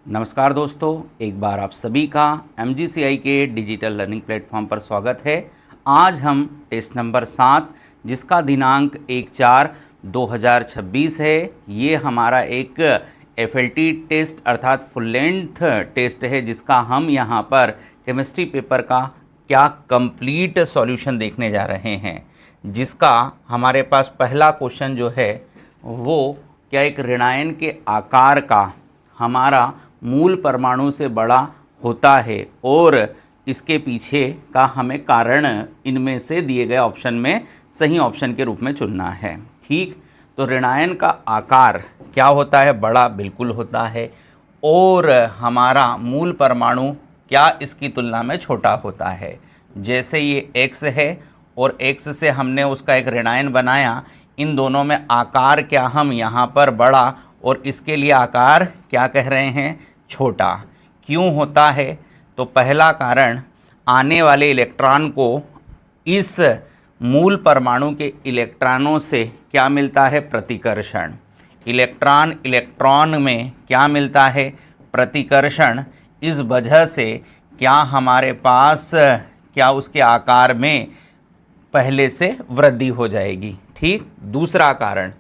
नमस्कार दोस्तों, एक बार आप सभी का MGCI के डिजिटल लर्निंग प्लेटफॉर्म पर स्वागत है। आज हम टेस्ट नंबर 7 जिसका दिनांक 1/4/2026 है। ये हमारा एक FLT टेस्ट अर्थात फुल लेंथ टेस्ट है जिसका हम यहाँ पर केमिस्ट्री पेपर का क्या कंप्लीट सॉल्यूशन देखने जा रहे हैं। जिसका हमारे पास पहला क्वेश्चन जो है वो क्या एक ऋणायन के आकार का हमारा मूल परमाणु से बड़ा होता है और इसके पीछे का हमें कारण इनमें से दिए गए ऑप्शन में सही ऑप्शन के रूप में चुनना है। ठीक, तो ऋणायन का आकार क्या होता है? बड़ा बिल्कुल होता है। और हमारा मूल परमाणु क्या इसकी तुलना में छोटा होता है? जैसे ये X है और X से हमने उसका एक ऋणायन बनाया, इन दोनों में आकार क्या हम यहाँ पर बड़ा और इसके लिए आकार क्या कह रहे हैं? छोटा। क्यों होता है? तो पहला कारण, आने वाले इलेक्ट्रॉन को इस मूल परमाणु के इलेक्ट्रॉनों से क्या मिलता है? प्रतिकर्षण। इलेक्ट्रॉन में क्या मिलता है? प्रतिकर्षण। इस वजह से क्या हमारे पास क्या उसके आकार में पहले से वृद्धि हो जाएगी। ठीक, दूसरा कारण,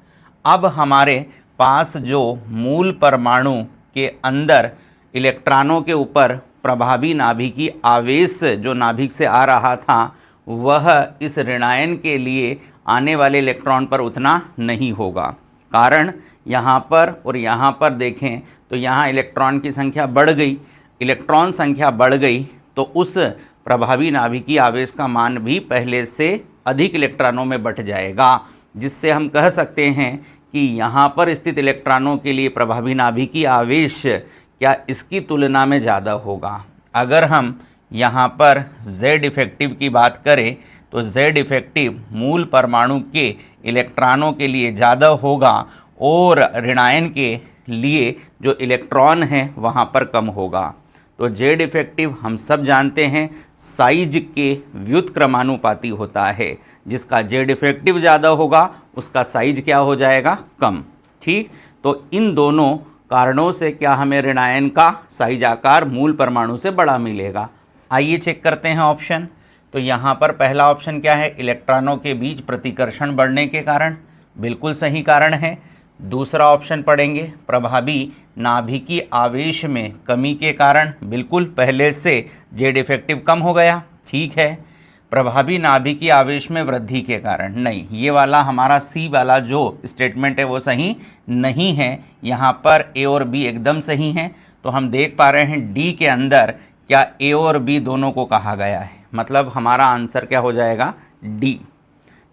अब हमारे पास जो मूल परमाणु के अंदर इलेक्ट्रॉनों के ऊपर प्रभावी नाभिकीय आवेश जो नाभिक से आ रहा था वह इस ऋणायन के लिए आने वाले इलेक्ट्रॉन पर उतना नहीं होगा। कारण यहाँ पर और यहाँ पर देखें तो यहाँ इलेक्ट्रॉन की संख्या बढ़ गई, इलेक्ट्रॉन संख्या बढ़ गई तो उस प्रभावी नाभिकीय आवेश का मान भी पहले से अधिक इलेक्ट्रॉनों में बढ़ जाएगा, जिससे हम कह सकते हैं कि यहाँ पर स्थित इलेक्ट्रॉनों के लिए प्रभावी नाभिकीय आवेश क्या इसकी तुलना में ज़्यादा होगा। अगर हम यहाँ पर Z इफेक्टिव की बात करें तो Z इफेक्टिव मूल परमाणु के इलेक्ट्रॉनों के लिए ज़्यादा होगा और ऋणायन के लिए जो इलेक्ट्रॉन हैं वहाँ पर कम होगा। तो Z इफेक्टिव हम सब जानते हैं साइज के व्युत्क्रमानुपाती होता है। जिसका Z इफेक्टिव ज़्यादा होगा उसका साइज क्या हो जाएगा? कम। ठीक, तो इन दोनों कारणों से क्या हमें ऋणायन का साइज आकार मूल परमाणु से बड़ा मिलेगा। आइए चेक करते हैं ऑप्शन। तो यहाँ पर पहला ऑप्शन क्या है? इलेक्ट्रॉनों के बीच प्रतिकर्षण बढ़ने के कारण, बिल्कुल सही कारण है। दूसरा ऑप्शन पढ़ेंगे प्रभावी नाभिकीय आवेश में कमी के कारण, बिल्कुल पहले से Z इफेक्टिव कम हो गया। ठीक है। प्रभावी नाभिकीय आवेश में वृद्धि के कारण, नहीं, ये वाला हमारा C वाला जो स्टेटमेंट है वो सही नहीं है। यहाँ पर A और B एकदम सही हैं। तो हम देख पा रहे हैं D के अंदर क्या A और B दोनों को कहा गया है, मतलब हमारा आंसर क्या हो जाएगा? D।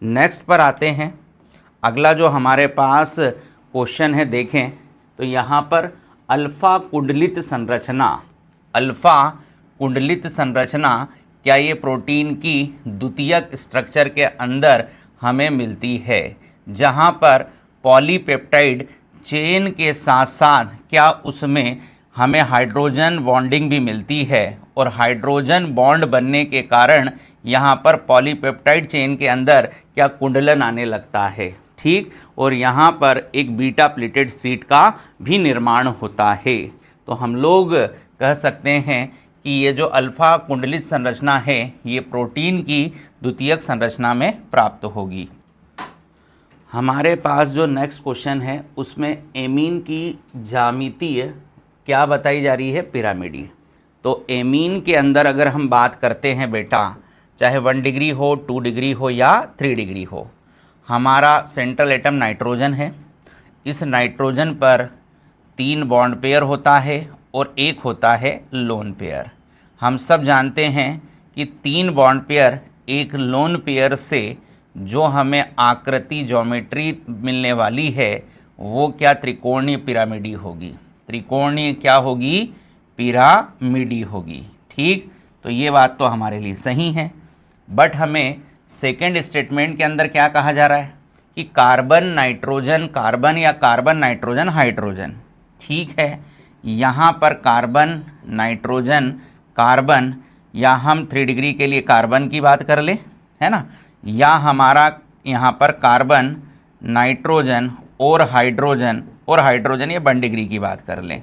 नेक्स्ट पर आते हैं। अगला जो हमारे पास क्वेश्चन है देखें तो यहाँ पर अल्फ़ा कुंडलित संरचना, अल्फ़ा कुंडलित संरचना क्या ये प्रोटीन की द्वितीयक स्ट्रक्चर के अंदर हमें मिलती है, जहाँ पर पॉलीपेप्टाइड चेन के साथ साथ क्या उसमें हमें हाइड्रोजन बॉन्डिंग भी मिलती है और हाइड्रोजन बॉन्ड बनने के कारण यहाँ पर पॉलीपेप्टाइड चेन के अंदर क्या कुंडलन आने लगता है। ठीक, और यहाँ पर एक बीटा प्लेटेड शीट का भी निर्माण होता है। तो हम लोग कह सकते हैं कि ये जो अल्फ़ा कुंडलित संरचना है ये प्रोटीन की द्वितीयक संरचना में प्राप्त होगी। हमारे पास जो नेक्स्ट क्वेश्चन है उसमें एमीन की ज्यामितीय क्या बताई जा रही है? पिरामिडीय। तो एमीन के अंदर अगर हम बात करते हैं बेटा, चाहे 1 डिग्री हो, 2 डिग्री हो या 3 डिग्री हो, हमारा सेंट्रल एटम नाइट्रोजन है। इस नाइट्रोजन पर 3 बॉन्ड पेयर होता है और एक होता है लोन पेयर। हम सब जानते हैं कि 3 बॉन्ड पेयर एक लोन पेयर से जो हमें आकृति ज्योमेट्री मिलने वाली है वो क्या त्रिकोणीय पिरामिडी होगी। त्रिकोणीय क्या होगी? पिरामिडी होगी। ठीक, तो ये बात तो हमारे लिए सही है। बट हमें सेकेंड स्टेटमेंट के अंदर क्या कहा जा रहा है कि कार्बन नाइट्रोजन कार्बन या कार्बन नाइट्रोजन हाइड्रोजन। ठीक है, यहाँ पर कार्बन नाइट्रोजन कार्बन, या हम 3 डिग्री के लिए कार्बन की बात कर लें, है ना, या हमारा यहाँ पर कार्बन नाइट्रोजन और हाइड्रोजन ये 1 डिग्री की बात कर लें।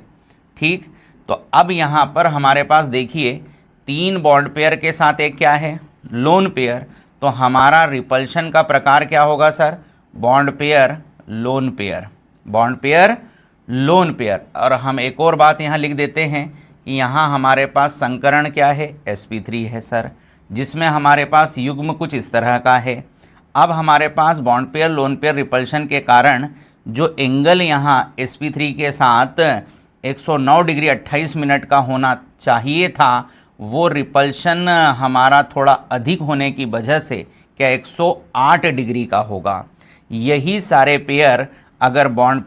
ठीक, तो अब यहाँ पर हमारे पास देखिए 3 बॉन्ड पेयर के साथ एक क्या है, लोन पेयर। तो हमारा रिपल्शन का प्रकार क्या होगा sir, bond pair lone pair, bond pair lone pair. और हम एक और बात यहाँ लिख देते हैं कि यहाँ हमारे पास संकरण क्या है, sp3 है सर, जिसमें हमारे पास युग्म कुछ इस तरह का है। अब हमारे पास bond pair lone pair repulsion के कारण जो एंगल यहाँ sp3 के साथ 109 डिग्री 28 मिनट का होना चाहिए था, वो रिपल्शन हमारा थोड़ा अधिक होने की वजह से क्या 108 डिग्री का होगा। यही सारे पेयर अगर बॉन्ड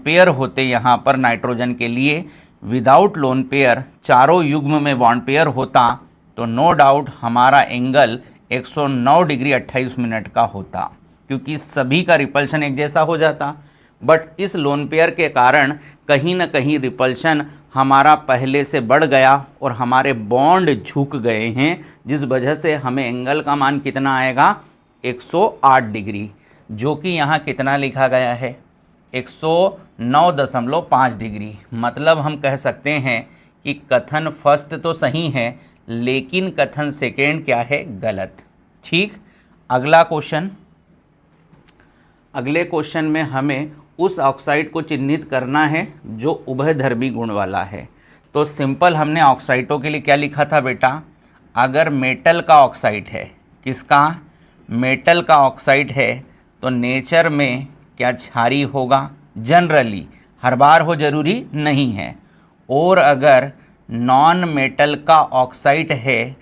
पेयर होते यहाँ पर नाइट्रोजन के लिए, विदाउट लोन पेयर चारों युग्म में बॉन्ड पेयर होता, तो नो डाउट हमारा एंगल 109 डिग्री 28 मिनट का होता, क्योंकि सभी का रिपल्शन एक जैसा हो जाता। बट इस लोन पेयर के कारण कहीं ना कहीं रिपल्शन हमारा पहले से बढ़ गया और हमारे बॉन्ड झुक गए हैं, जिस वजह से हमें एंगल का मान कितना आएगा, 108 डिग्री, जो कि यहाँ कितना लिखा गया है, 109.5 डिग्री। मतलब हम कह सकते हैं कि कथन फर्स्ट तो सही है, लेकिन कथन सेकेंड क्या है, गलत। ठीक, अगला क्वेश्चन, अगले क्वेश्चन में हमें उस ऑक्साइड को चिन्हित करना है जो उभयधर्मी गुण वाला है। तो सिंपल हमने ऑक्साइडों के लिए क्या लिखा था बेटा, अगर मेटल का ऑक्साइड है, किसका, मेटल का ऑक्साइड है, तो नेचर में क्या क्षारीय होगा, जनरली, हर बार हो जरूरी नहीं है। और अगर नॉन मेटल का ऑक्साइड है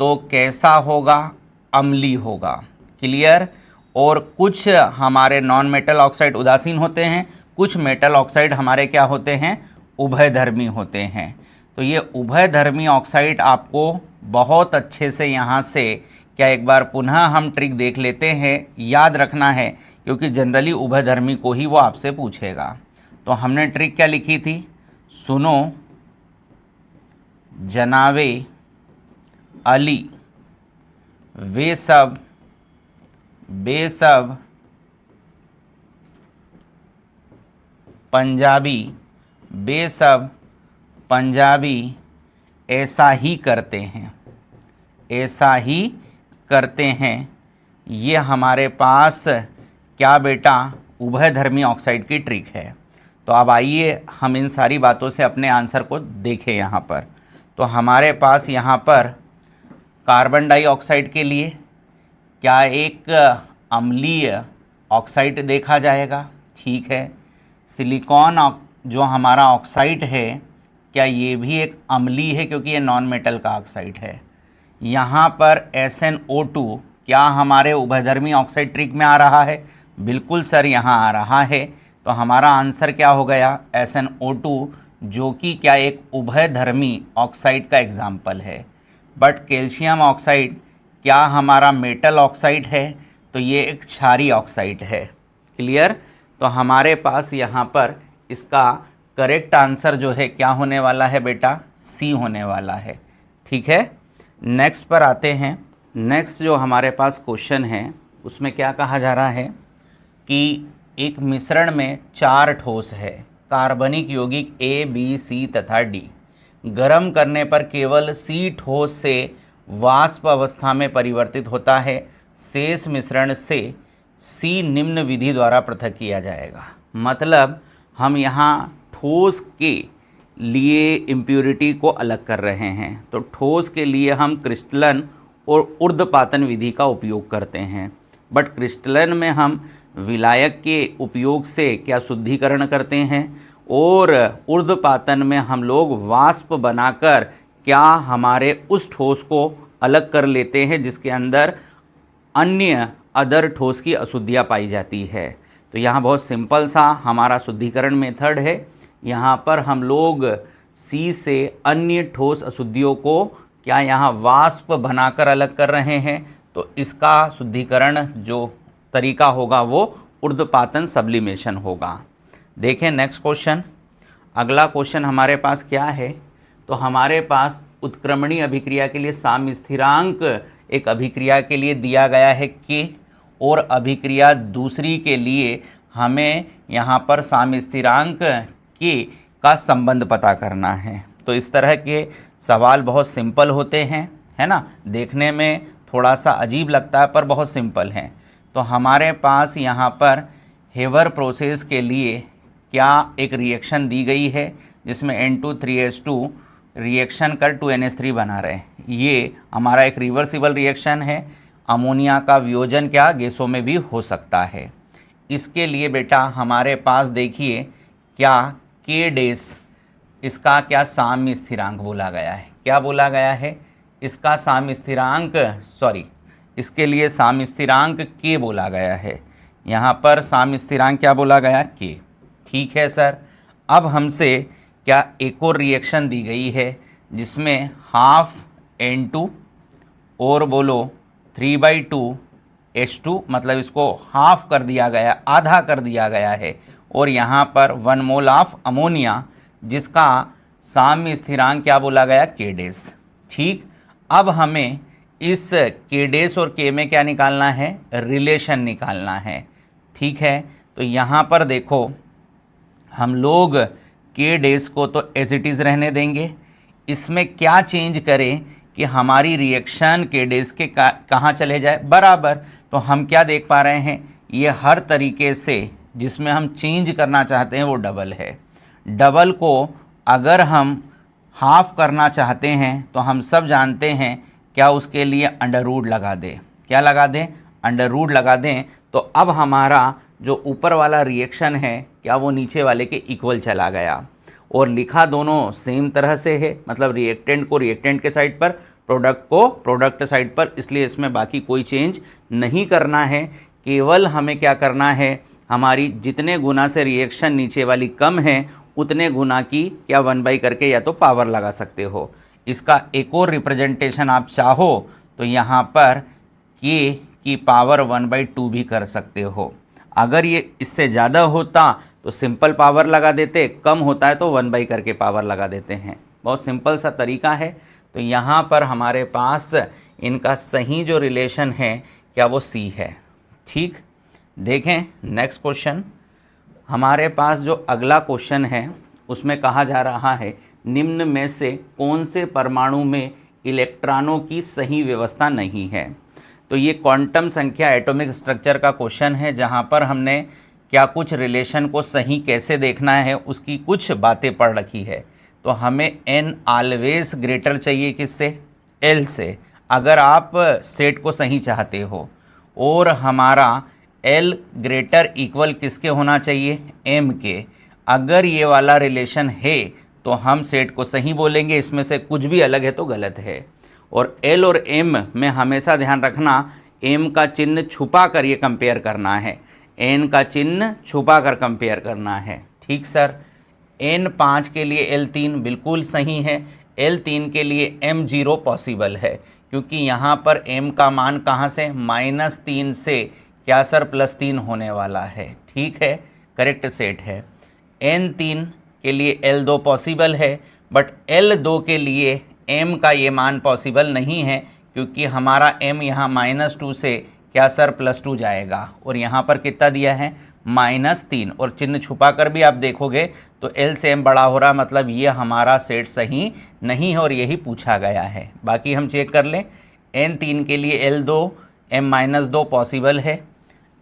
तो कैसा होगा, अम्लीय होगा। क्लियर। और कुछ हमारे नॉन मेटल ऑक्साइड उदासीन होते हैं, कुछ मेटल ऑक्साइड हमारे क्या होते हैं, उभयधर्मी होते हैं। तो ये उभयधर्मी ऑक्साइड आपको बहुत अच्छे से यहाँ से क्या एक बार पुनः हम ट्रिक देख लेते हैं, याद रखना है, क्योंकि जनरली उभयधर्मी को ही वो आपसे पूछेगा। तो हमने ट्रिक क्या लिखी थी, सुनो जनावे अली वे सब बेसब पंजाबी, बेसब पंजाबी ऐसा ही करते हैं, ऐसा ही करते हैं। ये हमारे पास क्या बेटा, उभयधर्मी ऑक्साइड की ट्रिक है। तो अब आइए हम इन सारी बातों से अपने आंसर को देखें यहाँ पर। तो हमारे पास यहाँ पर कार्बन डाइऑक्साइड के लिए क्या एक अम्लीय ऑक्साइड देखा जाएगा, ठीक है। सिलिकॉन जो हमारा ऑक्साइड है, क्या ये भी एक अम्लीय है, क्योंकि ये नॉन मेटल का ऑक्साइड है। यहाँ पर SnO2 क्या हमारे उभयधर्मी ऑक्साइड ट्रिक में आ रहा है, बिल्कुल सर यहाँ आ रहा है। तो हमारा आंसर क्या हो गया, SnO2, जो कि क्या एक उभयधर्मी ऑक्साइड का एग्जाम्पल है। बट कैल्शियम ऑक्साइड क्या हमारा मेटल ऑक्साइड है, तो ये एक क्षारीय ऑक्साइड है। क्लियर। तो हमारे पास यहाँ पर इसका करेक्ट आंसर जो है क्या होने वाला है बेटा, सी होने वाला है। ठीक है, नेक्स्ट पर आते हैं। नेक्स्ट जो हमारे पास क्वेश्चन है उसमें क्या कहा जा रहा है कि एक मिश्रण में 4 ठोस है, कार्बनिक यौगिक A, B, C तथा D। गर्म करने पर केवल C ठोस से वाष्प अवस्था में परिवर्तित होता है। शेष मिश्रण से C निम्न विधि द्वारा पृथक किया जाएगा। मतलब हम यहाँ ठोस के लिए इम्प्योरिटी को अलग कर रहे हैं। तो ठोस के लिए हम क्रिस्टलन और ऊर्ध्वपातन विधि का उपयोग करते हैं, बट क्रिस्टलन में हम विलायक के उपयोग से क्या शुद्धिकरण करते हैं, और ऊर्ध्वपातन में हम लोग वाष्प बनाकर क्या हमारे उस ठोस को अलग कर लेते हैं जिसके अंदर अन्य अदर ठोस की अशुद्धियाँ पाई जाती है। तो यहाँ बहुत सिंपल सा हमारा शुद्धिकरण मेथड है। यहाँ पर हम लोग C से अन्य ठोस अशुद्धियों को क्या यहाँ वाष्प बनाकर अलग कर रहे हैं। तो इसका शुद्धिकरण जो तरीका होगा वो ऊर्ध्वपातन सब्लिमेशन होगा। देखें नेक्स्ट क्वेश्चन। अगला क्वेश्चन हमारे पास क्या है, तो हमारे पास उत्क्रमणीय अभिक्रिया के लिए साम्य स्थिरांक एक अभिक्रिया के लिए दिया गया है K, और अभिक्रिया दूसरी के लिए हमें यहाँ पर साम्य स्थिरांक K का संबंध पता करना है। तो इस तरह के सवाल बहुत सिंपल होते हैं, है ना, देखने में थोड़ा सा अजीब लगता है पर बहुत सिंपल हैं। तो हमारे पास यहाँ पर हेवर प्रोसेस के लिए क्या एक रिएक्शन दी गई है जिसमें N2 3H2 रिएक्शन कर 2NH3 बना रहे हैं। ये हमारा एक रिवर्सिबल रिएक्शन है। अमोनिया का वियोजन क्या गैसों में भी हो सकता है। इसके लिए बेटा हमारे पास देखिए क्या K डैश, इसका क्या साम्य स्थिरांक बोला गया है। क्या बोला गया है, इसका साम्य स्थिरांक, इसके लिए साम्य स्थिरांक K बोला गया है। यहाँ पर साम्य स्थिरांक क्या बोला गया, K। ठीक है सर। अब हमसे क्या एक और रिएक्शन दी गई है जिसमें हाफ N2 और बोलो 3/2H2, मतलब इसको हाफ कर दिया गया, आधा कर दिया गया है, और यहाँ पर 1 मोल ऑफ अमोनिया जिसका साम्य स्थिरांक क्या बोला गया, K डैश। ठीक, अब हमें इस K डैश और K में क्या निकालना है, रिलेशन निकालना है। ठीक है, तो यहाँ पर देखो हम लोग K डैश को तो एज इट इज़ रहने देंगे। इसमें क्या चेंज करें कि हमारी रिएक्शन K डैश के कहाँ चले जाए, बराबर। तो हम क्या देख पा रहे हैं, ये हर तरीके से जिसमें हम चेंज करना चाहते हैं वो डबल है। डबल को अगर हम हाफ करना चाहते हैं तो हम सब जानते हैं क्या उसके लिए अंडर रूट लगा दें। क्या लगा दें, अंडर रूट लगा दें। तो अब हमारा जो ऊपर वाला रिएक्शन है क्या वो नीचे वाले के इक्वल चला गया, और लिखा दोनों सेम तरह से है, मतलब रिएक्टेंट को रिएक्टेंट के साइड पर, प्रोडक्ट को प्रोडक्ट साइड पर। इसलिए इसमें बाकी कोई चेंज नहीं करना है। केवल हमें क्या करना है, हमारी जितने गुना से रिएक्शन नीचे वाली कम है उतने गुना की क्या 1/, करके या तो पावर लगा सकते हो। इसका एक और रिप्रेजेंटेशन आप चाहो तो यहाँ पर K की पावर 1/2 भी कर सकते हो। अगर ये इससे ज़्यादा होता तो सिंपल पावर लगा देते, कम होता है तो 1/, करके पावर लगा देते हैं। बहुत सिंपल सा तरीका है। तो यहाँ पर हमारे पास इनका सही जो रिलेशन है क्या वो C है। ठीक, देखें नेक्स्ट क्वेश्चन। हमारे पास जो अगला क्वेश्चन है उसमें कहा जा रहा है निम्न में से कौन से परमाणु में इलेक्ट्रॉनों की सही व्यवस्था नहीं है। तो ये क्वांटम संख्या एटॉमिक स्ट्रक्चर का क्वेश्चन है, जहाँ पर हमने क्या कुछ रिलेशन को सही कैसे देखना है उसकी कुछ बातें पढ़ रखी है। तो हमें n ऑलवेज ग्रेटर चाहिए किससे, L से, अगर आप सेट को सही चाहते हो, और हमारा L ग्रेटर इक्वल किसके होना चाहिए, M के। अगर ये वाला रिलेशन है तो हम सेट को सही बोलेंगे, इसमें से कुछ भी अलग है तो गलत है। और L और M में हमेशा ध्यान रखना M का चिन्ह छुपा कर ये कंपेयर करना है, N का चिन्ह छुपा कर कंपेयर करना है। ठीक सर। N5 के लिए L3 बिल्कुल सही है, L3 के लिए M0 पॉसिबल है, क्योंकि यहाँ पर M का मान कहाँ से, -3 से क्या सर +3 होने वाला है। ठीक है, करेक्ट सेट है। N3 के लिए L2 पॉसिबल है, बट L2 के लिए M का ये मान पॉसिबल नहीं है, क्योंकि हमारा M यहाँ -2 से क्या सर +2 जाएगा, और यहाँ पर कितना दिया है -3, और चिन्ह छुपा कर भी आप देखोगे तो L से M बड़ा हो रहा, मतलब ये हमारा सेट सही नहीं है और यही पूछा गया है। बाकी हम चेक कर लें। N3 के लिए L2 M-2 पॉसिबल है,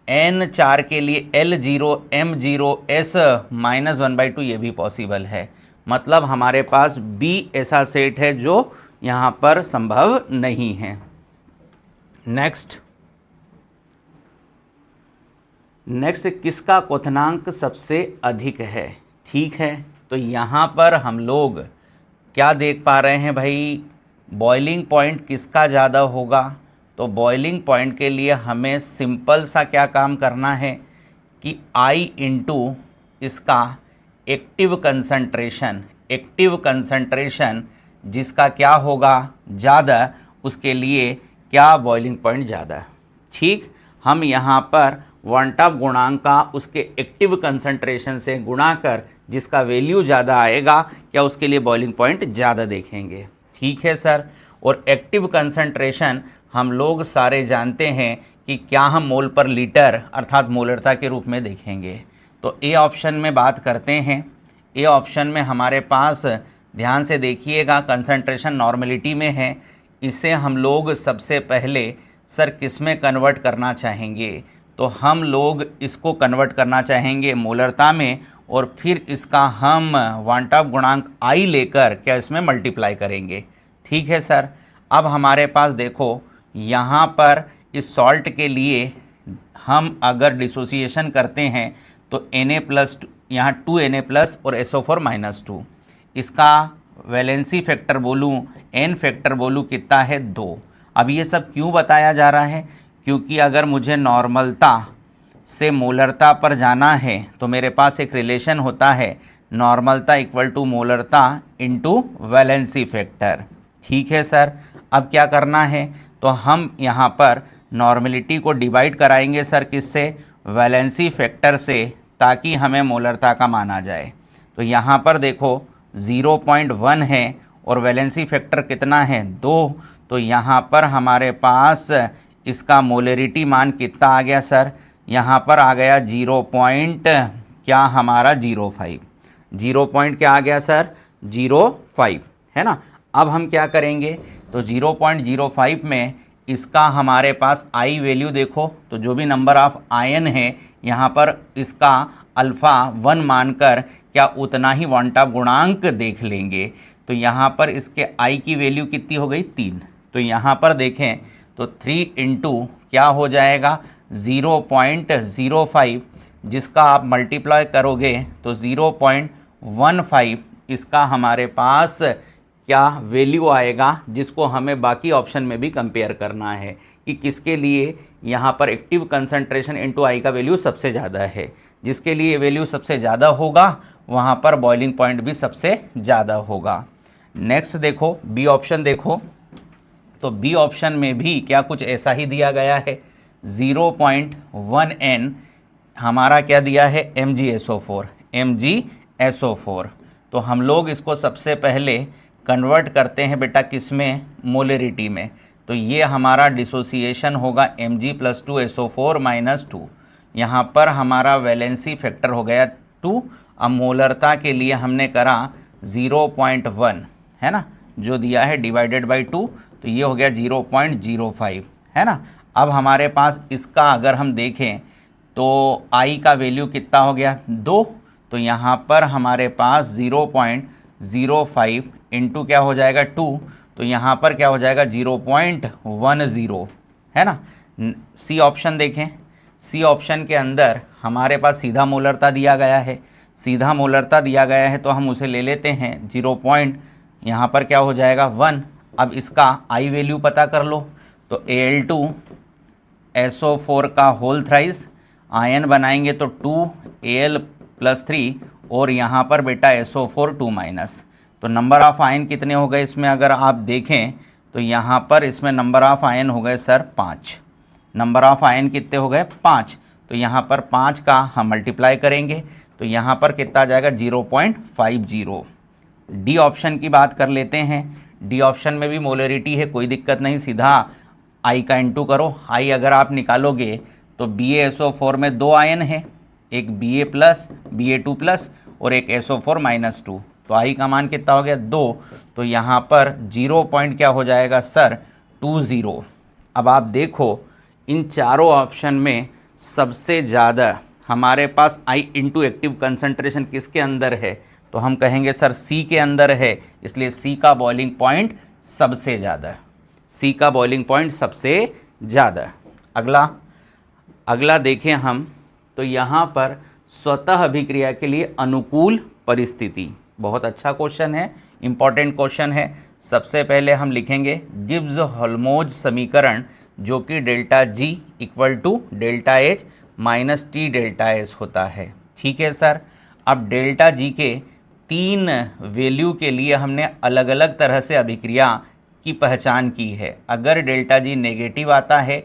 N4 के लिए L0 M0 S -1/2 ये भी पॉसिबल है। मतलब हमारे पास B ऐसा सेट है जो यहाँ पर संभव नहीं है। नेक्स्ट किसका क्वथनांक सबसे अधिक है। ठीक है, तो यहाँ पर हम लोग क्या देख पा रहे हैं भाई, बॉइलिंग पॉइंट किसका ज़्यादा होगा। तो बॉइलिंग पॉइंट के लिए हमें सिंपल सा क्या काम करना है कि I इंटू इसका एक्टिव कंसंट्रेशन जिसका क्या होगा ज़्यादा, उसके लिए क्या बॉइलिंग पॉइंट ज़्यादा। ठीक, हम यहाँ पर वन टॉप गुणांक का उसके एक्टिव कंसंट्रेशन से गुणा कर जिसका वैल्यू ज़्यादा आएगा क्या उसके लिए बॉइलिंग पॉइंट ज़्यादा देखेंगे। ठीक है सर। और एक्टिव कंसंट्रेशन हम लोग सारे जानते हैं कि क्या हम मोल पर लीटर अर्थात मोलरता के रूप में देखेंगे। तो ए ऑप्शन में बात करते हैं। ए ऑप्शन में हमारे पास ध्यान से देखिएगा, कंसंट्रेशन नॉर्मलिटी में है, इसे हम लोग सबसे पहले सर किस में कन्वर्ट करना चाहेंगे, तो हम लोग इसको कन्वर्ट करना चाहेंगे मोलरता में, और फिर इसका हम वांट ऑफ गुणांक आई लेकर क्या इसमें मल्टीप्लाई करेंगे। ठीक है सर। अब हमारे पास देखो यहाँ पर इस सॉल्ट के लिए हम अगर डिसोसिएशन करते हैं तो Na+, यहाँ 2Na+ और SO4 -2, इसका वैलेंसी फैक्टर बोलूँ, एन फैक्टर बोलूँ, कितना है 2। अब ये सब क्यों बताया जा रहा है, क्योंकि अगर मुझे नॉर्मलता से मोलरता पर जाना है तो मेरे पास एक रिलेशन होता है, नॉर्मलता इक्वल टू मोलरता इनटू वैलेंसी फैक्टर। ठीक है सर। अब क्या करना है, तो हम यहाँ पर नॉर्मलिटी को डिवाइड कराएंगे सर किससे, वैलेंसी फैक्टर से, ताकि हमें मोलरता का मान आ जाए। तो यहाँ पर देखो 0.1 है और वैलेंसी फैक्टर कितना है 2, तो यहाँ पर हमारे पास इसका मोलरिटी मान कितना आ गया सर, यहाँ पर आ गया 0. हमारा 0.5, 0. क्या आ गया सर 0.5, है ना। अब हम क्या करेंगे, तो 0.05 में इसका हमारे पास आई वैल्यू देखो, तो जो भी नंबर ऑफ आयन है यहाँ पर इसका अल्फ़ा 1 मानकर क्या उतना ही वांट ऑफ गुणांक देख लेंगे। तो यहाँ पर इसके आई की वैल्यू कितनी हो गई 3, तो यहाँ पर देखें तो 3 इंटू क्या हो जाएगा 0.05, जिसका आप मल्टीप्लाई करोगे तो 0.15 इसका हमारे पास क्या वैल्यू आएगा, जिसको हमें बाकी ऑप्शन में भी कंपेयर करना है कि किसके लिए यहाँ पर एक्टिव कंसंट्रेशन इनटू आई का वैल्यू सबसे ज़्यादा है। जिसके लिए वैल्यू सबसे ज़्यादा होगा वहाँ पर बॉइलिंग पॉइंट भी सबसे ज़्यादा होगा। नेक्स्ट देखो बी ऑप्शन देखो, तो बी ऑप्शन में भी क्या कुछ ऐसा ही दिया गया है, 0.1 n हमारा क्या दिया है MgSO4। तो हम लोग इसको सबसे पहले कन्वर्ट करते हैं बेटा किस में, मोलरिटी में। तो ये हमारा डिसोसिएशन होगा Mg+2SO4 -2, यहाँ पर हमारा वैलेंसी फैक्टर हो गया 2। अब मोलरता के लिए हमने करा 0.1, है ना, जो दिया है डिवाइडेड बाई 2, तो ये हो गया 0.05, है ना। अब हमारे पास इसका अगर हम देखें तो आई का वैल्यू कितना हो गया 2, तो यहाँ पर हमारे पास 0.05 इंटू क्या हो जाएगा 2, तो यहाँ पर क्या हो जाएगा 0.10, है ना। सी ऑप्शन देखें, सी ऑप्शन के अंदर हमारे पास सीधा मोलरता दिया गया है, सीधा मोलरता दिया गया है तो हम उसे ले लेते हैं 0. यहाँ पर क्या हो जाएगा 1। अब इसका आई वैल्यू पता कर लो, तो Al2SO4 का होल थ्राइस, आयन बनाएंगे तो 2Al+3 और यहाँ पर बेटा SO4 2-, तो नंबर ऑफ़ आयन कितने हो गए इसमें अगर आप देखें तो यहाँ पर इसमें नंबर ऑफ़ आयन हो गए सर 5। नंबर ऑफ़ आयन कितने हो गए 5, तो यहाँ पर 5 का हम मल्टीप्लाई करेंगे तो यहाँ पर कितना आ जाएगा 0.50। डी ऑप्शन की बात कर लेते हैं, डी ऑप्शन में भी मोलरिटी है, कोई दिक्कत नहीं, सीधा आई का इंटू करो। आई अगर आप निकालोगे तो BaSO4 में 2 आयन है, एक Ba+, Ba2+ और एक SO4 -2, तो आई का मान कितना हो गया 2, तो यहाँ पर 0. क्या हो जाएगा सर 20। अब आप देखो इन चारों ऑप्शन में सबसे ज़्यादा हमारे पास आई इंटू एक्टिव कंसंट्रेशन किसके अंदर है, तो हम कहेंगे सर सी के अंदर है, इसलिए सी का बॉइलिंग पॉइंट सबसे ज़्यादा, सी का बॉइलिंग पॉइंट सबसे ज़्यादा। अगला देखें हम, तो यहाँ पर स्वतः अभिक्रिया के लिए अनुकूल परिस्थिति, बहुत अच्छा क्वेश्चन है, इम्पॉर्टेंट क्वेश्चन है। सबसे पहले हम लिखेंगे गिब्स होल्मोज समीकरण, जो कि ΔG = ΔH - T ΔS होता है। ठीक है सर। अब ΔG के 3 वैल्यू के लिए हमने अलग अलग तरह से अभिक्रिया की पहचान की है। अगर ΔG नेगेटिव आता है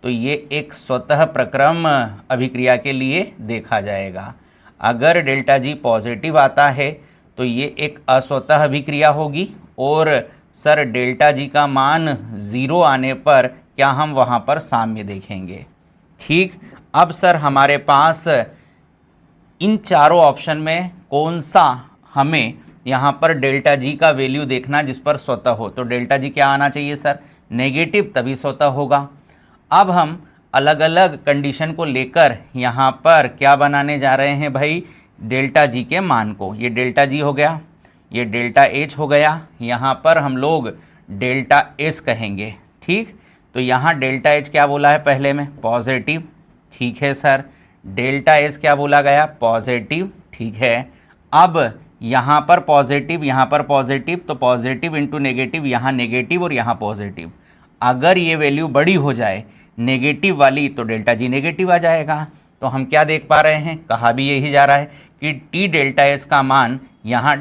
तो ये एक स्वतः प्रक्रम अभिक्रिया के लिए देखा जाएगा, अगर ΔG पॉजिटिव आता है तो ये एक अस्वतः अभिक्रिया होगी, और सर ΔG का मान 0 आने पर क्या हम वहाँ पर साम्य देखेंगे। ठीक। अब सर हमारे पास इन चारों ऑप्शन में कौन सा हमें यहाँ पर डेल्टा जी का वैल्यू देखना जिस पर स्वतः हो, तो डेल्टा जी क्या आना चाहिए सर, नेगेटिव, तभी स्वतः होगा। अब हम अलग अलग कंडीशन को लेकर यहाँ पर क्या बनाने जा रहे हैं भाई, डेल्टा जी के मान को। ये डेल्टा जी हो गया, ये डेल्टा एच हो गया, यहाँ पर हम लोग डेल्टा एस कहेंगे, ठीक। तो यहाँ डेल्टा एच क्या बोला है पहले में, पॉजिटिव, ठीक है सर। डेल्टा एस क्या बोला गया, पॉजिटिव, ठीक है। अब यहाँ पर पॉजिटिव, यहाँ पर पॉजिटिव, तो पॉजिटिव इंटू नेगेटिव, यहाँ नेगेटिव और यहाँ पॉजिटिव। अगर ये वैल्यू बड़ी हो जाए नेगेटिव वाली तो डेल्टा जी नेगेटिव आ जाएगा। तो हम क्या देख पा रहे हैं, कहा भी यही जा रहा है कि टी डेल्टा एस का मान यहाँ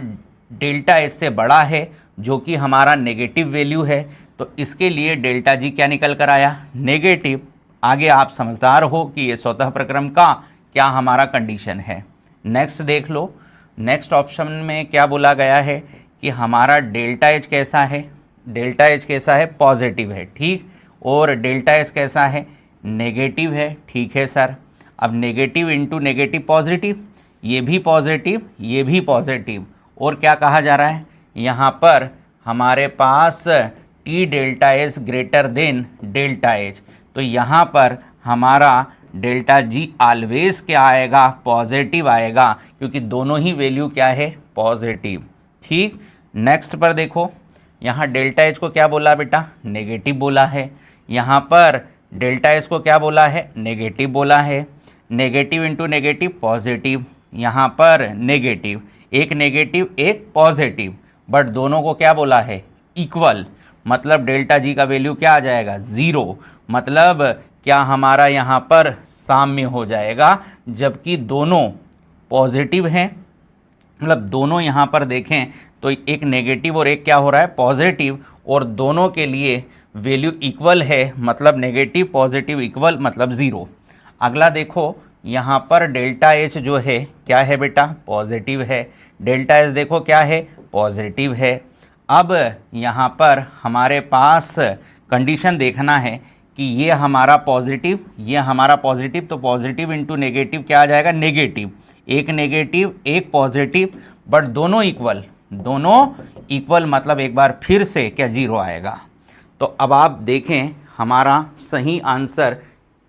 डेल्टा एस से बड़ा है, जो कि हमारा नेगेटिव वैल्यू है। तो इसके लिए डेल्टा जी क्या निकल कर आया, नेगेटिव। आगे आप समझदार हो कि ये स्वतः प्रक्रम का क्या हमारा कंडीशन है। नेक्स्ट देख लो, नेक्स्ट ऑप्शन में क्या बोला गया है कि हमारा डेल्टा एच कैसा है, डेल्टा एच कैसा है, पॉजिटिव है, ठीक। और डेल्टा एस कैसा है, नेगेटिव है, ठीक है सर। अब नेगेटिव इंटू नेगेटिव पॉजिटिव, ये भी पॉजिटिव, ये भी पॉजिटिव। और क्या कहा जा रहा है, यहाँ पर हमारे पास T delta S greater than delta H, तो यहाँ पर हमारा डेल्टा जी ऑलवेज क्या आएगा, पॉजिटिव आएगा, क्योंकि दोनों ही वैल्यू क्या है, पॉजिटिव, ठीक। नेक्स्ट पर देखो, यहाँ डेल्टा एच को क्या बोला बेटा, नेगेटिव बोला है। यहाँ पर डेल्टा एस को क्या बोला है, नेगेटिव बोला है। नेगेटिव इंटू नेगेटिव पॉजिटिव, यहाँ पर नेगेटिव, एक नेगेटिव एक पॉजिटिव, बट दोनों को क्या बोला है, इक्वल। मतलब डेल्टा जी का वैल्यू क्या आ जाएगा, ज़ीरो। मतलब क्या हमारा यहाँ पर साम्य हो जाएगा, जबकि दोनों पॉजिटिव हैं। मतलब दोनों यहाँ पर देखें तो एक नेगेटिव और एक क्या हो रहा है, पॉजिटिव, और दोनों के लिए वैल्यू इक्वल है। मतलब नेगेटिव पॉजिटिव इक्वल मतलब ज़ीरो। अगला देखो, यहाँ पर डेल्टा एच जो है क्या है बेटा, पॉजिटिव है। डेल्टा एच देखो क्या है, पॉजिटिव है। अब यहाँ पर हमारे पास कंडीशन देखना है कि ये हमारा पॉजिटिव, ये हमारा पॉजिटिव, तो पॉजिटिव इंटू नेगेटिव क्या आ जाएगा, नेगेटिव। एक नेगेटिव एक पॉजिटिव, बट दोनों इक्वल, दोनों इक्वल, मतलब एक बार फिर से क्या, जीरो आएगा। तो अब आप देखें हमारा सही आंसर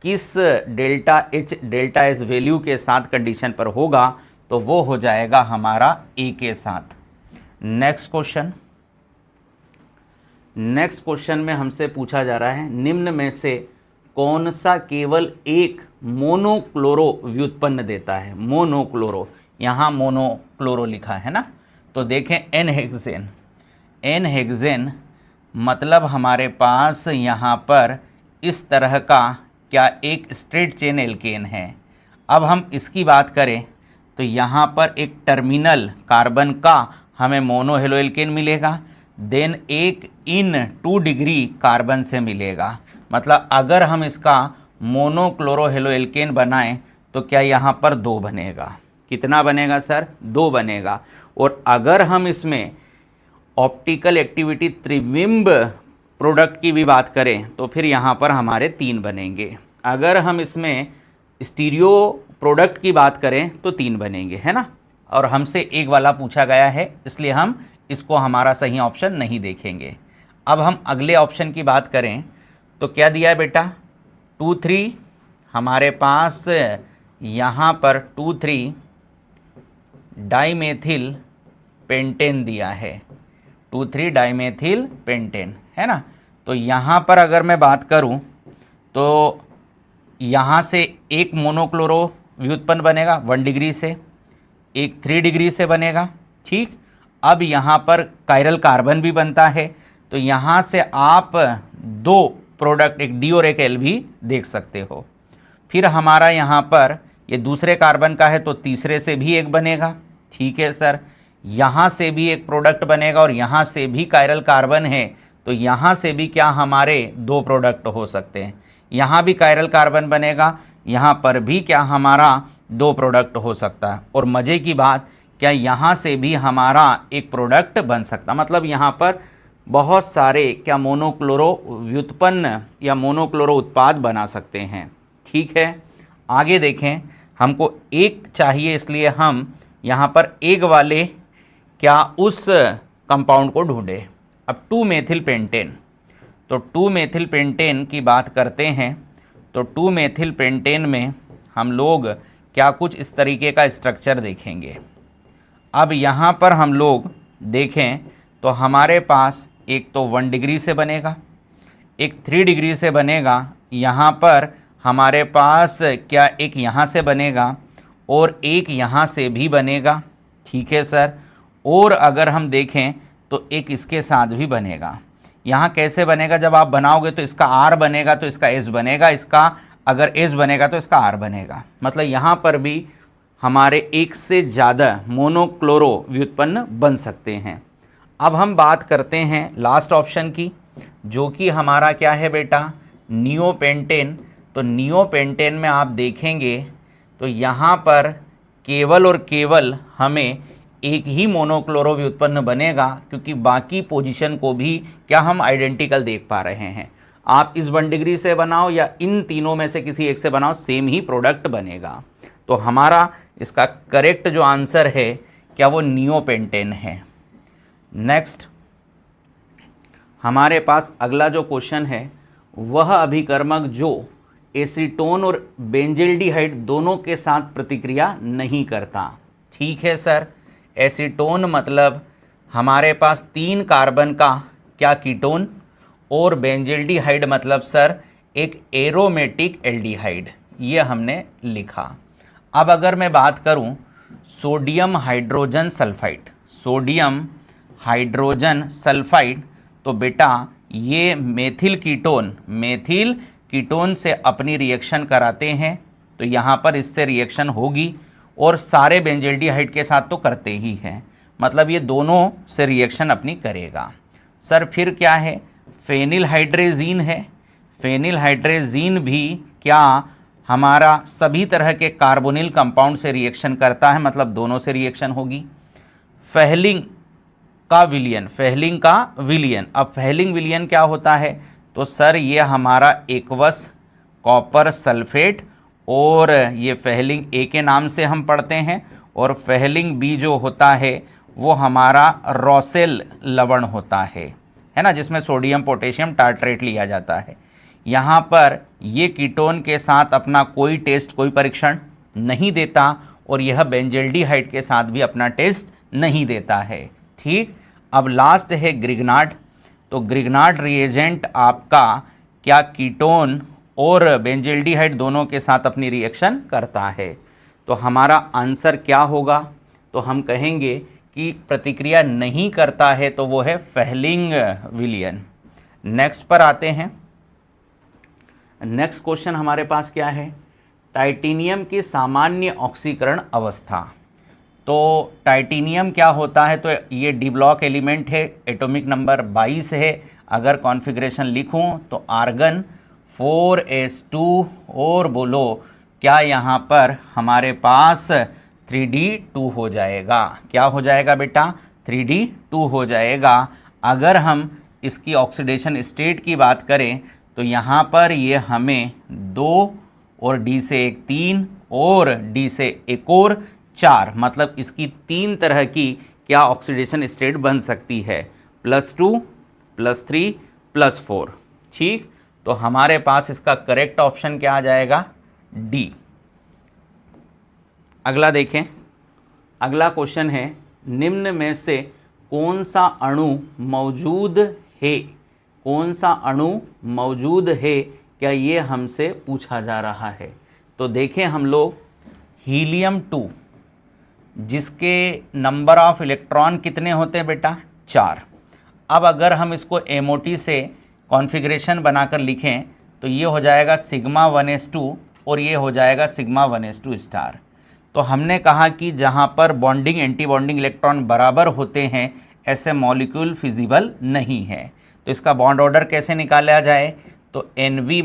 किस delta H delta S value के साथ कंडीशन पर होगा, तो वो हो जाएगा हमारा ए के साथ। नेक्स्ट क्वेश्चन, नेक्स्ट क्वेश्चन में हमसे पूछा जा रहा है, निम्न में से कौन सा केवल एक मोनोक्लोरो व्युत्पन्न देता है। मोनोक्लोरो, यहाँ मोनोक्लोरो लिखा है ना, तो देखें एन हेक्सेन। एन हेक्सेन मतलब हमारे पास यहाँ पर इस तरह का क्या एक स्ट्रेट चेन एल्केन है। अब हम इसकी बात करें तो यहाँ पर एक टर्मिनल कार्बन का हमें मोनो हेलो एल्केन मिलेगा, देन एक इन 2 डिग्री कार्बन से मिलेगा। मतलब अगर हम इसका मोनोक्लोरो हेलो एल्केन बनाएं तो क्या यहाँ पर 2 बनेगा। कितना बनेगा सर, 2 बनेगा। और अगर हम इसमें ऑप्टिकल एक्टिविटी त्रिविम्ब प्रोडक्ट की भी बात करें तो फिर यहाँ पर हमारे 3 बनेंगे। अगर हम इसमें स्टीरियो प्रोडक्ट की बात करें तो 3 बनेंगे, है ना। और हमसे एक वाला पूछा गया है, इसलिए हम इसको हमारा सही ऑप्शन नहीं देखेंगे। अब हम अगले ऑप्शन की बात करें तो क्या दिया है बेटा, 2,3 हमारे पास यहाँ पर 2,3 डाइमेथिल पेंटेन दिया है, 2,3 डाइमेथिल पेंटेन, है ना। तो यहाँ पर अगर मैं बात करूँ तो यहाँ से एक मोनोक्लोरो व्युत्पन्न बनेगा 1 डिग्री से, एक 3 डिग्री से बनेगा, ठीक। अब यहाँ पर कायरल कार्बन भी बनता है, तो यहाँ से आप 2 प्रोडक्ट, एक डी और एक एल भी देख सकते हो। फिर हमारा यहाँ पर ये दूसरे कार्बन का है तो तीसरे से भी एक बनेगा, ठीक है सर। यहाँ से भी एक प्रोडक्ट बनेगा और यहाँ से भी कायरल कार्बन है, तो यहाँ से भी क्या हमारे 2 प्रोडक्ट हो सकते हैं। यहाँ भी कायरल कार्बन बनेगा, यहाँ पर भी क्या हमारा 2 प्रोडक्ट हो सकता है। और मज़े की बात, क्या यहाँ से भी हमारा एक प्रोडक्ट बन सकता। मतलब यहाँ पर बहुत सारे क्या मोनोक्लोरो व्युत्पन्न या मोनोक्लोरो उत्पाद बना सकते हैं, ठीक है। आगे देखें, हमको एक चाहिए, इसलिए हम यहाँ पर एक वाले क्या उस कंपाउंड को ढूंढे। अब 2 मेथिल पेंटेन, तो 2 मेथिल पेंटेन की बात करते हैं। तो 2 मेथिल पेंटेन में हम लोग क्या कुछ इस तरीके का स्ट्रक्चर देखेंगे। अब यहाँ पर हम लोग देखें तो हमारे पास एक तो 1 डिग्री से बनेगा, एक 3 डिग्री से बनेगा, यहाँ पर हमारे पास क्या एक यहाँ से बनेगा और एक यहाँ से भी बनेगा। ठीक है सर। और अगर हम देखें तो एक इसके साथ भी बनेगा। यहाँ कैसे बनेगा, जब आप बनाओगे तो इसका R बनेगा तो इसका S बनेगा, इसका अगर S बनेगा तो इसका R बनेगा। मतलब यहाँ पर भी हमारे एक से ज़्यादा मोनोक्लोरो व्युत्पन्न बन सकते हैं। अब हम बात करते हैं लास्ट ऑप्शन की, जो कि हमारा क्या है बेटा, नियोपेंटेन। तो नियोपेंटेन में आप देखेंगे तो यहाँ पर केवल और केवल हमें एक ही मोनोक्लोरो व्युत्पन्न बनेगा, क्योंकि बाकी पोजीशन को भी क्या हम आइडेंटिकल देख पा रहे हैं। आप इस 1 डिग्री से बनाओ या इन तीनों में से किसी एक से बनाओ, सेम ही प्रोडक्ट बनेगा। तो हमारा इसका करेक्ट जो आंसर है क्या वो नियोपेंटेन है। नेक्स्ट हमारे पास अगला जो क्वेश्चन है वह अभिकर्मक जो एसीटोन और बेंजिल्डिहाइड दोनों के साथ प्रतिक्रिया नहीं करता। ठीक है सर। एसीटोन मतलब हमारे पास 3 कार्बन का क्या कीटोन, और बेंजिल्डिहाइड मतलब सर एक एरोमेटिक एल्डिहाइड, ये हमने लिखा। अब अगर मैं बात करूं sodium hydrogen sulphide, sodium hydrogen sulphide, तो बेटा ये मेथिल कीटोन से अपनी रिएक्शन कराते हैं। तो यहाँ पर इससे रिएक्शन होगी और सारे बेंजिल्डिहाइड के साथ तो करते ही हैं, मतलब ये दोनों से रिएक्शन अपनी करेगा। सर फिर क्या है, फेनिलहाइड्रेजीन है। फेनिलहाइड्रेजीन भी क्या हमारा सभी तरह के कार्बोनिल कंपाउंड से रिएक्शन करता है, मतलब दोनों से रिएक्शन होगी। फेहलिंग का विलियन, अब फेहलिंग विलियन क्या होता है, तो सर ये हमारा एक्वस कॉपर सल्फेट, और ये फेहलिंग ए के नाम से हम पढ़ते हैं, और फेहलिंग बी जो होता है वो हमारा रोसेल लवण होता है ना, जिसमें सोडियम पोटेशियम टार्ट्रेट लिया जाता है। यहाँ पर ये कीटोन के साथ अपना कोई टेस्ट, कोई परीक्षण नहीं देता, और यह बेंजिल्डिहाइड के साथ भी अपना टेस्ट नहीं देता है। ठीक। अब लास्ट है ग्रिग्नार्ड। तो ग्रिग्नार्ड रिएजेंट आपका क्या कीटोन और बेंजिल्डिहाइड दोनों के साथ अपनी रिएक्शन करता है। तो हमारा आंसर क्या होगा, तो हम कहेंगे कि प्रतिक्रिया नहीं करता है, तो वो है फेहलिंग विलियन। नेक्स्ट पर आते हैं। नेक्स्ट क्वेश्चन हमारे पास क्या है, टाइटेनियम की सामान्य ऑक्सीकरण अवस्था। तो टाइटेनियम क्या होता है, तो ये डी ब्लॉक एलिमेंट है, एटॉमिक नंबर 22 है। अगर कॉन्फ़िगरेशन लिखूं तो आर्गन 4s2, और बोलो क्या यहाँ पर हमारे पास 3d2 हो जाएगा। क्या हो जाएगा बेटा, 3d2 हो जाएगा। अगर हम इसकी ऑक्सीडेशन स्टेट की बात करें तो यहाँ पर ये हमें 2 और D से एक 3 और D से एक और 4, मतलब इसकी 3 तरह की क्या ऑक्सीडेशन स्टेट बन सकती है, +2 +3 +4। ठीक। तो हमारे पास इसका करेक्ट ऑप्शन क्या आ जाएगा, डी। अगला देखें। अगला क्वेश्चन है, निम्न में से कौन सा अणु मौजूद है, कौन सा अणु मौजूद है, क्या ये हमसे पूछा जा रहा है। तो देखें हम लोग, हीलियम 2 जिसके नंबर ऑफ इलेक्ट्रॉन कितने होते हैं बेटा, 4। अब अगर हम इसको MOT से कॉन्फ़िगरेशन बनाकर लिखें तो ये हो जाएगा सिग्मा 1s2 और ये हो जाएगा सिग्मा 1s2 स्टार। तो हमने कहा कि जहाँ पर बॉन्डिंग एंटी बॉन्डिंग इलेक्ट्रॉन बराबर होते हैं ऐसे मॉलिक्यूल फिजिबल नहीं है। तो इसका बॉन्ड ऑर्डर कैसे निकाला जाए, तो NB -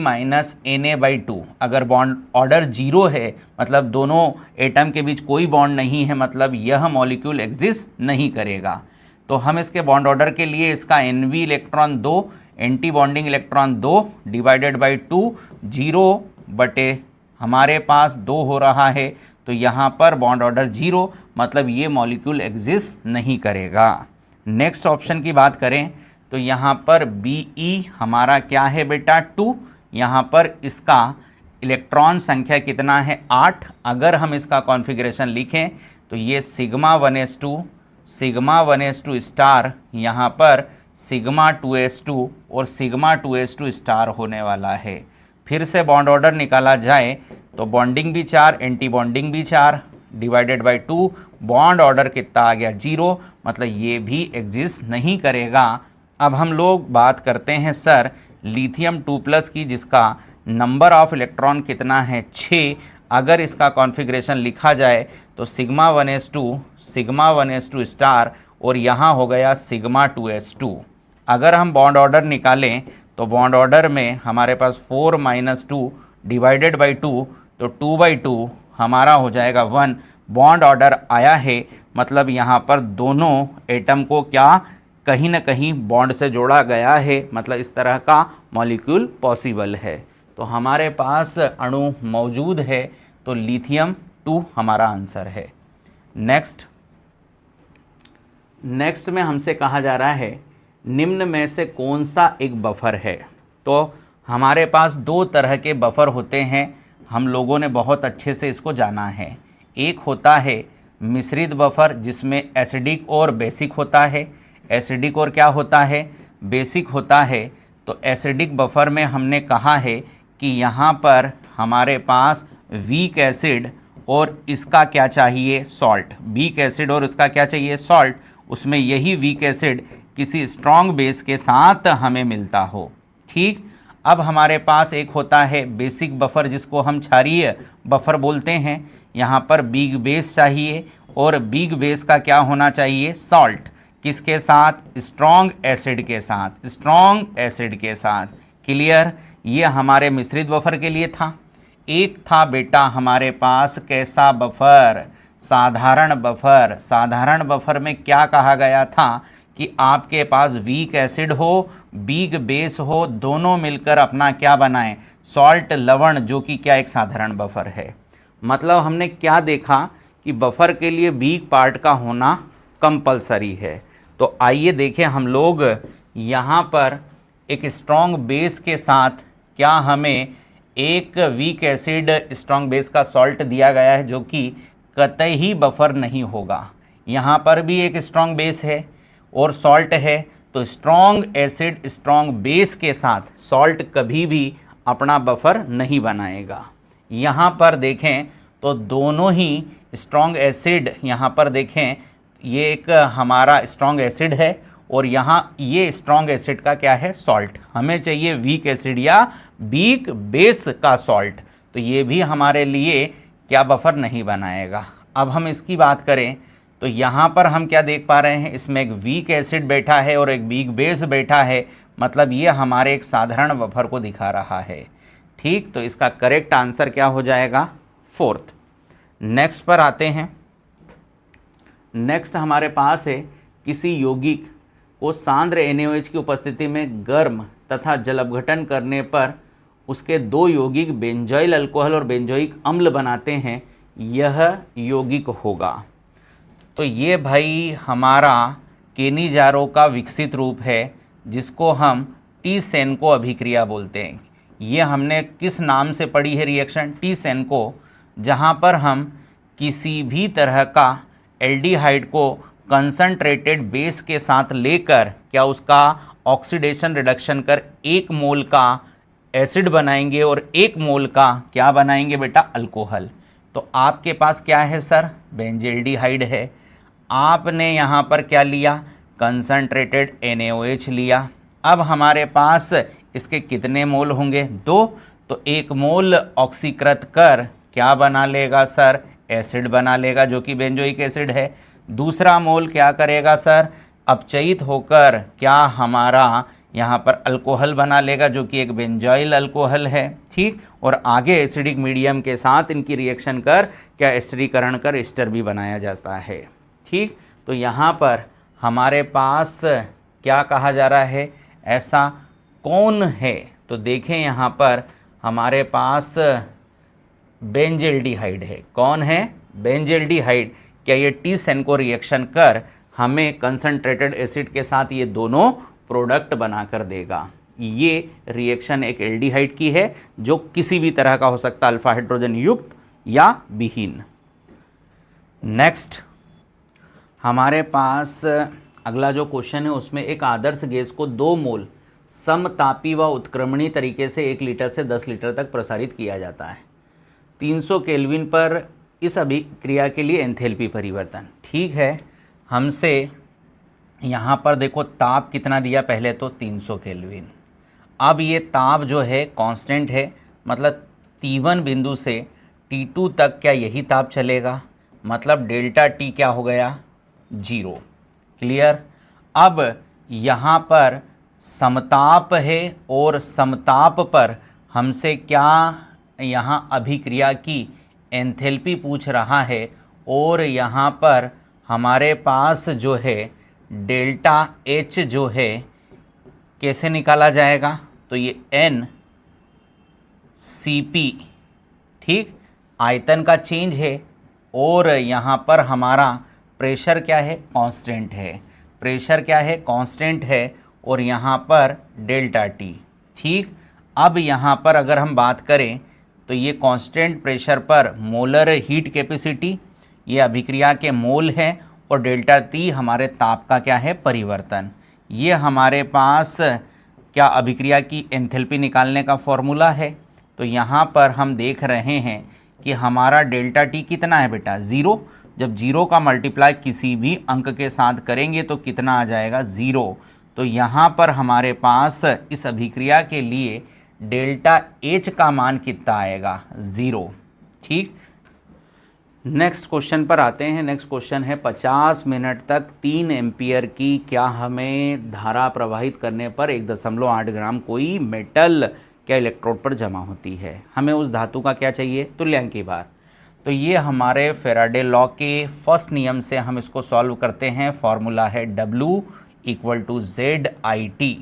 Na/2। अगर बॉन्ड ऑर्डर 0 है, मतलब दोनों एटम के बीच कोई बॉन्ड नहीं है, मतलब यह मॉलिक्यूल एग्जिस्ट नहीं करेगा। तो हम इसके बॉन्ड ऑर्डर के लिए इसका NB electron 2, anti bonding electron 2 / 2, 0 बटे हमारे पास 2 हो रहा है, तो यहाँ पर बॉन्ड ऑर्डर 0, मतलब ये मॉलिक्यूल एग्जिस्ट नहीं करेगा। नेक्स्ट ऑप्शन की बात करें तो यहाँ पर Be हमारा क्या है बेटा 2, यहाँ पर इसका इलेक्ट्रॉन संख्या कितना है 8। अगर हम इसका कॉन्फ़िगरेशन लिखें तो ये सिग्मा 1s2 स्टार, यहाँ पर सिग्मा 2s2 और सिग्मा 2s2 स्टार होने वाला है। फिर से बॉन्ड ऑर्डर निकाला जाए तो बॉन्डिंग भी 4, एंटी बॉन्डिंग भी 4, डिवाइडेड बाय 2, बॉन्ड ऑर्डर कितना आ गया 0, मतलब ये भी एग्जिस्ट नहीं करेगा। अब हम लोग बात करते हैं सर लिथियम 2+ की, जिसका नंबर ऑफ इलेक्ट्रॉन कितना है 6। अगर इसका कॉन्फ़िगरेशन लिखा जाए तो सिग्मा 1s2 स्टार और यहाँ हो गया सिग्मा 2s2। अगर हम बॉन्ड ऑर्डर निकालें तो बॉन्ड ऑर्डर में हमारे पास 4 - 2 डिवाइडेड बाई 2, तो 2/2 हमारा हो जाएगा 1। बॉन्ड ऑर्डर आया है, मतलब यहाँ पर दोनों एटम को क्या कहीं ना कहीं बॉन्ड से जोड़ा गया है, मतलब इस तरह का मॉलिक्यूल पॉसिबल है। तो हमारे पास अणु मौजूद है, तो लिथियम 2 हमारा आंसर है। नेक्स्ट में हमसे कहा जा रहा है निम्न में से कौन सा एक बफर है। तो हमारे पास 2 तरह के बफर होते हैं, हम लोगों ने बहुत अच्छे से इसको जाना है। एक होता है मिश्रित बफर, जिसमें एसिडिक और बेसिक होता है। एसिडिक और क्या होता है, बेसिक होता है। तो एसिडिक बफर में हमने कहा है कि यहाँ पर हमारे पास वीक एसिड और इसका क्या चाहिए सॉल्ट, वीक एसिड और उसका क्या चाहिए सॉल्ट, उसमें यही वीक एसिड किसी स्ट्रॉन्ग बेस के साथ हमें मिलता हो। ठीक, अब हमारे पास एक होता है बेसिक बफर, जिसको हम क्षारीय बफर बोलते हैं। यहाँ पर बिग बेस चाहिए और बिग बेस का क्या होना चाहिए सॉल्ट, किसके साथ, स्ट्रॉन्ग एसिड के साथ, स्ट्रॉन्ग एसिड के साथ। क्लियर, ये हमारे मिश्रित बफर के लिए था। एक था बेटा हमारे पास कैसा बफर, साधारण बफर। साधारण बफर में क्या कहा गया था कि आपके पास वीक एसिड हो, बिग बेस हो, दोनों मिलकर अपना क्या बनाएं सॉल्ट, लवण, जो कि क्या एक साधारण बफर है। मतलब हमने क्या देखा कि बफर के लिए वीक पार्ट का होना कंपलसरी है। तो आइए देखें हम लोग यहाँ पर एक स्ट्रॉन्ग बेस के साथ क्या हमें एक वीक एसिड स्ट्रॉन्ग बेस का सॉल्ट दिया गया है, जो कि कतई ही बफर नहीं होगा। यहाँ पर भी एक स्ट्रॉन्ग बेस है और सॉल्ट है, तो स्ट्रॉन्ग एसिड स्ट्रॉन्ग बेस के साथ सॉल्ट कभी भी अपना बफर नहीं बनाएगा। यहाँ पर देखें तो दोनों ही स्ट्रॉन्ग एसिड, यहाँ पर देखें ये एक हमारा स्ट्रॉन्ग एसिड है और यहाँ ये स्ट्रॉन्ग एसिड का क्या है सॉल्ट। हमें चाहिए वीक एसिड या वीक बेस का सॉल्ट, तो ये भी हमारे लिए क्या बफर नहीं बनाएगा। अब हम इसकी बात करें तो यहाँ पर हम क्या देख पा रहे हैं, इसमें एक वीक एसिड बैठा है और एक वीक बेस बैठा है, मतलब ये हमारे एक साधारण बफर को दिखा रहा है। ठीक, तो इसका करेक्ट आंसर क्या हो जाएगा 4th। नेक्स्ट पर आते हैं। नेक्स्ट हमारे पास है किसी यौगिक को सांद्र NaOH की उपस्थिति में गर्म तथा जलअपघटन करने पर उसके 2 यौगिक बेंजोइल अल्कोहल और बेंजोइक अम्ल बनाते हैं, यह यौगिक होगा। तो ये भाई हमारा केनिजारो का विकसित रूप है, जिसको हम टी-सेनको अभिक्रिया बोलते हैं। ये हमने किस नाम से पढ़ी है रिएक्शन, टी-सेनको, जहाँ पर हम किसी भी तरह का एल्डिहाइड को कंसंट्रेटेड बेस के साथ लेकर क्या उसका ऑक्सीडेशन रिडक्शन कर 1 मोल का एसिड बनाएंगे और 1 मोल का क्या बनाएंगे बेटा अल्कोहल। तो आपके पास क्या है सर, बेंजील्डिहाइड है। आपने यहाँ पर क्या लिया, कंसंट्रेटेड NaOH लिया। अब हमारे पास इसके कितने मोल होंगे 2, तो 1 मोल ऑक्सीकृत कर क्या बना लेगा सर, एसिड बना लेगा, जो कि बेंजोइक एसिड है। दूसरा मोल क्या करेगा सर, अपचयित होकर क्या हमारा यहाँ पर अल्कोहल बना लेगा, जो कि एक बेंजोइल अल्कोहल है। ठीक, और आगे एसिडिक मीडियम के साथ इनकी रिएक्शन कर क्या एस्टरीकरण कर एस्टर भी बनाया जाता है। ठीक, तो यहाँ पर हमारे पास क्या कहा जा रहा है, ऐसा कौन है। तो देखें यहाँ पर हमारे पास बेंजेल्डिहाइड है। कौन है? बेंजेल्डिहाइड। क्या ये टी सेनको रिएक्शन कर हमें कंसंट्रेटेड एसिड के साथ ये दोनों प्रोडक्ट बनाकर देगा। ये रिएक्शन एक एल्डिहाइड की है जो किसी भी तरह का हो सकता है, अल्फा हाइड्रोजन युक्त या विहीन। नेक्स्ट हमारे पास अगला जो क्वेश्चन है उसमें एक आदर्श गैस को 2 मोल समतापी व उत्क्रमणी तरीके से 1 लीटर से 10 लीटर तक प्रसारित किया जाता है। 300 केल्विन पर इस अभिक्रिया के लिए एंथैल्पी परिवर्तन। ठीक है, हमसे यहाँ पर देखो ताप कितना दिया, पहले तो 300 केल्विन। अब ये ताप जो है कांस्टेंट है, मतलब T1 बिंदु से T2 तक क्या यही ताप चलेगा, मतलब डेल्टा T क्या हो गया, 0। क्लियर। अब यहाँ पर समताप है और समताप पर हमसे क्या यहाँ अभिक्रिया की एंथैल्पी पूछ रहा है, और यहाँ पर हमारे पास जो है डेल्टा H जो है कैसे निकाला जाएगा, तो ये N Cp, ठीक, आयतन का चेंज है, और यहाँ पर हमारा प्रेशर क्या है, कांस्टेंट है। प्रेशर क्या है, कांस्टेंट है, और यहाँ पर डेल्टा T। ठीक, अब यहाँ पर अगर हम बात करें तो ये कांस्टेंट प्रेशर पर मोलर हीट कैपेसिटी, ये अभिक्रिया के मोल है, और डेल्टा T हमारे ताप का क्या है, परिवर्तन। ये हमारे पास क्या अभिक्रिया की एंथैल्पी निकालने का फॉर्मूला है। तो यहाँ पर हम देख रहे हैं कि हमारा डेल्टा T कितना है बेटा, 0। जब 0 का मल्टीप्लाई किसी भी अंक के साथ करेंगे तो कितना आ जाएगा, 0। तो यहाँ पर हमारे पास इस अभिक्रिया के लिए डेल्टा H का मान कितना आएगा, 0। ठीक, नेक्स्ट क्वेश्चन पर आते हैं। नेक्स्ट क्वेश्चन है 50 मिनट तक 3 एम्पियर की क्या हमें धारा प्रवाहित करने पर 1.8 ग्राम कोई मेटल क्या इलेक्ट्रोड पर जमा होती है। हमें उस धातु का क्या चाहिए, तुल्यांकी भार। तो ये हमारे फेराडे लॉ के फर्स्ट नियम से हम इसको सॉल्व करते हैं। फॉर्मूला है W = ZIT।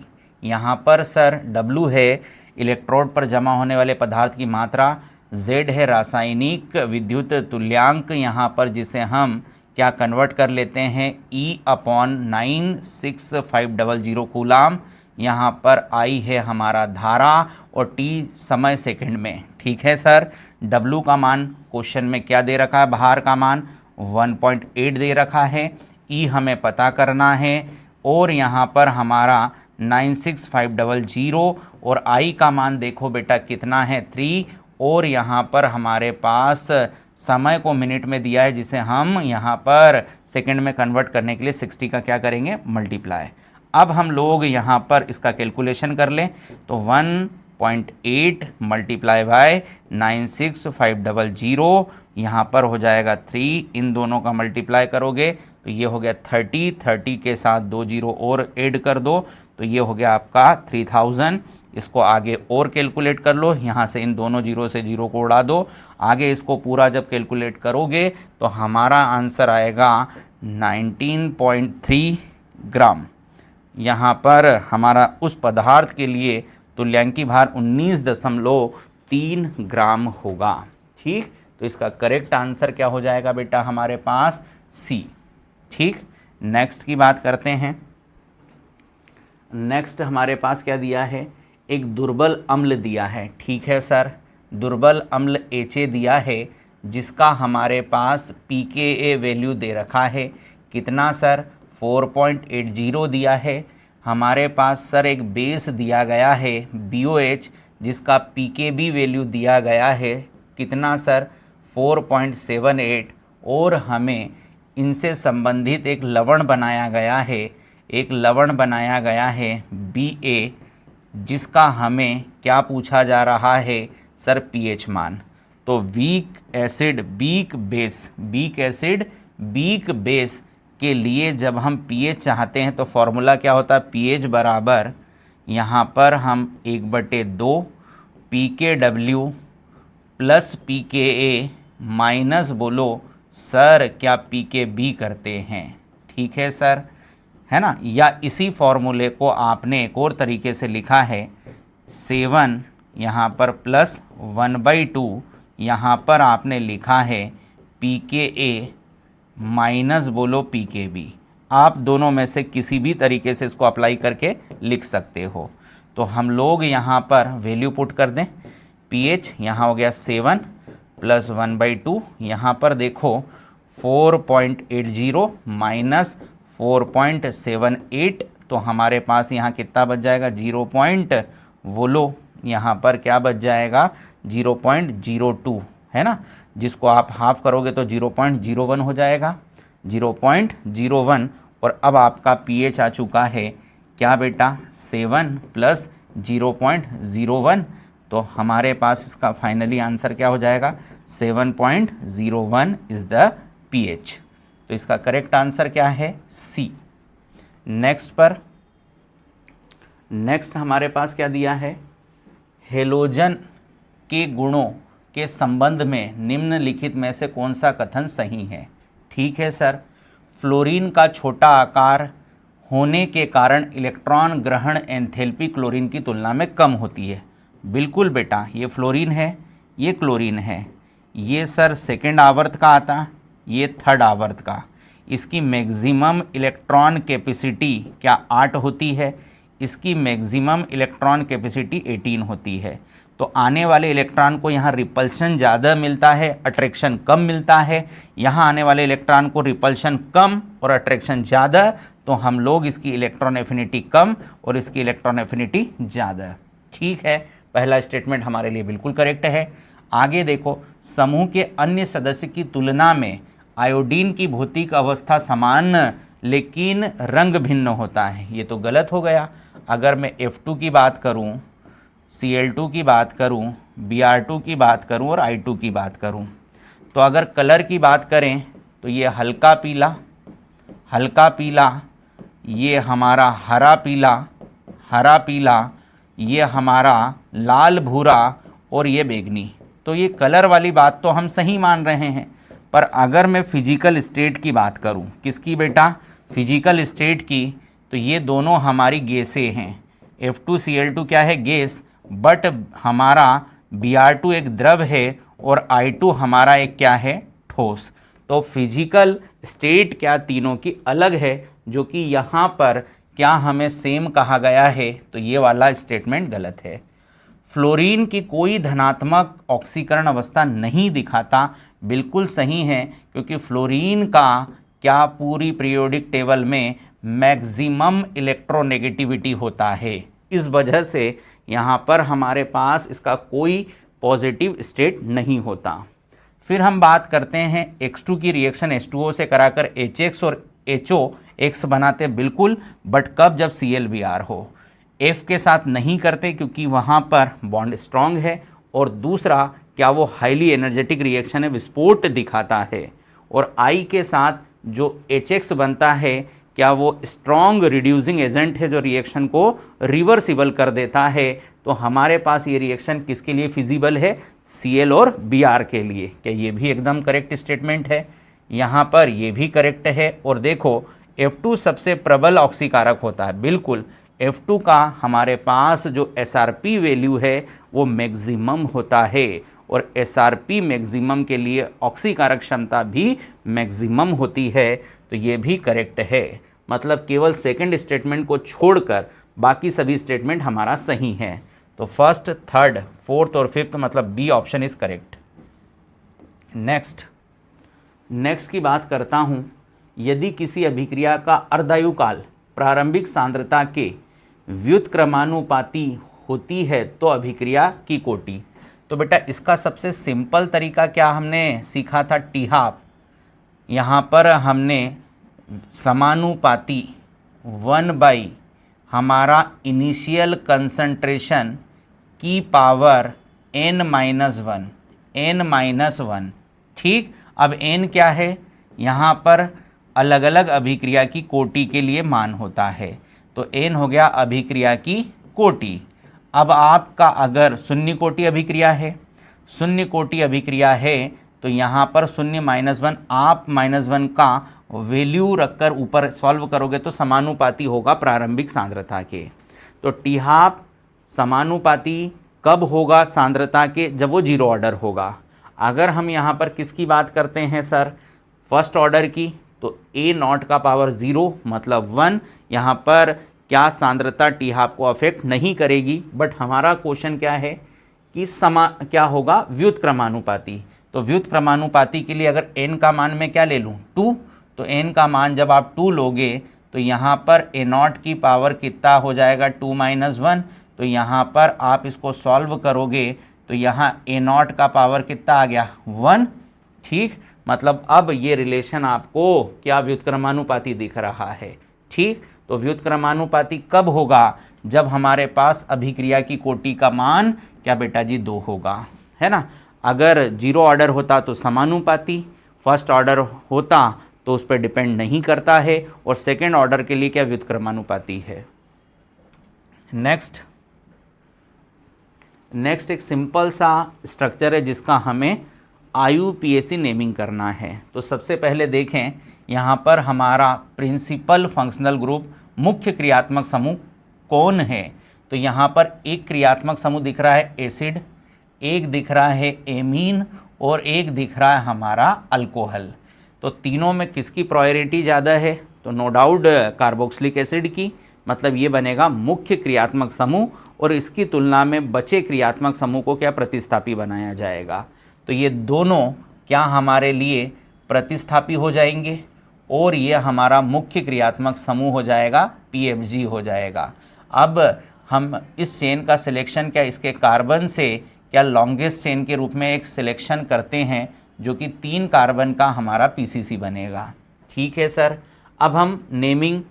यहाँ पर सर W है इलेक्ट्रोड पर जमा होने वाले पदार्थ की मात्रा, Z है रासायनिक विद्युत तुल्यांक यहाँ पर, जिसे हम क्या कन्वर्ट कर लेते हैं E/96500 कूलाम। यहाँ पर I है हमारा धारा और T समय सेकंड में। ठीक है सर, W का मान क्वेश्चन में क्या दे रखा है, भार का मान 1.8 दे रखा है। E हमें पता करना है, और यहाँ पर हमारा 96500, और I का मान देखो बेटा कितना है, 3, और यहाँ पर हमारे पास समय को मिनट में दिया है, जिसे हम यहाँ पर सेकंड में कन्वर्ट करने के लिए 60 का क्या करेंगे, मल्टीप्लाई। अब हम लोग यहाँ पर इसका कैलकुलेशन कर लें तो 1.8 मल्टीप्लाई बाय 96500, यहाँ पर हो जाएगा 3, इन दोनों का मल्टीप्लाई करोगे तो ये हो गया 30 के साथ 2 जीरो और ऐड कर दो तो ये हो गया आपका 3000। इसको आगे और कैलकुलेट कर लो, यहाँ से इन दोनों जीरो से जीरो को उड़ा दो। आगे इसको पूरा जब कैलकुलेट करोगे तो हमारा आंसर आएगा 19.3 ग्राम। यहाँ पर हमारा उस पदार्थ के लिए तुल्यांकी भार 19.3 ग्राम होगा। ठीक, तो इसका करेक्ट आंसर क्या हो जाएगा बेटा हमारे पास, सी। ठीक, नेक्स्ट की बात करते हैं। नेक्स्ट हमारे पास क्या दिया है, एक दुर्बल अम्ल दिया है। ठीक है सर, दुर्बल अम्ल HA दिया है जिसका हमारे पास pKa वैल्यू दे रखा है। कितना सर, 4.80 दिया है। हमारे पास सर एक बेस दिया गया है BOH जिसका pKb वैल्यू दिया गया है। कितना सर, 4.78। और हमें इनसे संबंधित एक लवण बनाया गया है, एक लवण बनाया गया है BA जिसका हमें क्या पूछा जा रहा है सर, pH मान। तो वीक एसिड बीक बेस के लिए जब हम pH चाहते हैं तो फॉर्मूला क्या होता है, pH बराबर यहाँ पर हम 1/2 pKw प्लस pKa माइनस बोलो सर क्या pKb करते हैं। ठीक है सर, है ना। या इसी फॉर्मूले को आपने एक और तरीके से लिखा है 7 यहाँ पर प्लस 1/2 यहाँ पर आपने लिखा है pKa माइनस बोलो pKb। आप दोनों में से किसी भी तरीके से इसको अप्लाई करके लिख सकते हो। तो हम लोग यहाँ पर वैल्यू पुट कर दें। pH यहाँ हो गया 7 प्लस 1/2, यहाँ पर देखो 4.80 माइनस 4.78, तो हमारे पास यहाँ कितना बच जाएगा 0. यहाँ पर क्या बच जाएगा 0.02 है ना, जिसको आप हाफ करोगे तो 0.01 हो जाएगा 0.01। और अब आपका pH आ चुका है क्या बेटा 7 प्लस 0.01, तो हमारे पास इसका फाइनली आंसर क्या हो जाएगा 7.01 इज़ द pH। तो इसका करेक्ट आंसर क्या है सी। नेक्स्ट हमारे पास क्या दिया है, हेलोजन के गुणों के संबंध में निम्नलिखित में से कौन सा कथन सही है। ठीक है सर, फ्लोरीन का छोटा आकार होने के कारण इलेक्ट्रॉन ग्रहण एंथैल्पी क्लोरीन की तुलना में कम होती है। बिल्कुल बेटा, ये फ्लोरीन है, ये क्लोरीन है, ये सर सेकेंड आवर्त का आता, ये थर्ड आवर्त का। इसकी मैक्सिमम इलेक्ट्रॉन कैपेसिटी क्या 8 होती है, इसकी मैक्सिमम इलेक्ट्रॉन कैपेसिटी 18 होती है। तो आने वाले इलेक्ट्रॉन को यहाँ रिपल्शन ज़्यादा मिलता है, अट्रैक्शन कम मिलता है। यहाँ आने वाले इलेक्ट्रॉन को रिपल्शन कम और अट्रैक्शन ज़्यादा, तो हम लोग इसकी इलेक्ट्रॉन एफिनिटी कम और इसकी इलेक्ट्रॉन एफिनिटी ज़्यादा। ठीक है, पहला स्टेटमेंट हमारे लिए बिल्कुल करेक्ट है। आगे देखो, समूह के अन्य सदस्य की तुलना में आयोडीन की भौतिक अवस्था समान लेकिन रंग भिन्न होता है। ये तो गलत हो गया। अगर मैं F2 की बात करूं, Cl2 की बात करूं, Br2 की बात करूं और I2 की बात करूं, तो अगर कलर की बात करें तो ये हल्का पीला, ये हमारा हरा पीला, ये हमारा लाल भूरा और ये बैगनी। तो ये कलर वाली बात तो हम सही मान रहे हैं, पर अगर मैं फिजिकल स्टेट की बात करूं, किसकी बेटा, फिजिकल स्टेट की, तो ये दोनों हमारी गैसें हैं। F2Cl2 क्या है, गैस, बट हमारा Br2 एक द्रव है और I2 हमारा एक क्या है, ठोस। तो फिजिकल स्टेट क्या तीनों की अलग है, जो कि यहाँ पर क्या हमें सेम कहा गया है, तो ये वाला स्टेटमेंट गलत है। फ्लोरीन की कोई धनात्मक ऑक्सीकरण अवस्था नहीं दिखाता, बिल्कुल सही है, क्योंकि फ्लोरीन का क्या पूरी पीरियोडिक टेबल में मैक्सिमम इलेक्ट्रोनेगेटिविटी होता है। इस वजह से यहाँ पर हमारे पास इसका कोई पॉजिटिव स्टेट नहीं होता। फिर हम बात करते हैं X2 की रिएक्शन H2O से कराकर HX और HOX बनाते, बिल्कुल, बट कब, जब ClBr हो। F के साथ नहीं करते क्योंकि वहाँ पर बॉन्ड स्ट्रॉन्ग है, और दूसरा क्या वो हाईली एनर्जेटिक रिएक्शन है, विस्फोट दिखाता है। और I के साथ जो HX बनता है, क्या वो स्ट्रॉन्ग रिड्यूसिंग एजेंट है जो रिएक्शन को रिवर्सिबल कर देता है। तो हमारे पास ये रिएक्शन किसके लिए फिजिबल है, Cl और Br के लिए। क्या ये भी एकदम करेक्ट स्टेटमेंट है, यहाँ पर ये भी करेक्ट है। और देखो, F2 सबसे प्रबल ऑक्सीकारक होता है, बिल्कुल, F2 का हमारे पास जो SRP वैल्यू है वो मैक्सिमम होता है, और SRP मैक्सिमम के लिए ऑक्सीकारक क्षमता भी मैक्सिमम होती है। तो ये भी करेक्ट है, मतलब केवल सेकंड स्टेटमेंट को छोड़कर बाकी सभी स्टेटमेंट हमारा सही है। तो फर्स्ट, थर्ड, फोर्थ और फिफ्थ, मतलब B option is correct. Next की बात करता हूँ, यदि किसी अभिक्रिया का अर्धायुकाल प्रारंभिक सांद्रता के व्युत्क्रमानुपाती होती है तो अभिक्रिया की कोटि। तो बेटा इसका सबसे सिंपल तरीका क्या हमने सीखा था, टीहाफ। यहाँ पर हमने समानुपाती 1/, हमारा इनिशियल कंसंट्रेशन की पावर n-1, ठीक। अब n क्या है, यहाँ पर अलग अलग अभिक्रिया की कोटि के लिए मान होता है, तो n हो गया अभिक्रिया की कोटि। अब आपका अगर शून्य कोटि अभिक्रिया है, तो यहाँ पर 0-1, आप -1 का वैल्यू रखकर ऊपर सॉल्व करोगे तो समानुपाती होगा प्रारंभिक सांद्रता के। तो टीहाफ समानुपाती कब होगा सांद्रता के, जब वो जीरो ऑर्डर होगा। अगर हम यहाँ पर किसकी बात करते हैं सर, फर्स्ट ऑर्डर की, तो ए नॉट का पावर 0 मतलब 1, यहाँ पर क्या सांद्रता टी हाफ को अफेक्ट नहीं करेगी। बट हमारा क्वेश्चन क्या है कि क्या होगा, व्युत्क्रमानुपाती। तो व्युत्क्रमानुपाती के लिए अगर n का मान मैं क्या ले लूँ 2, तो n का मान जब आप 2 लोगे तो यहाँ पर ए नॉट की पावर कितना हो जाएगा 2 - 1। तो यहाँ पर आप इसको सॉल्व करोगे तो यहाँ ए नॉट का पावर कितना आ गया 1। ठीक, मतलब अब ये रिलेशन आपको क्या व्युत्क्रमानुपाती दिख रहा है। ठीक, तो व्युत्क्रमानुपाती कब होगा, जब हमारे पास अभिक्रिया की कोटि का मान क्या बेटा जी 2 होगा, है ना। अगर 0 ऑर्डर होता तो समानुपाती, फर्स्ट ऑर्डर होता तो उस पर डिपेंड नहीं करता है, और सेकेंड ऑर्डर के लिए क्या व्युत्क्रमानुपाती है। नेक्स्ट एक सिंपल सा स्ट्रक्चर है जिसका हमें IUPAC नेमिंग करना है। तो सबसे पहले देखें यहाँ पर हमारा प्रिंसिपल फंक्शनल ग्रुप मुख्य क्रियात्मक समूह कौन है। तो यहाँ पर एक क्रियात्मक समूह दिख रहा है एसिड, एक दिख रहा है एमीन, और एक दिख रहा है हमारा अल्कोहल। तो तीनों में किसकी प्रायोरिटी ज़्यादा है, तो नो डाउट कार्बोक्सिलिक एसिड की, मतलब ये बनेगा मुख्य क्रियात्मक समूह, और इसकी तुलना में बचे क्रियात्मक समूह को क्या प्रतिस्थापी बनाया जाएगा। तो ये दोनों क्या हमारे लिए प्रतिस्थापी हो जाएंगे, और ये हमारा मुख्य क्रियात्मक समूह हो जाएगा, PFG हो जाएगा। अब हम इस चेन का सिलेक्शन क्या इसके कार्बन से क्या लॉन्गेस्ट चेन के रूप में एक सिलेक्शन करते हैं, जो कि 3 कार्बन का हमारा PCC बनेगा। ठीक है सर, अब हम नेमिंग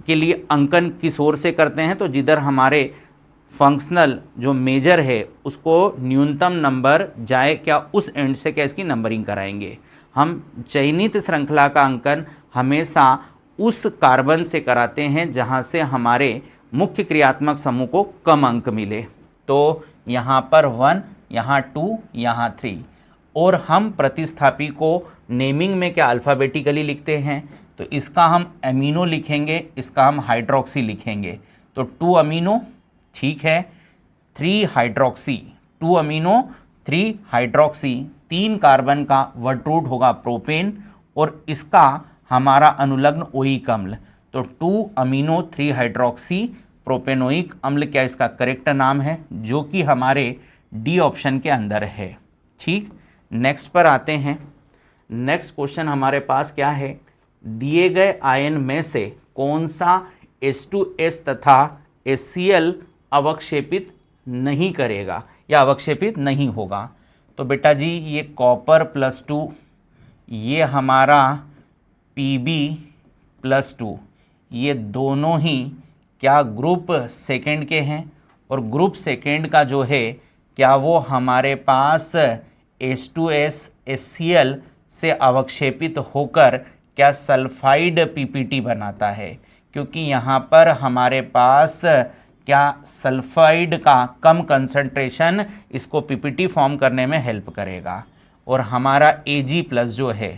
के लिए अंकन किस ओर से करते हैं, तो जिधर हमारे फंक्शनल जो मेजर है उसको न्यूनतम नंबर जाए, क्या उस एंड से क्या इसकी नंबरिंग कराएंगे। हम चयनित श्रृंखला का अंकन हमेशा उस कार्बन से कराते हैं जहां से हमारे मुख्य क्रियात्मक समूह को कम अंक मिले। तो यहाँ पर 1, यहाँ 2, यहाँ 3, और हम प्रतिस्थापी को नेमिंग में क्या अल्फ़ाबेटिकली लिखते हैं। तो इसका हम एमिनो लिखेंगे, इसका हम हाइड्रोक्सी लिखेंगे। तो 2 अमीनो, ठीक है, 3 हाइड्रोक्सी, 2 अमीनो 3 हाइड्रोक्सी, 3 कार्बन का वर्ड होगा प्रोपेन, और इसका हमारा अनुलग्न ओइक अम्ल। तो 2 अमीनो 3 हाइड्रोक्सी प्रोपेनोइक अम्ल क्या इसका करेक्ट नाम है, जो कि हमारे डी ऑप्शन के अंदर है। ठीक, नेक्स्ट पर आते हैं। नेक्स्ट क्वेश्चन हमारे पास क्या है, दिए गए आयन में से कौन सा H2S तथा HCl अवक्षेपित नहीं करेगा या अवक्षेपित नहीं होगा। तो बेटा जी ये कॉपर +2, ये हमारा Pb+2, ये दोनों ही क्या ग्रुप सेकेंड के हैं, और ग्रुप सेकेंड का जो है क्या वो हमारे पास H2S HCl से अवक्षेपित होकर क्या सल्फाइड PPT बनाता है, क्योंकि यहाँ पर हमारे पास क्या सल्फाइड का कम कंसंट्रेशन इसको PPT फॉर्म करने में हेल्प करेगा। और हमारा Ag+ जो है,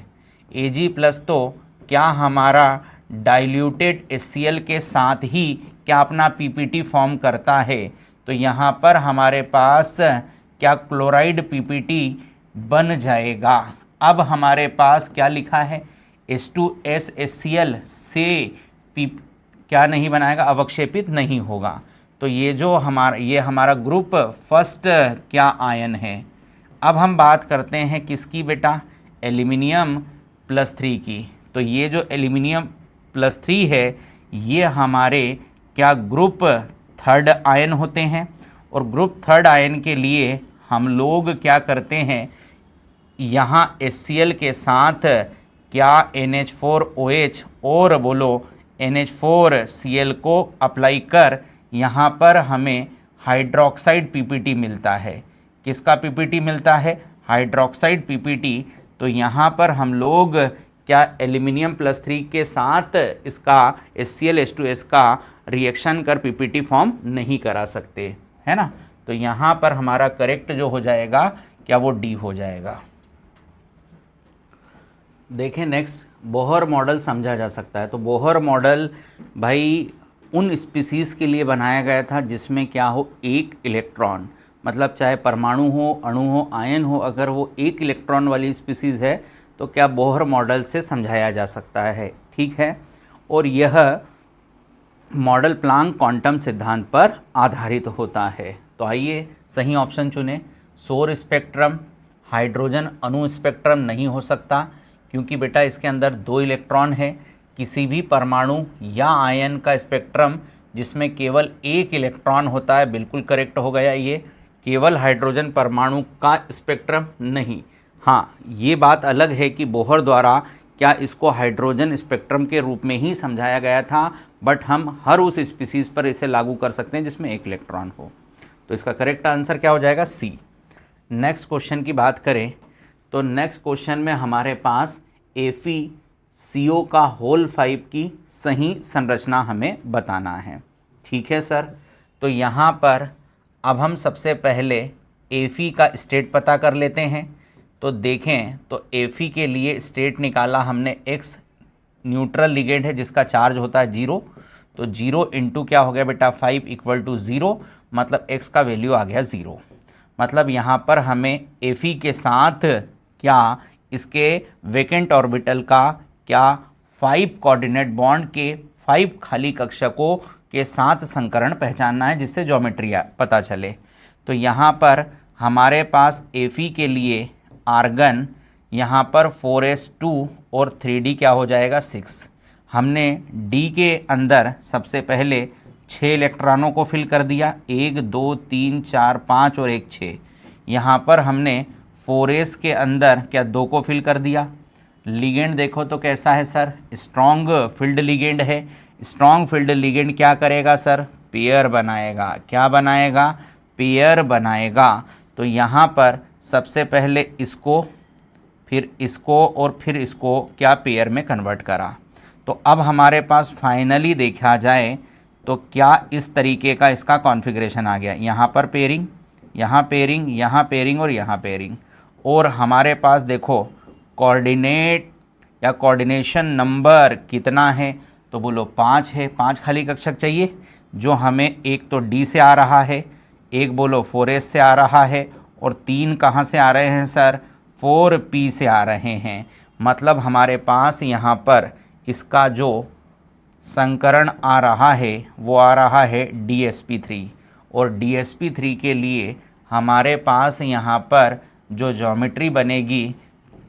Ag+ तो क्या हमारा डाइल्यूटेड HCl के साथ ही क्या अपना PPT फॉर्म करता है। तो यहाँ पर हमारे पास क्या क्लोराइड PPT बन जाएगा। अब हमारे पास क्या लिखा है, H2S HCl से क्या नहीं बनाएगा, अवक्षेपित नहीं होगा। तो ये जो हमारा ग्रुप फर्स्ट क्या आयन है। अब हम बात करते हैं किसकी बेटा, एल्यूमिनियम +3 की। तो ये जो एल्यूमिनियम +3 है ये हमारे क्या ग्रुप थर्ड आयन होते हैं, और ग्रुप थर्ड आयन के लिए हम लोग क्या करते हैं, यहाँ HCl के साथ क्या NH4OH और बोलो NH4Cl को अप्लाई कर यहाँ पर हमें हाइड्रोक्साइड PPT मिलता है। किसका PPT मिलता है, हाइड्रोक्साइड PPT। तो यहाँ पर हम लोग क्या एल्यूमिनियम +3 के साथ इसका HCl H2S का रिएक्शन कर PPT फॉर्म नहीं करा सकते, है ना। तो यहाँ पर हमारा करेक्ट जो हो जाएगा क्या वो डी हो जाएगा। देखें नेक्स्ट, बोहर मॉडल समझा जा सकता है। तो बोहर मॉडल भाई उन स्पीसीज़ के लिए बनाया गया था जिसमें क्या हो, एक इलेक्ट्रॉन मतलब चाहे परमाणु हो, अणु हो, आयन हो, अगर वो एक इलेक्ट्रॉन वाली स्पीसीज़ है तो क्या बोहर मॉडल से समझाया जा सकता है। ठीक है, और यह मॉडल प्लांक क्वांटम सिद्धांत पर आधारित होता है। तो आइए सही ऑप्शन चुने। सौर स्पेक्ट्रम, हाइड्रोजन अणु स्पेक्ट्रम नहीं हो सकता, क्योंकि बेटा इसके अंदर 2 इलेक्ट्रॉन है। किसी भी परमाणु या आयन का स्पेक्ट्रम जिसमें केवल 1 इलेक्ट्रॉन होता है, बिल्कुल करेक्ट हो गया ये। केवल हाइड्रोजन परमाणु का स्पेक्ट्रम नहीं। हाँ, ये बात अलग है कि बोहर द्वारा क्या इसको हाइड्रोजन स्पेक्ट्रम के रूप में ही समझाया गया था, बट हम हर उस स्पीसीज़ पर इसे लागू कर सकते हैं जिसमें 1 इलेक्ट्रॉन हो। तो इसका करेक्ट आंसर क्या हो जाएगा? सी। नेक्स्ट क्वेश्चन की बात करें तो नेक्स्ट क्वेश्चन में हमारे पास FeCO का होल 5 की सही संरचना हमें बताना है। ठीक है सर, तो यहाँ पर अब हम सबसे पहले Fe का स्टेट पता कर लेते हैं। तो देखें तो Fe के लिए स्टेट निकाला हमने, X न्यूट्रल लिगेंड है जिसका चार्ज होता है 0, तो 0 इंटू क्या हो गया बेटा 5 इक्वल टू 0, मतलब X का वैल्यू आ गया 0। मतलब यहाँ पर हमें Fe के साथ क्या इसके वैकेंट ऑर्बिटल का क्या 5 कोऑर्डिनेट बॉन्ड के 5 खाली कक्षकों के साथ संकरण पहचानना है, जिससे ज्योमेट्री पता चले। तो यहाँ पर हमारे पास Fe के लिए आर्गन यहाँ पर 4s2 और 3d क्या हो जाएगा 6। हमने D के अंदर सबसे पहले 6 इलेक्ट्रॉनों को फिल कर दिया, 1 2 3 4 5 और 1 6। यहाँ पर हमने 4s के अंदर क्या 2 को फिल कर दिया। लिगेंड देखो तो कैसा है सर, स्ट्रॉन्ग फील्ड लिगेंड है। स्ट्रॉन्ग फील्ड लिगेंड क्या करेगा सर, पेयर बनाएगा। क्या बनाएगा? पेयर बनाएगा। तो यहाँ पर सबसे पहले इसको, फिर इसको और फिर इसको क्या पेयर में कन्वर्ट करा। तो अब हमारे पास फाइनली देखा जाए तो क्या इस तरीके का इसका कॉन्फ़िगरेशन आ गया। यहाँ पर पेयरिंग, यहाँ पेयरिंग, यहाँ पेयरिंग और यहाँ पेयरिंग। और हमारे पास देखो कोऑर्डिनेट या कोऑर्डिनेशन नंबर कितना है, तो बोलो 5 है। 5 खाली कक्षक चाहिए, जो हमें एक तो D से आ रहा है, एक बोलो 4s से आ रहा है, और 3 कहाँ से आ रहे हैं सर, 4p से आ रहे हैं। मतलब हमारे पास यहाँ पर इसका जो संकरण आ रहा है वो आ रहा है DsP3, और DsP3 के लिए हमारे पास यहाँ पर जो ज्योमेट्री बनेगी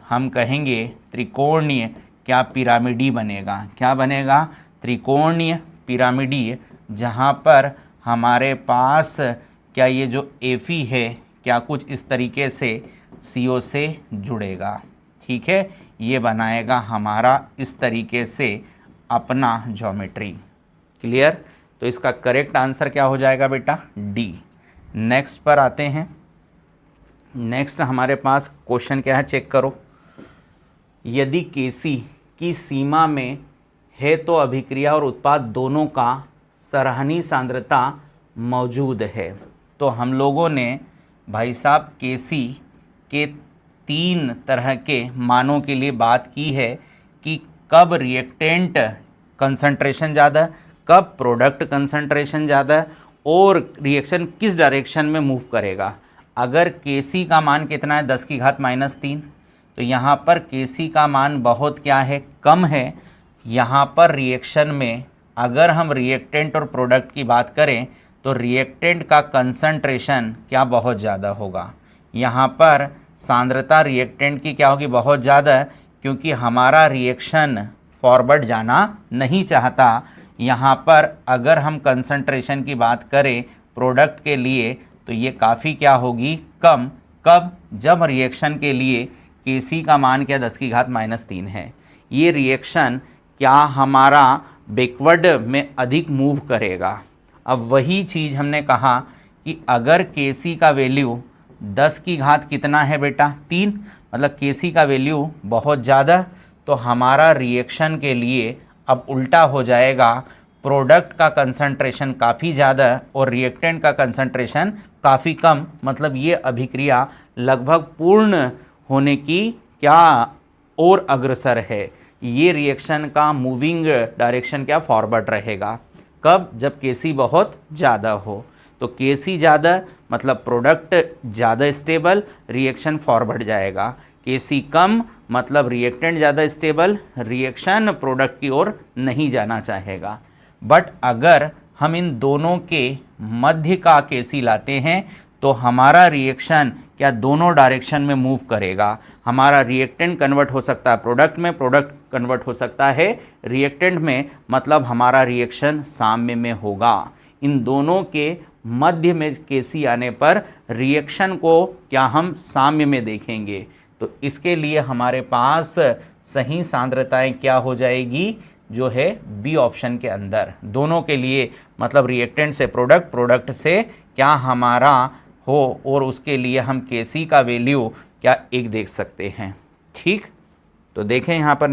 हम कहेंगे त्रिकोणीय क्या पिरामिडी बनेगा। क्या बनेगा? त्रिकोणीय पिरामिडी, जहाँ पर हमारे पास क्या ये जो Fe है क्या कुछ इस तरीके से CO से जुड़ेगा। ठीक है, ये बनाएगा हमारा इस तरीके से अपना ज्योमेट्री। क्लियर? तो इसका करेक्ट आंसर क्या हो जाएगा बेटा? डी। नेक्स्ट पर आते हैं। नेक्स्ट हमारे पास क्वेश्चन क्या है, चेक करो। यदि Kc की सीमा में है तो अभिक्रिया और उत्पाद दोनों का सराहनीय सांद्रता मौजूद है। तो हम लोगों ने भाई साहब Kc के 3 तरह के मानों के लिए बात की है कि कब रिएक्टेंट कंसंट्रेशन ज़्यादा, कब प्रोडक्ट कंसंट्रेशन ज़्यादा, और रिएक्शन किस डायरेक्शन में मूव करेगा। अगर Kc का मान कितना है 10⁻³ तो यहाँ पर Kc का मान बहुत क्या है, कम है। यहाँ पर रिएक्शन में अगर हम रिएक्टेंट और प्रोडक्ट की बात करें तो रिएक्टेंट का कंसंट्रेशन क्या बहुत ज़्यादा होगा। यहाँ पर सांद्रता रिएक्टेंट की क्या होगी, बहुत ज़्यादा, क्योंकि हमारा रिएक्शन फॉरवर्ड जाना नहीं चाहता। यहाँ पर अगर हम कंसंट्रेशन की बात करें प्रोडक्ट के लिए तो ये काफ़ी क्या होगी, कम। कब? जब रिएक्शन के लिए Kc का मान क्या 10⁻³ है। ये रिएक्शन क्या हमारा बैकवर्ड में अधिक मूव करेगा। अब वही चीज़ हमने कहा कि अगर Kc का वैल्यू 10 की घात कितना है बेटा 3, मतलब Kc का वैल्यू बहुत ज़्यादा, तो हमारा रिएक्शन के लिए अब उल्टा हो जाएगा। प्रोडक्ट का कंसंट्रेशन काफ़ी ज़्यादा और रिएक्टेंट का कंसंट्रेशन काफ़ी कम, मतलब ये अभिक्रिया लगभग पूर्ण होने की क्या और अग्रसर है। ये रिएक्शन का मूविंग डायरेक्शन क्या फॉरवर्ड रहेगा। कब? जब Kc बहुत ज़्यादा हो। तो Kc ज़्यादा मतलब प्रोडक्ट ज़्यादा स्टेबल, रिएक्शन फॉरवर्ड जाएगा। Kc कम मतलब रिएक्टेंट ज़्यादा स्टेबल, रिएक्शन प्रोडक्ट की ओर नहीं जाना चाहेगा। बट अगर हम इन दोनों के मध्य का Kc लाते हैं तो हमारा रिएक्शन क्या दोनों डायरेक्शन में मूव करेगा। हमारा रिएक्टेंट कन्वर्ट हो सकता है प्रोडक्ट में, प्रोडक्ट कन्वर्ट हो सकता है रिएक्टेंट में, मतलब हमारा रिएक्शन साम्य में होगा। इन दोनों के मध्य में Kc आने पर रिएक्शन को क्या हम साम्य में देखेंगे। तो इसके लिए हमारे पास सही सांद्रताएं क्या हो जाएगी, जो है बी ऑप्शन के अंदर दोनों के लिए, मतलब रिएक्टेंट से प्रोडक्ट, प्रोडक्ट से क्या हमारा हो, और उसके लिए हम Kc का वैल्यू क्या एक देख सकते हैं। ठीक, तो देखें यहाँ पर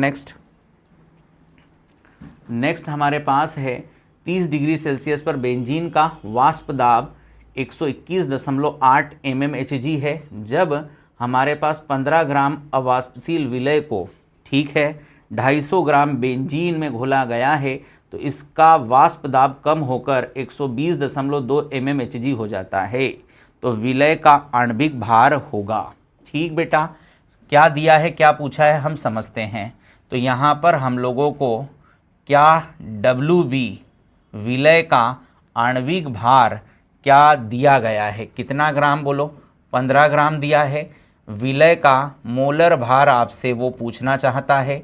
नेक्स्ट हमारे पास है 30 डिग्री सेल्सियस पर बेंजीन का वाष्प दाब 121.8 mmHg है। जब हमारे पास 15 ग्राम अवाष्पशील विलय को, ठीक है, 250 ग्राम बेंजीन में घोला गया है तो इसका वाष्प दाब कम होकर 120.2 mmHg हो जाता है। तो विलय का आणविक भार होगा। ठीक बेटा, क्या दिया है, क्या पूछा है, हम समझते हैं। तो यहाँ पर हम लोगों को क्या WB विलय का आणविक भार क्या दिया गया है, कितना ग्राम बोलो, 15 ग्राम दिया है। विलय का मोलर भार आपसे वो पूछना चाहता है।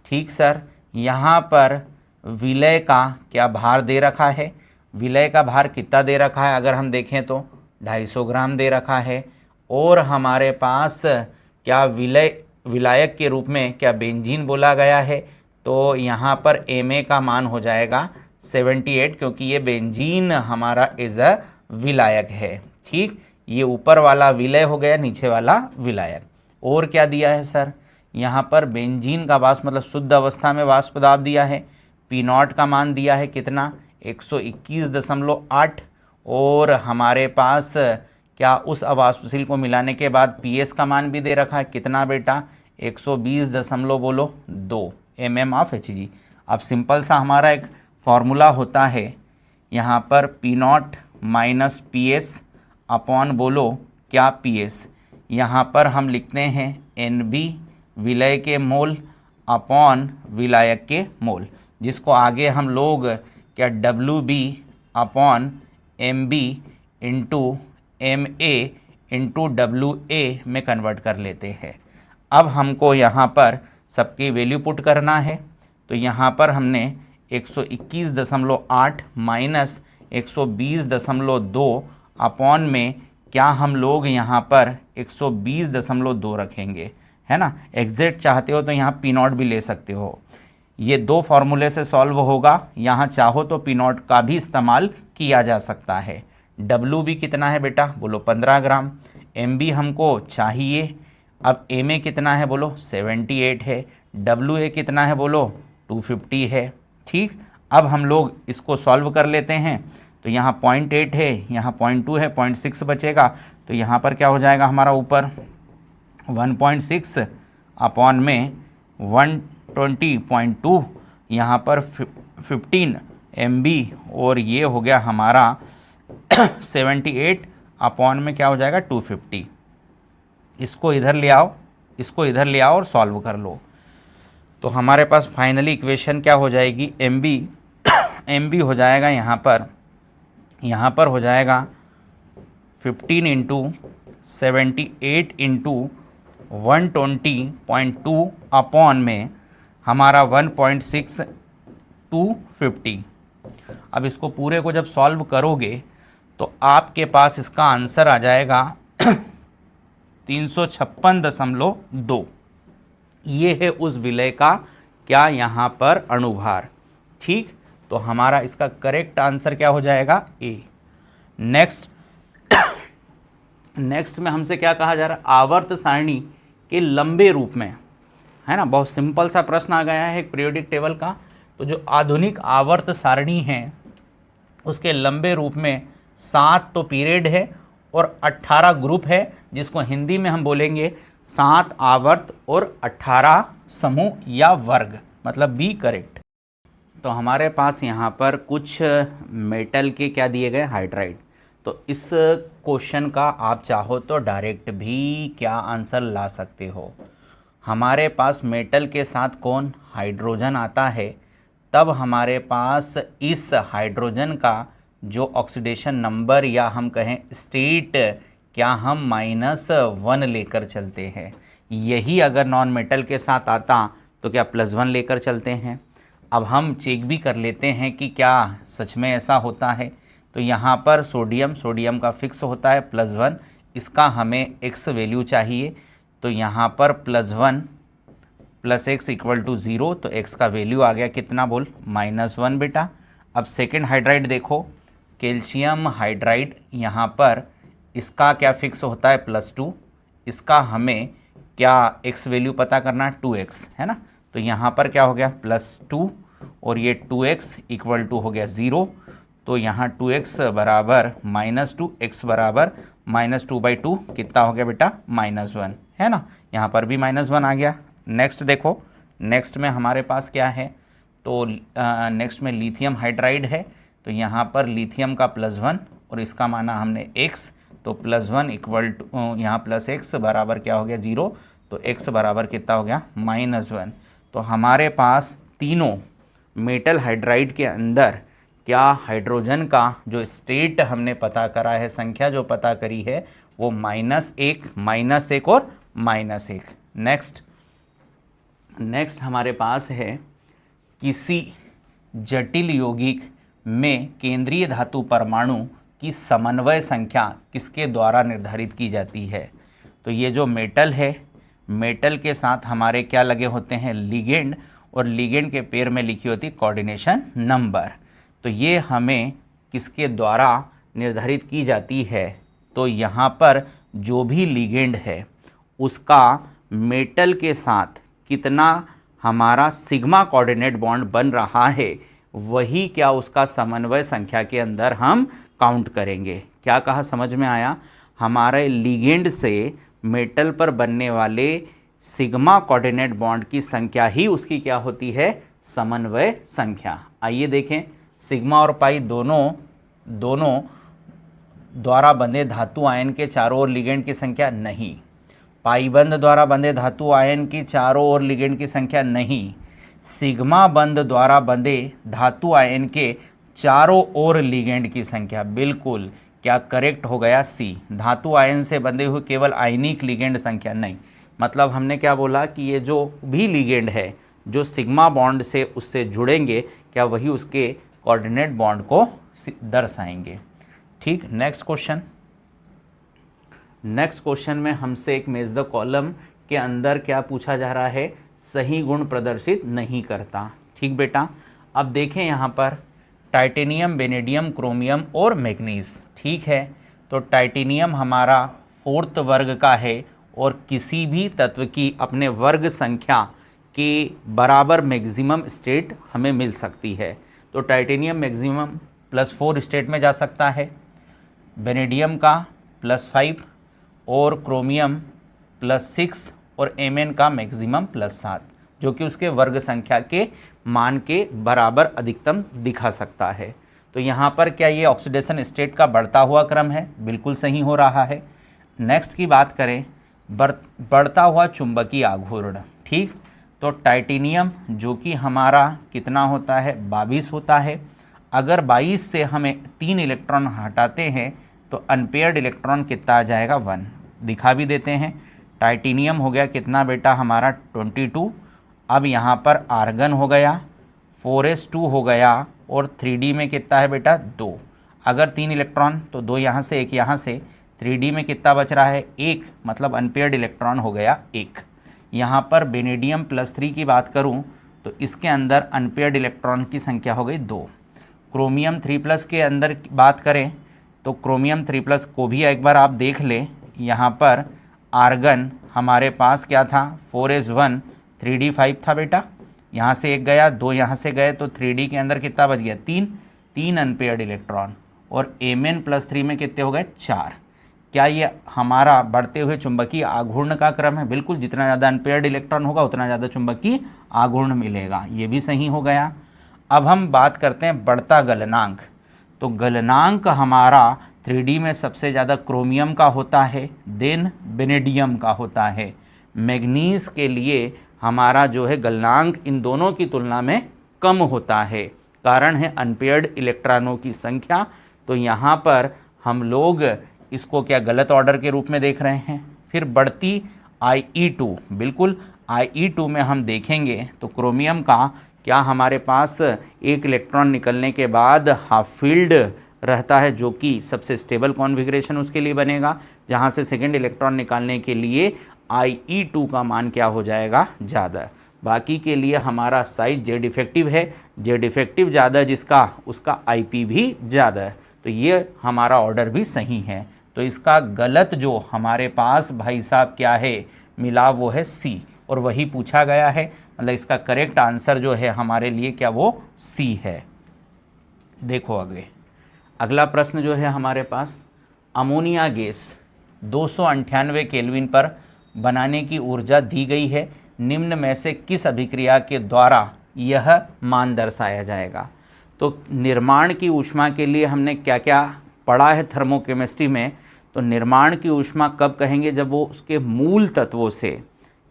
ठीक सर, यहाँ पर विलय का क्या भार दे रखा है, विलय का भार कितना दे रखा है, अगर हम देखें तो 250 ग्राम दे रखा है। और हमारे पास क्या विलायक के रूप में क्या बेंजीन बोला गया है, तो यहाँ पर Ma का मान हो जाएगा 78, क्योंकि ये बेंजीन हमारा एज अ विलायक है। ठीक, ये ऊपर वाला विलय हो गया, नीचे वाला विलायक। और क्या दिया है सर, यहाँ पर बेंजीन का वाष्प मतलब शुद्ध अवस्था में वाष्प दाब दिया है। P0 का मान दिया है कितना, 121.8। और हमारे पास क्या उस अवाष्पशील को मिलाने के बाद PS का मान भी दे रखा है, कितना बेटा, 120.2 mmHg। अब सिंपल सा हमारा एक फॉर्मूला होता है, यहाँ पर P0 माइनस PS अपॉन बोलो क्या PS, यहाँ पर हम लिखते हैं NB विलय के मोल अपॉन विलायक के मोल, जिसको आगे हम लोग क्या WB upon MB into MA into WA में कन्वर्ट कर लेते हैं। अब हमको यहाँ पर सबकी वैल्यू पुट करना है। तो यहाँ पर हमने 121.8 माइनस 120.2 अपॉन में क्या हम लोग यहाँ पर 120.2 रखेंगे, है ना। एग्जैक्ट चाहते हो तो यहाँ P0 भी ले सकते हो। ये दो फॉर्मूले से सॉल्व होगा। यहाँ चाहो तो P0 का भी इस्तेमाल किया जा सकता है। WB कितना है बेटा, बोलो 15 ग्राम। MB हमको चाहिए, अब MA कितना है बोलो 78 है। WA कितना है बोलो 250 है। ठीक, अब हम लोग इसको सॉल्व कर लेते हैं। तो यहाँ 0.8 है, यहाँ 0.2 है, 0.6 बचेगा। तो यहाँ पर क्या हो जाएगा हमारा ऊपर 1.6 अपॉन में 120.2, यहाँ पर 15 MB, और ये हो गया हमारा 78 अपॉन में क्या हो जाएगा 250। इसको इधर ले आओ, इसको इधर ले आओ और सॉल्व कर लो। तो हमारे पास फाइनली इक्वेशन क्या हो जाएगी, MB हो जाएगा यहाँ पर हो जाएगा 15 इंटू 78 इंटू 120.2 अपॉन में हमारा 1.6 250। अब इसको पूरे को जब सॉल्व करोगे तो आपके पास इसका आंसर आ जाएगा 356.2। ये है उस विलय का क्या यहाँ पर अणुभार। ठीक, तो हमारा इसका करेक्ट आंसर क्या हो जाएगा, ए। नेक्स्ट में हमसे क्या कहा जा रहा है, आवर्त सारणी के लंबे रूप में, है ना। बहुत सिंपल सा प्रश्न आ गया है एक पीरियोडिक टेबल का। तो जो आधुनिक आवर्त सारणी है उसके लंबे रूप में 7 तो पीरियड है और 18 ग्रुप है, जिसको हिंदी में हम बोलेंगे 7 आवर्त और 18 समूह या वर्ग, मतलब बी करेक्ट। तो हमारे पास यहाँ पर कुछ मेटल के क्या दिए गए, हाइड्राइड। तो इस क्वेश्चन का आप चाहो तो डायरेक्ट भी क्या आंसर ला सकते हो। हमारे पास मेटल के साथ कौन, हाइड्रोजन आता है, तब हमारे पास इस हाइड्रोजन का जो ऑक्सीडेशन नंबर या हम कहें स्टेट, क्या हम -1 लेकर चलते हैं। यही अगर नॉन मेटल के साथ आता तो क्या +1 लेकर चलते हैं। अब हम चेक भी कर लेते हैं कि क्या सच में ऐसा होता है। तो यहाँ पर सोडियम का फिक्स होता है +1, इसका हमें x वैल्यू चाहिए। तो यहाँ पर +1 + x = 0, तो x का वैल्यू आ गया कितना बोल, -1 बेटा। अब सेकेंड हाइड्राइड देखो, कैल्शियम हाइड्राइड, यहाँ पर इसका क्या फिक्स होता है +2, इसका हमें क्या x वैल्यू पता करना, 2x है ना। तो यहाँ पर क्या हो गया +2 और ये 2x = हो गया 0। तो यहाँ 2x बराबर -2, x बराबर -2/2 कितना हो गया बेटा, -1 है ना। यहाँ पर भी -1 आ गया। नेक्स्ट देखो, नेक्स्ट में हमारे पास क्या है, तो नेक्स्ट में लिथियम हाइड्राइड है। तो यहाँ पर लिथियम का +1 और इसका माना हमने x, तो +1 = यहाँ +x बराबर क्या हो गया 0, तो x बराबर कितना हो गया -1। तो हमारे पास तीनों मेटल हाइड्राइड के अंदर क्या हाइड्रोजन का जो स्टेट हमने पता करा है, संख्या जो पता करी है वो -1 और -1। नेक्स्ट हमारे पास है, किसी जटिल यौगिक में केंद्रीय धातु परमाणु की समन्वय संख्या किसके द्वारा निर्धारित की जाती है। तो ये जो मेटल है, मेटल के साथ हमारे क्या लगे होते हैं, लिगेंड, और लिगेंड के पेयर में लिखी होती कोऑर्डिनेशन नंबर। तो ये हमें किसके द्वारा निर्धारित की जाती है, तो यहाँ पर जो भी लिगेंड है उसका मेटल के साथ कितना हमारा सिग्मा कोऑर्डिनेट बॉन्ड बन रहा है, वही क्या उसका समन्वय संख्या के अंदर हम काउंट करेंगे। क्या कहा, समझ में आया। हमारे लिगेंड से मेटल पर बनने वाले सिग्मा कोऑर्डिनेट बॉन्ड की संख्या ही उसकी क्या होती है, समन्वय संख्या। आइए देखें, सिग्मा और पाई दोनों द्वारा बंधे धातु आयन के चारों ओर लिगेंड की संख्या नहीं, पाई बंध द्वारा बंधे धातु आयन की चारों ओर लिगेंड की संख्या नहीं, सिग्मा बंध द्वारा बंधे धातु आयन के चारों ओर लिगेंड की संख्या। बिल्कुल, क्या करेक्ट हो गया सी, धातु आयन से बंधे हुए केवल आयनिक लिगेंड संख्या नहीं। मतलब हमने क्या बोला कि ये जो भी लिगेंड है जो सिग्मा बॉन्ड से उससे जुड़ेंगे, क्या वही उसके कोऑर्डिनेट बॉन्ड को दर्शाएंगे। ठीक, नेक्स्ट क्वेश्चन में हमसे एक मेज द कॉलम के अंदर क्या पूछा जा रहा है, सही गुण प्रदर्शित नहीं करता। ठीक बेटा, अब देखें यहाँ पर टाइटेनियम, वेनेडियम, क्रोमियम और मैग्नीज। ठीक है, तो टाइटेनियम हमारा 4th वर्ग का है और किसी भी तत्व की अपने वर्ग संख्या के बराबर मैक्सिमम स्टेट हमें मिल सकती है। तो टाइटेनियम मैक्सिमम +4 स्टेट में जा सकता है, वेनेडियम का +5 और क्रोमियम +6 और Mn का मैक्सिमम +7, जो कि उसके वर्ग संख्या के मान के बराबर अधिकतम दिखा सकता है। तो यहाँ पर क्या ये ऑक्सीडेशन स्टेट का बढ़ता हुआ क्रम है, बिल्कुल सही हो रहा है। नेक्स्ट की बात करें, बढ़ता हुआ चुंबकीय आघूर्ण। ठीक, तो टाइटेनियम जो कि हमारा कितना होता है, 22 होता है। अगर 22 से हमें 3 इलेक्ट्रॉन हटाते हैं तो अनपेयर्ड इलेक्ट्रॉन कितना आ जाएगा, 1। दिखा भी देते हैं, टाइटेनियम हो गया कितना बेटा हमारा 22। अब यहाँ पर आर्गन हो गया 4s2 हो गया और 3d में कितना है बेटा 2। अगर 3 इलेक्ट्रॉन तो 2 यहाँ से 1 यहाँ से, 3d में कितना बच रहा है 1, मतलब अनपेयर्ड इलेक्ट्रॉन हो गया 1। यहाँ पर वेनेडियम +3 की बात करूँ तो इसके अंदर अनपेयर्ड इलेक्ट्रॉन की संख्या हो गई 2। क्रोमियम 3+ के अंदर बात करें तो क्रोमियम 3+ को भी एक बार आप देख लें। यहाँ पर आर्गन हमारे पास क्या था, 4s1 3d 5 था बेटा, यहाँ से 1 गया, 2 यहाँ से गए, तो 3d के अंदर कितना बच गया 3 अनपेयर्ड इलेक्ट्रॉन, और Mn +3 में कितने हो गए 4। क्या ये हमारा बढ़ते हुए चुंबकीय आघूर्ण का क्रम है, बिल्कुल, जितना ज़्यादा अनपेयर्ड इलेक्ट्रॉन होगा उतना ज़्यादा चुंबकीय आघूर्ण मिलेगा, ये भी सही हो गया। अब हम बात करते हैं बढ़ता गलनांक। तो गलनांक हमारा 3D में सबसे ज़्यादा क्रोमियम का होता है, देन वेनेडियम का होता है। मैग्नीज के लिए हमारा जो है गलनांक इन दोनों की तुलना में कम होता है। कारण है अनपेयर्ड इलेक्ट्रॉनों की संख्या। तो यहाँ पर हम लोग इसको क्या गलत ऑर्डर के रूप में देख रहे हैं। फिर बढ़ती IE2, बिल्कुल IE2 में हम देखेंगे तो क्रोमियम का क्या हमारे पास एक इलेक्ट्रॉन निकलने के बाद हाफ फील्ड रहता है, जो कि सबसे स्टेबल कॉन्फ़िगरेशन उसके लिए बनेगा, जहाँ से सेकेंड इलेक्ट्रॉन निकालने के लिए IE2 का मान क्या हो जाएगा, ज़्यादा। बाकी के लिए हमारा साइज जेड इफेक्टिव है, जेड इफेक्टिव ज़्यादा जिसका, उसका IP भी ज़्यादा है। तो ये हमारा ऑर्डर भी सही है। तो इसका गलत जो हमारे पास भाई साहब क्या है मिला, वो है C, और वही पूछा गया है। मतलब इसका करेक्ट आंसर जो है हमारे लिए क्या, वो C है। देखो आगे अगला प्रश्न जो है हमारे पास, अमोनिया गैस 298 केल्विन पर बनाने की ऊर्जा दी गई है, निम्न में से किस अभिक्रिया के द्वारा यह मान दर्शाया जाएगा। तो निर्माण की ऊष्मा के लिए हमने क्या क्या पढ़ा है थर्मोकेमिस्ट्री में। तो निर्माण की ऊष्मा कब कहेंगे, जब वो उसके मूल तत्वों से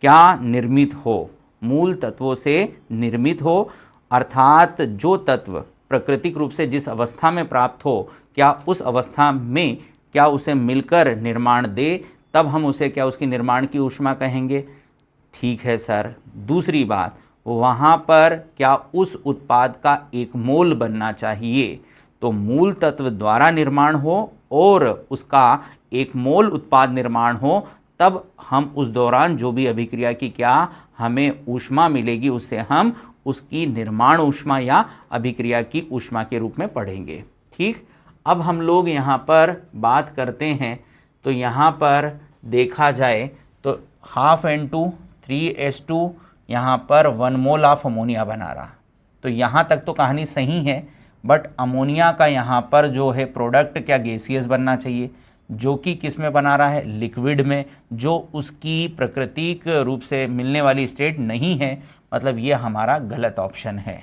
क्या निर्मित हो, मूल तत्वों से निर्मित हो, अर्थात जो तत्व प्राकृतिक रूप से जिस अवस्था में प्राप्त हो, क्या उस अवस्था में क्या उसे मिलकर निर्माण दे, तब हम उसे क्या उसकी निर्माण की ऊष्मा कहेंगे। ठीक है सर। दूसरी बात, वहाँ पर क्या उस उत्पाद का एक मोल बनना चाहिए, तो मूल तत्व द्वारा निर्माण हो और उसका एक मोल उत्पाद निर्माण हो, तब हम उस दौरान जो भी अभिक्रिया की क्या हमें ऊष्मा मिलेगी, उसे हम उसकी निर्माण ऊष्मा या अभिक्रिया की ऊष्मा के रूप में पढ़ेंगे। ठीक। अब हम लोग यहाँ पर बात करते हैं, तो यहाँ पर देखा जाए तो हाफ N2 3H2 यहाँ पर 1 मोल ऑफ अमोनिया बना रहा। तो यहाँ तक तो कहानी सही है, बट अमोनिया का यहाँ पर जो है प्रोडक्ट क्या गैसियस बनना चाहिए, जो कि किस में बना रहा है, लिक्विड में, जो उसकी प्राकृतिक रूप से मिलने वाली स्टेट नहीं है। मतलब ये हमारा गलत ऑप्शन है।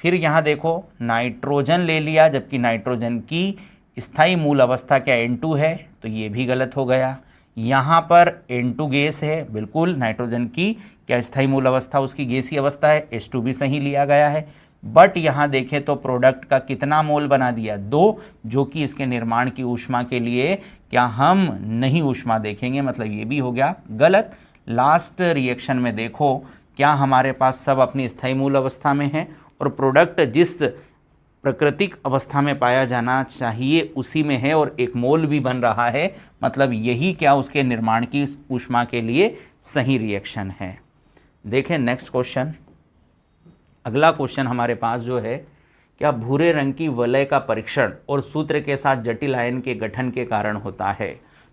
फिर यहाँ देखो नाइट्रोजन ले लिया, जबकि नाइट्रोजन की स्थायी मूल अवस्था क्या N2 है, तो ये भी गलत हो गया। यहाँ पर N2 गैस है, बिल्कुल नाइट्रोजन की क्या स्थायी मूल अवस्था उसकी गैसीय अवस्था है, H2 भी सही लिया गया है। बट यहाँ देखें तो प्रोडक्ट का कितना मोल बना दिया, 2, जो कि इसके निर्माण की ऊष्मा के लिए क्या हम नहीं ऊष्मा देखेंगे, मतलब ये भी हो गया गलत। लास्ट रिएक्शन में देखो क्या हमारे पास सब अपनी स्थायी मूल अवस्था में है और प्रोडक्ट जिस प्राकृतिक अवस्था में पाया जाना चाहिए उसी में है और एक मोल भी बन रहा है, मतलब यही क्या उसके निर्माण की ऊष्मा के लिए सही रिएक्शन है। देखें नेक्स्ट क्वेश्चन। अगला क्वेश्चन हमारे पास जो है, क्या भूरे रंग की वलय का परीक्षण और सूत्र के साथ जटिल आयन के गठन के कारण होता है।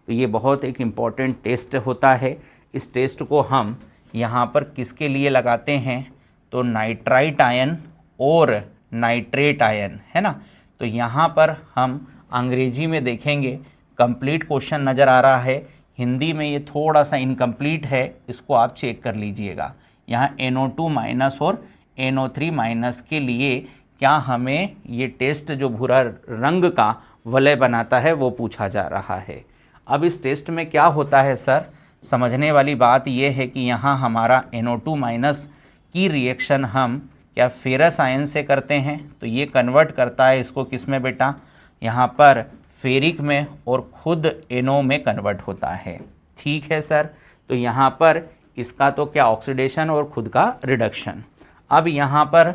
तो ये बहुत एक इम्पॉर्टेंट टेस्ट होता है। इस टेस्ट को हम यहाँ पर किसके लिए लगाते हैं, तो नाइट्राइट आयन और नाइट्रेट आयन, है ना। तो यहाँ पर हम अंग्रेजी में देखेंगे, कंप्लीट क्वेश्चन नज़र आ रहा है, हिंदी में ये थोड़ा सा इनकम्प्लीट है, इसको आप चेक कर लीजिएगा। यहाँ NO2 माइनस और NO3 माइनस के लिए क्या हमें ये टेस्ट जो भूरा रंग का वलय बनाता है वो पूछा जा रहा है। अब इस टेस्ट में क्या होता है सर, समझने वाली बात ये है कि यहाँ हमारा NO2 माइनस की रिएक्शन हम क्या फेरस आयन से करते हैं, तो ये कन्वर्ट करता है इसको किस में बेटा, यहाँ पर फेरिक में, और खुद NO में कन्वर्ट होता है। ठीक है सर। तो यहाँ पर इसका तो क्या ऑक्सीडेशन और खुद का रिडक्शन। अब यहाँ पर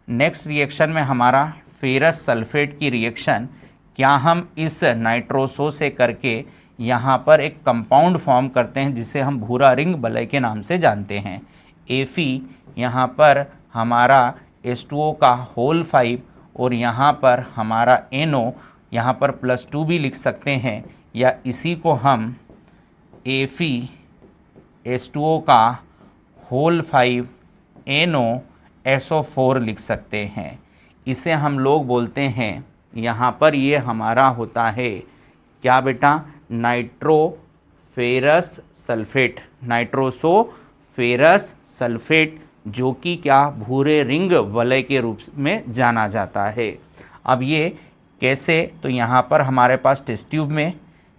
नेक्स्ट रिएक्शन में हमारा फेरस सल्फेट की रिएक्शन क्या हम इस नाइट्रोसो से करके यहाँ पर एक कंपाउंड फॉर्म करते हैं जिसे हम भूरा रिंग वलय के नाम से जानते हैं। Fe यहाँ पर हमारा H2O का होल 5 और यहाँ पर हमारा NO यहाँ पर +2 भी लिख सकते हैं, या इसी को हम Fe H2O का होल 5 NO SO4 लिख सकते हैं। इसे हम लोग बोलते हैं, यहाँ पर ये हमारा होता है क्या बेटा, नाइट्रोफेरस सल्फेट, नाइट्रोसो फेरस सल्फेट, जो कि क्या भूरे रिंग वलय के रूप में जाना जाता है। अब ये कैसे? तो यहाँ पर हमारे पास टेस्ट ट्यूब में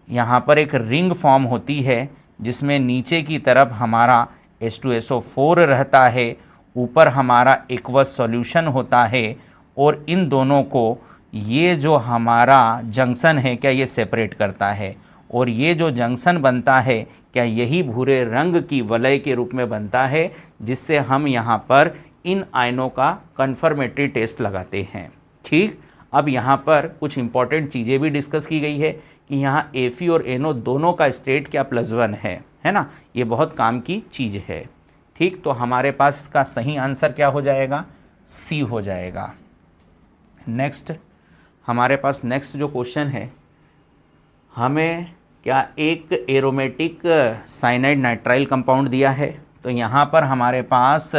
यहाँ पर एक रिंग फॉर्म होती है जिसमें नीचे की तरफ हमारा H2SO4 रहता है, ऊपर हमारा एक्वस सॉल्यूशन होता है, और इन दोनों को ये जो हमारा जंक्शन है क्या ये सेपरेट करता है, और ये जो जंक्शन बनता है क्या यही भूरे रंग की वलय के रूप में बनता है, जिससे हम यहाँ पर इन आयनों का कन्फर्मेटरी टेस्ट लगाते हैं। ठीक, अब यहाँ पर कुछ इंपॉर्टेंट चीज़ें भी डिस्कस की गई है कि यहाँ Fe और NO दोनों का स्टेट क्या +1 है ना, ये बहुत काम की चीज़ है। ठीक, तो हमारे पास इसका सही आंसर क्या हो जाएगा? सी हो जाएगा। नेक्स्ट हमारे पास नेक्स्ट जो क्वेश्चन है, हमें क्या एक एरोमेटिक साइनाइड नाइट्राइल कंपाउंड दिया है। तो यहाँ पर हमारे पास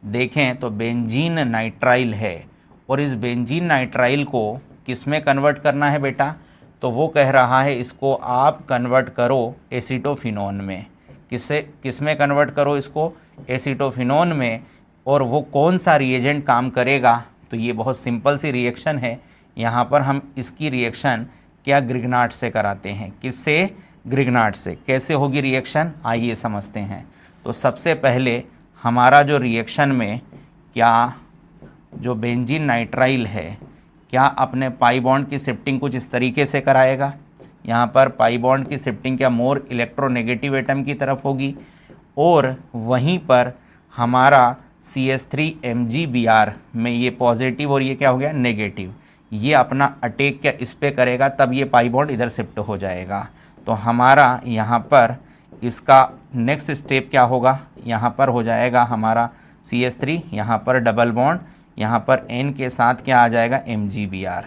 देखें तो बेंजीन नाइट्राइल है, और इस बेंजीन नाइट्राइल को किस में कन्वर्ट करना है बेटा? तो वो कह रहा है इसको आप कन्वर्ट करो एसीटोफिनोन में। किस में कन्वर्ट करो इसको? एसीटोफिनोन में। और वो कौन सा रिएजेंट काम करेगा? तो ये बहुत सिंपल सी रिएक्शन है। यहाँ पर हम इसकी रिएक्शन क्या ग्रिग्नार्ड से कराते हैं। किससे? ग्रिग्नार्ड से। कैसे होगी रिएक्शन, आइए समझते हैं। तो सबसे पहले हमारा जो रिएक्शन में क्या जो बेंजीन नाइट्राइल है क्या अपने पाई बॉन्ड की शिफ्टिंग कुछ इस तरीके से कराएगा। यहाँ पर पाई बॉन्ड की शिफ्टिंग क्या मोर इलेक्ट्रोनेगेटिव एटम की तरफ होगी, और वहीं पर हमारा CH3MgBr में ये पॉजिटिव और ये क्या हो गया नेगेटिव, ये अपना अटैक क्या इस पे करेगा, तब ये पाई बॉन्ड इधर शिफ्ट हो जाएगा। तो हमारा यहाँ पर इसका नेक्स्ट स्टेप क्या होगा, यहाँ पर हो जाएगा हमारा CH3, यहाँ पर डबल बॉन्ड, यहाँ पर N के साथ क्या आ जाएगा MgBr।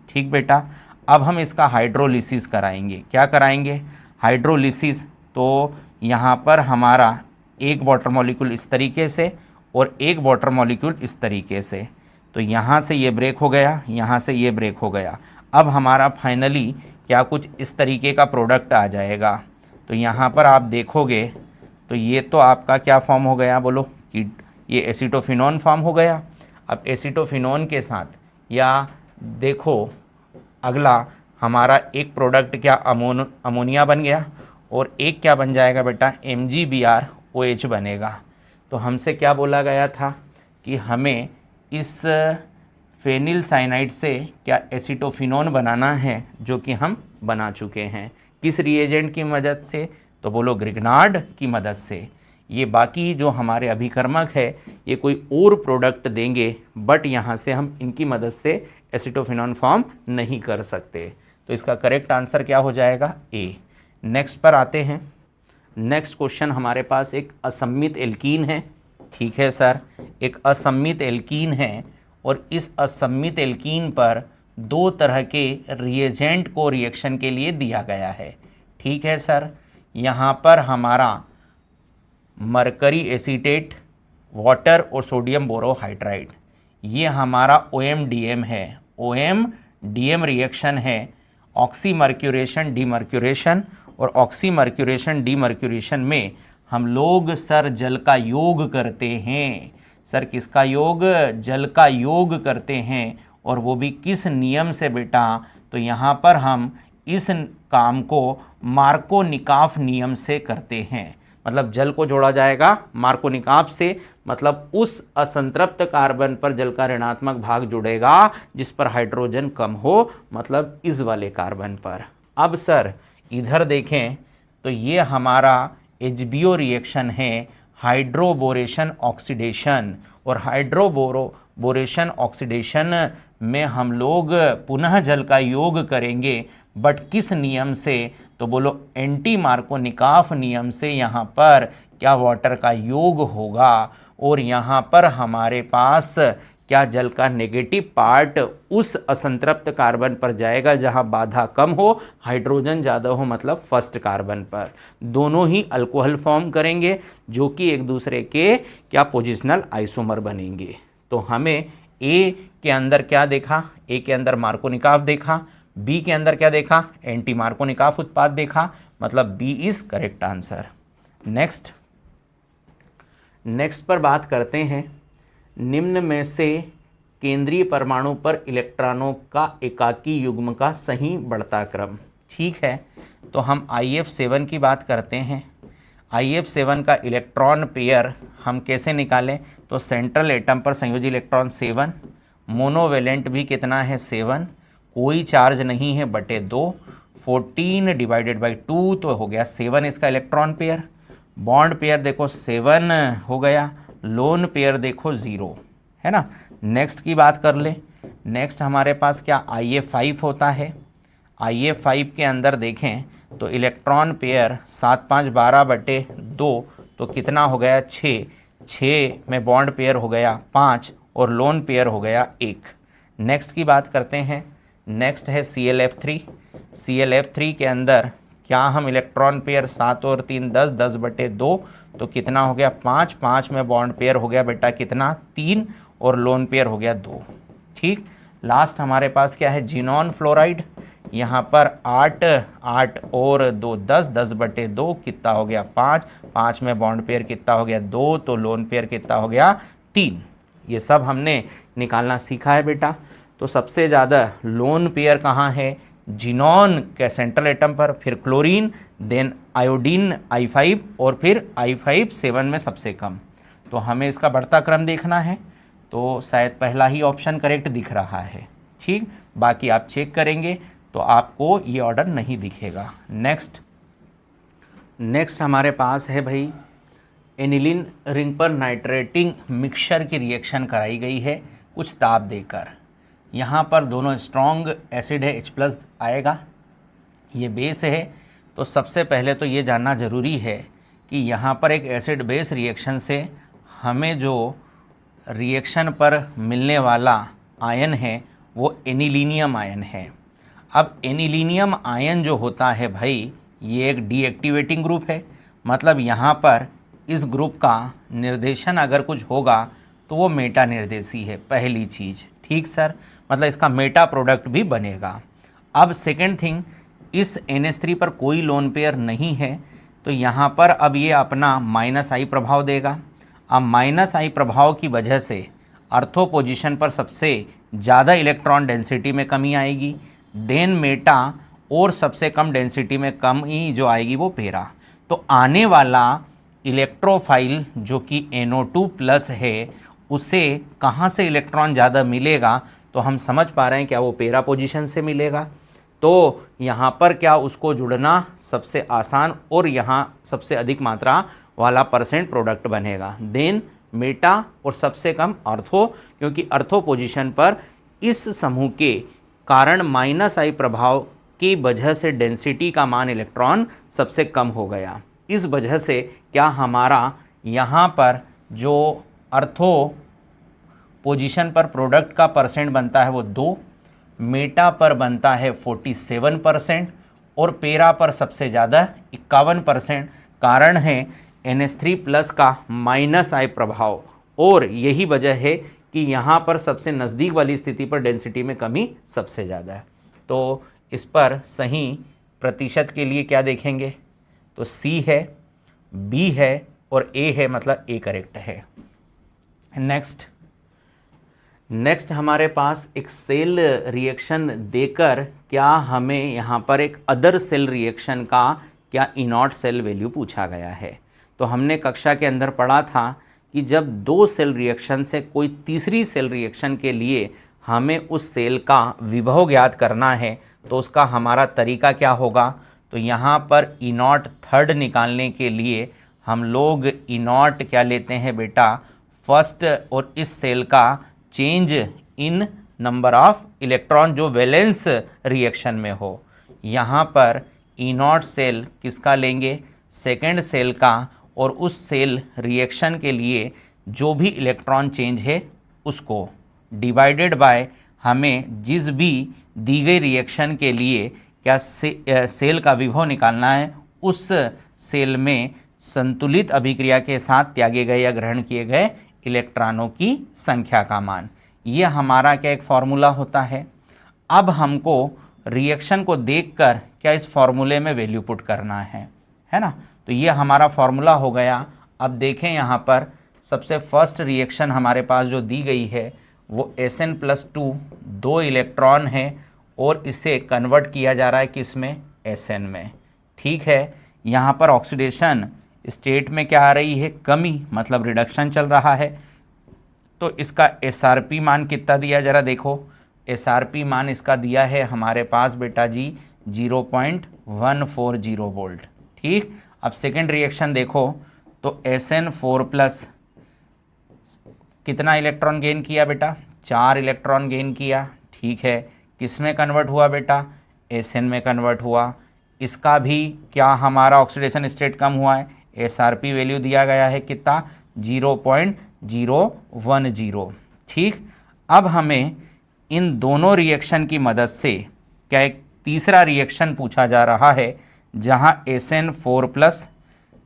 ठीक बेटा, अब हम इसका हाइड्रोलिसिस कराएंगे। क्या कराएंगे? हाइड्रोलिसिस। तो यहाँ पर हमारा एक वाटर मॉलिक्यूल इस तरीके से और एक वाटर मॉलिक्यूल इस तरीके से, तो यहाँ से ये ब्रेक हो गया, यहाँ से ये ब्रेक हो गया। अब हमारा फाइनली क्या कुछ इस तरीके का प्रोडक्ट आ जाएगा। तो यहाँ पर आप देखोगे तो ये तो आपका क्या फॉर्म हो गया, बोलो कि ये एसीटोफिनोन फॉर्म हो गया। अब एसीटोफिनोन के साथ या देखो अगला हमारा एक प्रोडक्ट क्या अमोनिया बन गया, और एक क्या बन जाएगा बेटा MgBrOH बनेगा। तो हमसे क्या बोला गया था कि हमें इस फेनिल साइनाइड से क्या एसीटोफिनोन बनाना है, जो कि हम बना चुके हैं। किस रिएजेंट की मदद से? तो बोलो ग्रिग्नार्ड की मदद से। ये बाकी जो हमारे अभिकर्मक है ये कोई और प्रोडक्ट देंगे, बट यहाँ से हम इनकी मदद से एसीटोफिनोन फॉर्म नहीं कर सकते। तो इसका करेक्ट आंसर क्या हो जाएगा? ए। नेक्स्ट पर आते हैं। नेक्स्ट क्वेश्चन हमारे पास एक असम्मित एल्कीन है। ठीक है सर, एक असम्मित एल्कीन है, और इस असम्मित एल्कीन पर दो तरह के रिएजेंट को रिएक्शन के लिए दिया गया है। ठीक है सर, यहाँ पर हमारा मरकरी एसीटेट, वाटर और सोडियम बोरोहाइड्राइड, ये हमारा OMDM है। OMDM रिएक्शन है, ऑक्सी मर्क्यूरेशन डीमर्क्यूरेशन, और ऑक्सी मर्क्यूरेशन डीमर्क्यूरेशन में हम लोग सर जल का योग करते हैं। सर किसका योग? जल का योग करते हैं, और वो भी किस नियम से बेटा? तो यहाँ पर हम इस काम को मार्कोनिकॉफ नियम से करते हैं। मतलब जल को जोड़ा जाएगा मार्कोनिकॉफ से, मतलब उस असंतृप्त कार्बन पर जल का ऋणात्मक भाग जुड़ेगा जिस पर हाइड्रोजन कम हो, मतलब इस वाले कार्बन पर। अब सर इधर देखें तो ये हमारा HBO रिएक्शन है, हाइड्रोबोरेशन ऑक्सीडेशन, और हाइड्रोबोरेशन ऑक्सीडेशन में हम लोग पुनः जल का योग करेंगे, बट किस नियम से? तो बोलो एंटी मार्कोनिकॉफ नियम से। यहाँ पर क्या वाटर का योग होगा, और यहाँ पर हमारे पास क्या जल का नेगेटिव पार्ट उस असंतृप्त कार्बन पर जाएगा जहाँ बाधा कम हो, हाइड्रोजन ज़्यादा हो, मतलब फर्स्ट कार्बन पर। दोनों ही अल्कोहल फॉर्म करेंगे जो कि एक दूसरे के क्या पोजिशनल आइसोमर बनेंगे। तो हमें ए के अंदर क्या देखा? ए के अंदर मार्कोनिकॉफ देखा, बी के अंदर क्या देखा? एंटी मार्कोनिकॉफ उत्पाद देखा, मतलब B is correct answer. Next पर बात करते हैं, निम्न में से केंद्रीय परमाणु पर इलेक्ट्रॉनों का एकाकी युग्म का सही बढ़ता क्रम। ठीक है, तो हम IF7 की बात करते हैं। IF7 का इलेक्ट्रॉन पेयर हम कैसे निकालें, तो सेंट्रल एटम पर संयोजी इलेक्ट्रॉन 7, मोनोवेलेंट भी कितना है 7, कोई चार्ज नहीं है बटे 2, 14 डिवाइडेड बाई 2 तो हो गया 7 इसका इलेक्ट्रॉन पेयर। बॉन्ड पेयर देखो 7 हो गया, लोन पेयर देखो 0, है ना। नेक्स्ट की बात कर ले। नेक्स्ट हमारे पास क्या IF5 होता है। IF5 के अंदर देखें तो इलेक्ट्रॉन पेयर 7 5 12 बटे 2 तो कितना हो गया 6, 6 में बॉन्ड पेयर हो गया 5 और लोन पेयर हो गया 1। नेक्स्ट की बात करते हैं। नेक्स्ट है ClF3। ClF3 के अंदर क्या हम इलेक्ट्रॉन पेयर 7 और 3 10, 10 बटे 2 तो कितना हो गया 5, 5 में बॉन्ड पेयर हो गया बेटा कितना 3 और लोन पेयर हो गया 2। ठीक, लास्ट हमारे पास क्या है जिनॉन फ्लोराइड। यहाँ पर 8 8 और 2 10, 10 बटे 2 कितना हो गया 5, 5 में बॉन्ड पेयर कितना हो गया 2 तो लोन पेयर कितना हो गया 3। ये सब हमने निकालना सीखा है बेटा। तो सबसे ज़्यादा लोन पेयर कहाँ है, जिनॉन के सेंट्रल एटम पर, फिर क्लोरीन, देन आयोडीन I5 और फिर I5 7 में सबसे कम। तो हमें इसका बढ़ता क्रम देखना है, तो शायद पहला ही ऑप्शन करेक्ट दिख रहा है। ठीक, बाकी आप चेक करेंगे तो आपको ये ऑर्डर नहीं दिखेगा। नेक्स्ट हमारे पास है भाई एनिलीन रिंग पर नाइट्रेटिंग मिक्सचर की रिएक्शन कराई गई है कुछ ताप देकर। यहाँ पर दोनों स्ट्रॉन्ग एसिड है H+ आएगा, ये बेस है। तो सबसे पहले तो ये जानना ज़रूरी है कि यहाँ पर एक एसिड बेस रिएक्शन से हमें जो रिएक्शन पर मिलने वाला आयन है वो एनिलीनियम आयन है। अब एनिलीनियम आयन जो होता है भाई ये एक डीएक्टिवेटिंग ग्रुप है, मतलब यहाँ पर इस ग्रुप का निर्देशन अगर कुछ होगा तो वो मेटा निर्देशी है पहली चीज़। ठीक सर, मतलब इसका मेटा प्रोडक्ट भी बनेगा। अब सेकेंड थिंग, इस NH3 पर कोई लोन पेयर नहीं है तो यहाँ पर अब ये अपना -I प्रभाव देगा। अब -I प्रभाव की वजह से अर्थो पोजीशन पर सबसे ज़्यादा इलेक्ट्रॉन डेंसिटी में कमी आएगी, देन मेटा और सबसे कम डेंसिटी में कमी जो आएगी वो पेरा। तो आने वाला इलेक्ट्रोफाइल जो कि NO2+ है उसे कहाँ से इलेक्ट्रॉन ज़्यादा मिलेगा, तो हम समझ पा रहे हैं क्या वो पेरा पोजीशन से मिलेगा। तो यहाँ पर क्या उसको जुड़ना सबसे आसान और यहाँ सबसे अधिक मात्रा वाला परसेंट प्रोडक्ट बनेगा, देन मेटा और सबसे कम अर्थो, क्योंकि अर्थो पोजीशन पर इस समूह के कारण -I प्रभाव की वजह से डेंसिटी का मान इलेक्ट्रॉन सबसे कम हो गया। इस वजह से क्या हमारा यहाँ पर जो अर्थो पोजीशन पर प्रोडक्ट का परसेंट बनता है वो 2, मेटा पर बनता है 47% और पेरा पर सबसे ज़्यादा 51%। कारण है NH3+ का -I प्रभाव, और यही वजह है कि यहाँ पर सबसे नज़दीक वाली स्थिति पर डेंसिटी में कमी सबसे ज़्यादा है। तो इस पर सही प्रतिशत के लिए क्या देखेंगे, तो C है, B है और A है, मतलब A करेक्ट है। नेक्स्ट हमारे पास एक सेल रिएक्शन देकर क्या हमें यहाँ पर एक अदर सेल रिएक्शन का क्या E0 सेल वैल्यू पूछा गया है। तो हमने कक्षा के अंदर पढ़ा था कि जब 2 सेल रिएक्शन से कोई तीसरी सेल रिएक्शन के लिए हमें उस सेल का विभव ज्ञात करना है तो उसका हमारा तरीका क्या होगा। तो यहाँ पर E0 थर्ड निकालने के लिए हम लोग E0 क्या लेते हैं बेटा, फर्स्ट और इस सेल का change in number of electron जो वैलेंस रिएक्शन में हो। यहाँ पर E0 सेल किसका लेंगे, सेकेंड सेल का, और उस सेल रिएक्शन के लिए जो भी इलेक्ट्रॉन चेंज है उसको डिवाइडेड बाय हमें जिस भी दी गई रिएक्शन के लिए क्या सेल का विभव निकालना है, उस सेल में संतुलित अभिक्रिया के साथ त्यागे गए या ग्रहण किए गए इलेक्ट्रॉनों की संख्या का मान। ये हमारा क्या एक फॉर्मूला होता है। अब हमको रिएक्शन को देखकर क्या इस फॉर्मूले में वैल्यू पुट करना है ना। तो ये हमारा फॉर्मूला हो गया। अब देखें यहाँ पर सबसे फर्स्ट रिएक्शन हमारे पास जो दी गई है वो Sn+2 2 इलेक्ट्रॉन है और इसे कन्वर्ट किया जा रहा है किस में, Sn में। ठीक है, यहाँ पर ऑक्सीडेशन स्टेट में क्या आ रही है, कमी, मतलब रिडक्शन चल रहा है। तो इसका SRP मान कितना दिया, जरा देखो। SRP मान इसका दिया है हमारे पास बेटा जी 0.140 वोल्ट। ठीक, अब सेकेंड रिएक्शन देखो तो Sn4+ कितना इलेक्ट्रॉन गेन किया बेटा, 4 इलेक्ट्रॉन गेन किया। ठीक है, किस में कन्वर्ट हुआ बेटा, Sn में कन्वर्ट हुआ। इसका भी क्या हमारा ऑक्सीडेशन स्टेट कम हुआ है, SRP वैल्यू दिया गया है कितना, 0.010। ठीक, अब हमें इन दोनों रिएक्शन की मदद से क्या एक तीसरा रिएक्शन पूछा जा रहा है जहां Sn4+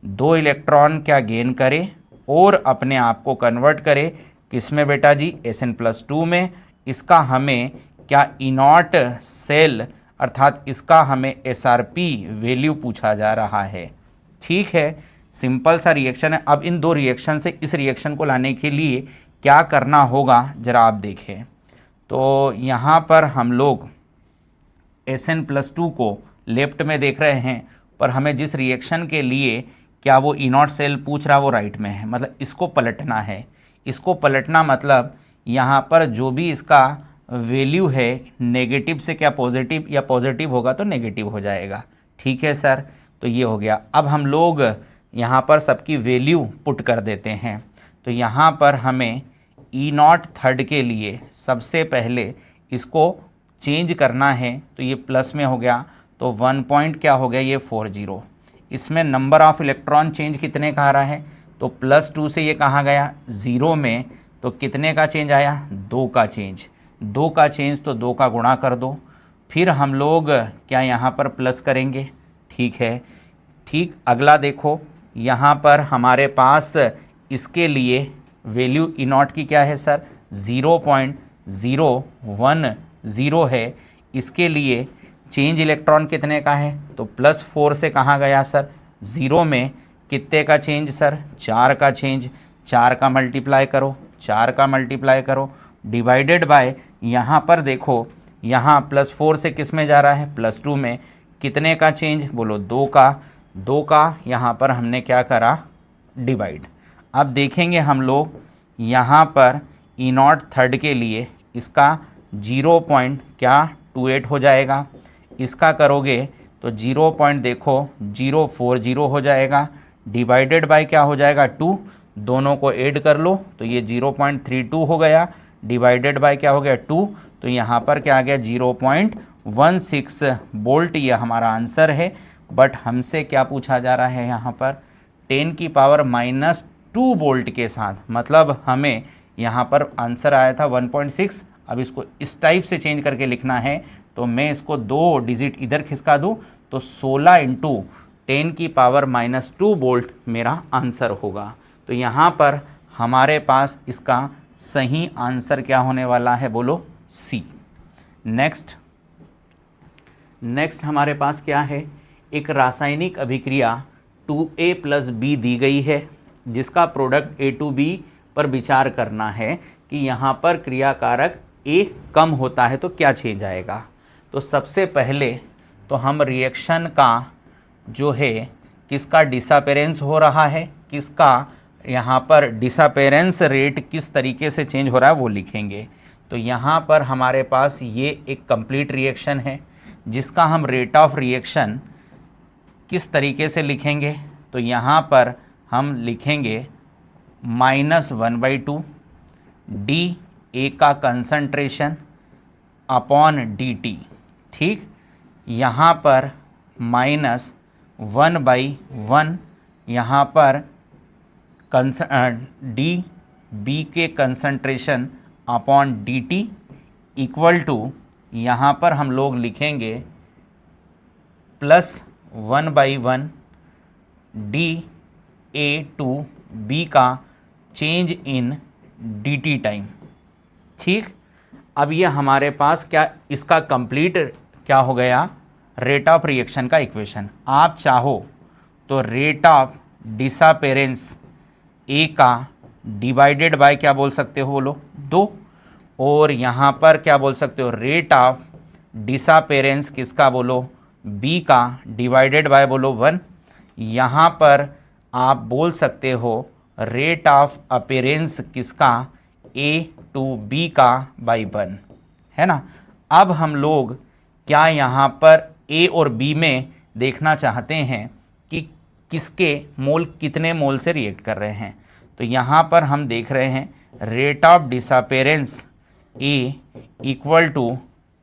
2 इलेक्ट्रॉन क्या गेन करे और अपने आप को कन्वर्ट करे किस में बेटा जी, Sn+2 में। इसका हमें क्या इनॉट सेल अर्थात इसका हमें SRP वैल्यू पूछा जा रहा है। ठीक है, सिंपल सा रिएक्शन है। अब इन दो रिएक्शन से इस रिएक्शन को लाने के लिए क्या करना होगा जरा आप देखें। तो यहाँ पर हम लोग Sn+2 को लेफ्ट में देख रहे हैं, पर हमें जिस रिएक्शन के लिए क्या वो इनॉट सेल पूछ रहा है वो राइट में है, मतलब इसको पलटना है। इसको पलटना मतलब यहाँ पर जो भी इसका वैल्यू है नेगेटिव से क्या पॉजिटिव, या पॉजिटिव होगा तो नेगेटिव हो जाएगा। ठीक है सर, तो ये हो गया। अब हम लोग यहाँ पर सबकी वैल्यू पुट कर देते हैं। तो यहाँ पर हमें E0 के लिए सबसे पहले इसको चेंज करना है, तो ये प्लस में हो गया, तो 1 पॉइंट क्या हो गया, ये 40। इसमें नंबर ऑफ इलेक्ट्रॉन चेंज कितने का आ रहा है, तो +2 से ये कहाँ गया 0 में, तो कितने का चेंज आया, 2 का चेंज। 2 का चेंज तो 2 का गुणा कर दो, फिर हम लोग क्या यहाँ पर प्लस करेंगे। ठीक है, ठीक, अगला देखो यहाँ पर हमारे पास इसके लिए वैल्यू E0 की क्या है सर, 0.010 है। इसके लिए चेंज इलेक्ट्रॉन कितने का है, तो +4 से कहाँ गया सर, 0 में, कितने का चेंज सर, 4 का चेंज। 4 का मल्टीप्लाई करो, 4 का मल्टीप्लाई करो, डिवाइडेड बाय, यहाँ पर देखो यहाँ +4 से किस में जा रहा है, +2 में, कितने का चेंज बोलो, 2 का। 2 का यहाँ पर हमने क्या करा, डिवाइड। अब देखेंगे हम लोग यहाँ पर E0 के लिए इसका 0.28 हो जाएगा। इसका करोगे तो 0. देखो 040 हो जाएगा, डिवाइडेड बाय क्या हो जाएगा 2, दोनों को ऐड कर लो तो ये 0.32 हो गया, डिवाइडेड बाय क्या हो गया 2, तो यहाँ पर क्या आ गया 0.16 वोल्ट। ये हमारा आंसर है। बट हमसे क्या पूछा जा रहा है यहाँ पर 10⁻² वोल्ट के साथ, मतलब हमें यहाँ पर आंसर आया था 1.6। अब इसको इस टाइप से चेंज करके लिखना है, तो मैं इसको 2 डिजिट इधर खिसका दूँ तो 16 × 10⁻² वोल्ट मेरा आंसर होगा। तो यहाँ पर हमारे पास इसका सही आंसर क्या होने वाला है, बोलो सी। नेक्स्ट हमारे पास क्या है, एक रासायनिक अभिक्रिया 2A + B दी गई है, जिसका प्रोडक्ट A2B पर विचार करना है कि यहाँ पर क्रियाकारक A कम होता है तो क्या चेंज आएगा। तो सबसे पहले तो हम रिएक्शन का जो है किसका डिसअपेरेंस हो रहा है, किसका यहाँ पर डिसअपेरेंस रेट किस तरीके से चेंज हो रहा है वो लिखेंगे। तो यहाँ पर हमारे पास ये एक कंप्लीट रिएक्शन है जिसका हम रेट ऑफ रिएक्शन किस तरीके से लिखेंगे, तो यहाँ पर हम लिखेंगे -1/2 डी ए का कंसंट्रेशन अपॉन dt। ठीक, यहाँ पर -1/1 यहाँ पर डी बी के concentration upon dt equal to, यहाँ पर हम लोग लिखेंगे +1/1 डी ए टू बी का चेंज इन dt टाइम। ठीक, अब ये हमारे पास क्या इसका कंप्लीट क्या हो गया, रेट ऑफ रिएक्शन का इक्वेशन। आप चाहो तो रेट ऑफ डिसअपेरेंस ए का डिवाइडेड बाय क्या बोल सकते हो, बोलो 2, और यहाँ पर क्या बोल सकते हो, रेट ऑफ डिसअपेरेंस किसका बोलो, बी का, डिवाइडेड बाय बोलो 1। यहाँ पर आप बोल सकते हो रेट ऑफ अपेरेंस किसका, ए टू बी का बाई 1, है ना। अब हम लोग क्या यहाँ पर ए और बी में देखना चाहते हैं कि किसके मोल कितने मोल से रिएक्ट कर रहे हैं। तो यहाँ पर हम देख रहे हैं rate of disappearance A equal to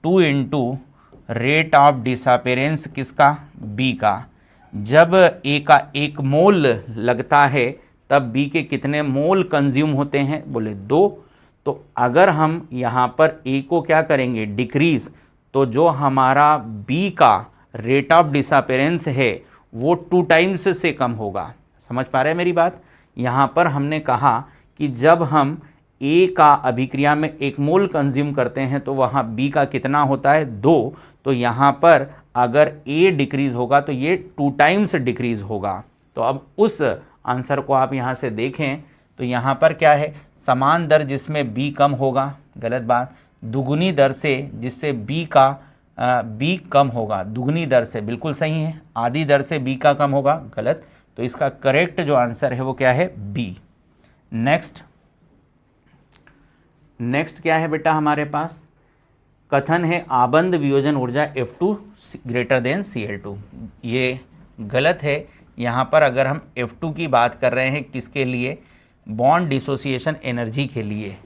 2 into rate of disappearance किसका, बी का। जब ए का 1 मोल लगता है तब बी के कितने मोल कंज्यूम होते हैं, बोले 2। तो अगर हम यहाँ पर ए को क्या करेंगे, डिक्रीज, तो जो हमारा बी का रेट ऑफ डिसअपेरेंस है वो 2 टाइम्स से कम होगा। समझ पा रहे हैं मेरी बात। यहाँ पर हमने कहा कि जब हम ए का अभिक्रिया में 1 मोल कंज्यूम करते हैं तो वहाँ बी का कितना होता है, 2। तो यहाँ पर अगर ए डिक्रीज होगा तो ये 2 टाइम्स डिक्रीज होगा। तो अब उस आंसर को आप यहाँ से देखें तो यहाँ पर क्या है, समान दर जिसमें बी कम होगा, गलत बात। दुगुनी दर से जिससे बी कम होगा, दुगनी दर से, बिल्कुल सही है। आधी दर से बी का कम होगा, गलत। तो इसका करेक्ट जो आंसर है वो क्या है, बी। नेक्स्ट क्या है बेटा हमारे पास, कथन है आबंध वियोजन ऊर्जा F2 ग्रेटर देन Cl2। ये गलत है। यहाँ पर अगर हम F2 की बात कर रहे हैं किसके लिए, बॉन्ड डिसोसिएशन एनर्जी के लिए,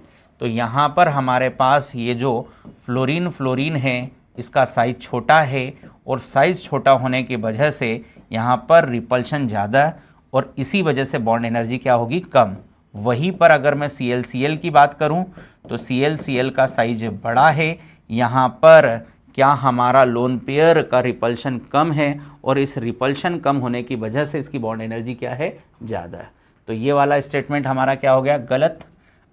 तो यहाँ पर हमारे पास ये जो फ्लोरीन है इसका साइज छोटा है और साइज छोटा होने की वजह से यहाँ पर रिपल्शन ज़्यादा और इसी वजह से बॉन्ड एनर्जी क्या होगी, कम। वहीं पर अगर मैं Cl की बात करूँ तो Cl का साइज बड़ा है, यहाँ पर क्या हमारा लोन पेयर का रिपल्शन कम है और इस रिपल्शन कम होने की वजह से इसकी बॉन्ड एनर्जी क्या है, ज़्यादा है। तो ये वाला स्टेटमेंट हमारा क्या हो गया, गलत।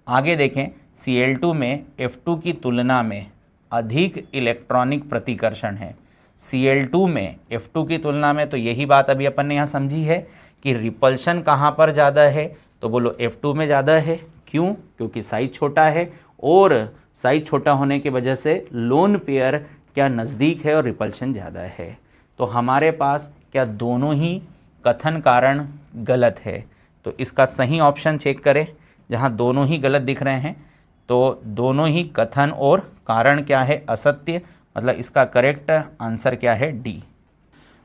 आगे देखें, Cl2 में F2 की तुलना में अधिक इलेक्ट्रॉनिक प्रतिकर्षण है। Cl2 में F2 की तुलना में, तो यही बात अभी अपन ने यहाँ समझी है कि रिपल्शन कहाँ पर ज़्यादा है, तो बोलो F2 में ज़्यादा है। क्यों, क्योंकि साइज छोटा है और साइज छोटा होने की वजह से लोन पेयर क्या नज़दीक है और रिपल्शन ज़्यादा है। तो हमारे पास क्या दोनों ही कथन कारण गलत है। तो इसका सही ऑप्शन चेक करें, जहाँ दोनों ही गलत दिख रहे हैं तो दोनों ही कथन और कारण क्या है, असत्य, मतलब इसका करेक्ट आंसर क्या है, डी।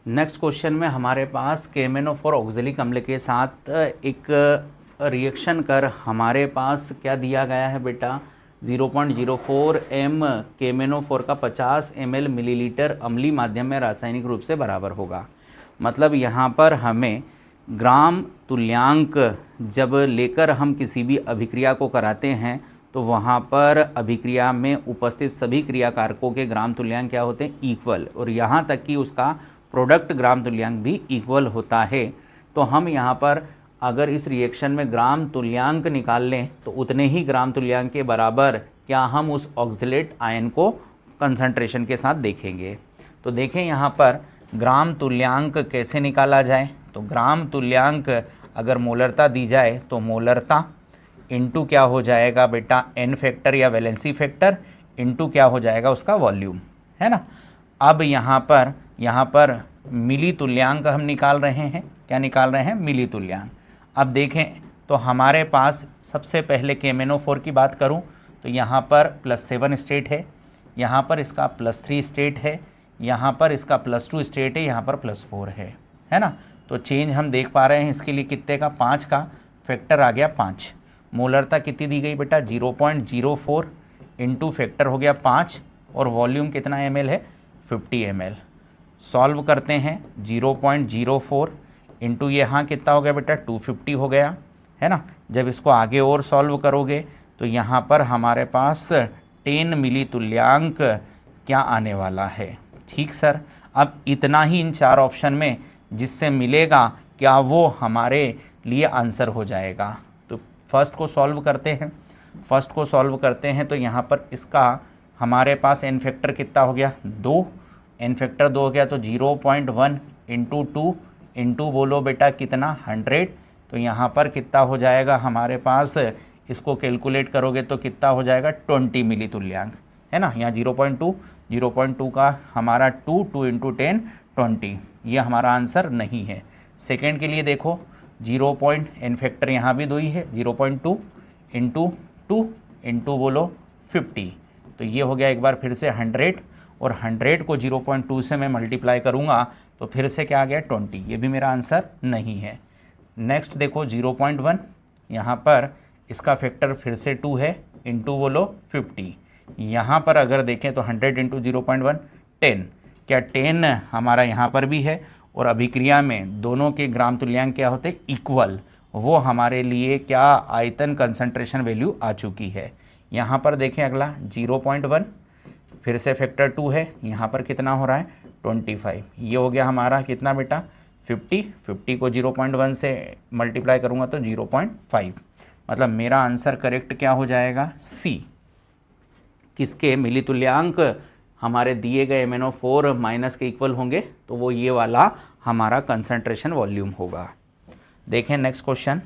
नेक्स्ट क्वेश्चन में हमारे पास KMnO4 ऑक्जेलिक अम्ल के साथ एक रिएक्शन कर हमारे पास क्या दिया गया है बेटा, 0.04 m KMnO4 का 50 ml मिलीलीटर अम्लीय माध्यम में रासायनिक रूप से बराबर होगा। मतलब यहाँ पर हमें ग्राम तुल्यांक जब लेकर हम किसी भी अभिक्रिया को कराते हैं तो वहाँ पर अभिक्रिया में उपस्थित सभी क्रियाकारकों के ग्राम तुल्यांक क्या होते हैं, इक्वल, और यहाँ तक कि उसका प्रोडक्ट ग्राम तुल्यांक भी इक्वल होता है। तो हम यहाँ पर अगर इस रिएक्शन में ग्राम तुल्यांक निकाल लें तो उतने ही ग्राम तुल्यांक के बराबर क्या हम उस ऑक्जेलेट आयन को कंसंट्रेशन के साथ देखेंगे। तो देखें यहाँ पर ग्राम तुल्यांक कैसे निकाला जाए। तो ग्राम तुल्यांक अगर मोलरता दी जाए तो मोलरता इनटू क्या हो जाएगा बेटा, एन फैक्टर या वैलेंसी फैक्टर इनटू क्या हो जाएगा उसका वॉल्यूम, है ना। अब यहाँ पर मिली तुल्यांक हम निकाल रहे हैं, क्या निकाल रहे हैं, मिली तुल्यांक। अब देखें तो हमारे पास सबसे पहले KMnO4 की बात करूं तो यहाँ पर +7 स्टेट है, यहाँ पर इसका +3 स्टेट है, यहाँ पर इसका +2 स्टेट है, यहाँ पर +4 है ना। तो चेंज हम देख पा रहे हैं इसके लिए कितने का, 5 का, फैक्टर आ गया 5। मोलरता कितनी दी गई बेटा, 0.04 इंटू फैक्टर हो गया 5 और वॉल्यूम कितना ml है, 50 ml। सॉल्व करते हैं, 0.04 इंटू यहाँ कितना हो गया बेटा, 250 हो गया, है ना। जब इसको आगे और सॉल्व करोगे तो यहाँ पर हमारे पास 10 मिली तुल्यांक क्या आने वाला है। ठीक सर, अब इतना ही इन 4 ऑप्शन में जिससे मिलेगा क्या वो हमारे लिए आंसर हो जाएगा। तो फर्स्ट को सॉल्व करते हैं तो यहाँ पर इसका हमारे पास एन फैक्टर कितना हो गया, 2, एन फैक्टर 2 हो गया तो 0.1 इंटू 2 इंटू बोलो बेटा कितना, 100। तो यहाँ पर कितना हो जाएगा हमारे पास इसको कैलकुलेट करोगे तो कितना हो जाएगा 20 मिली तुल्यांक, है ना। यहाँ 0.2 का हमारा 2 इंटू 10 20, ये हमारा आंसर नहीं है। सेकेंड के लिए देखो 0 पॉइंट एन फैक्टर यहाँ भी 2 ही है, 0.2 इंटू 2 इंटू बोलो 50, तो ये हो गया एक बार फिर से 100, और 100 को 0.2 से मैं मल्टीप्लाई करूँगा तो फिर से क्या आ गया 20, ये भी मेरा आंसर नहीं है। नेक्स्ट देखो 0.1, यहाँ पर इसका फैक्टर फिर से 2 है, इंटू बोलो 50, यहाँ पर अगर देखें तो 100 इंटू 0.1 10, क्या 10 हमारा यहाँ पर भी है, और अभिक्रिया में दोनों के ग्राम तुल्यांक क्या होते इक्वल, वो हमारे लिए क्या आयतन कंसंट्रेशन वैल्यू आ चुकी है। यहाँ पर देखें अगला 0.1, फिर से फैक्टर 2 है, यहाँ पर कितना हो रहा है 25, ये हो गया हमारा कितना बेटा 50 को 0.1 से मल्टीप्लाई करूँगा तो 0.5, मतलब मेरा आंसर करेक्ट क्या हो जाएगा सी। किसके मिली तुल्यांक हमारे दिए गए MnO4 माइनस के इक्वल होंगे तो वो ये वाला हमारा कंसंट्रेशन वॉल्यूम होगा। देखें नेक्स्ट क्वेश्चन,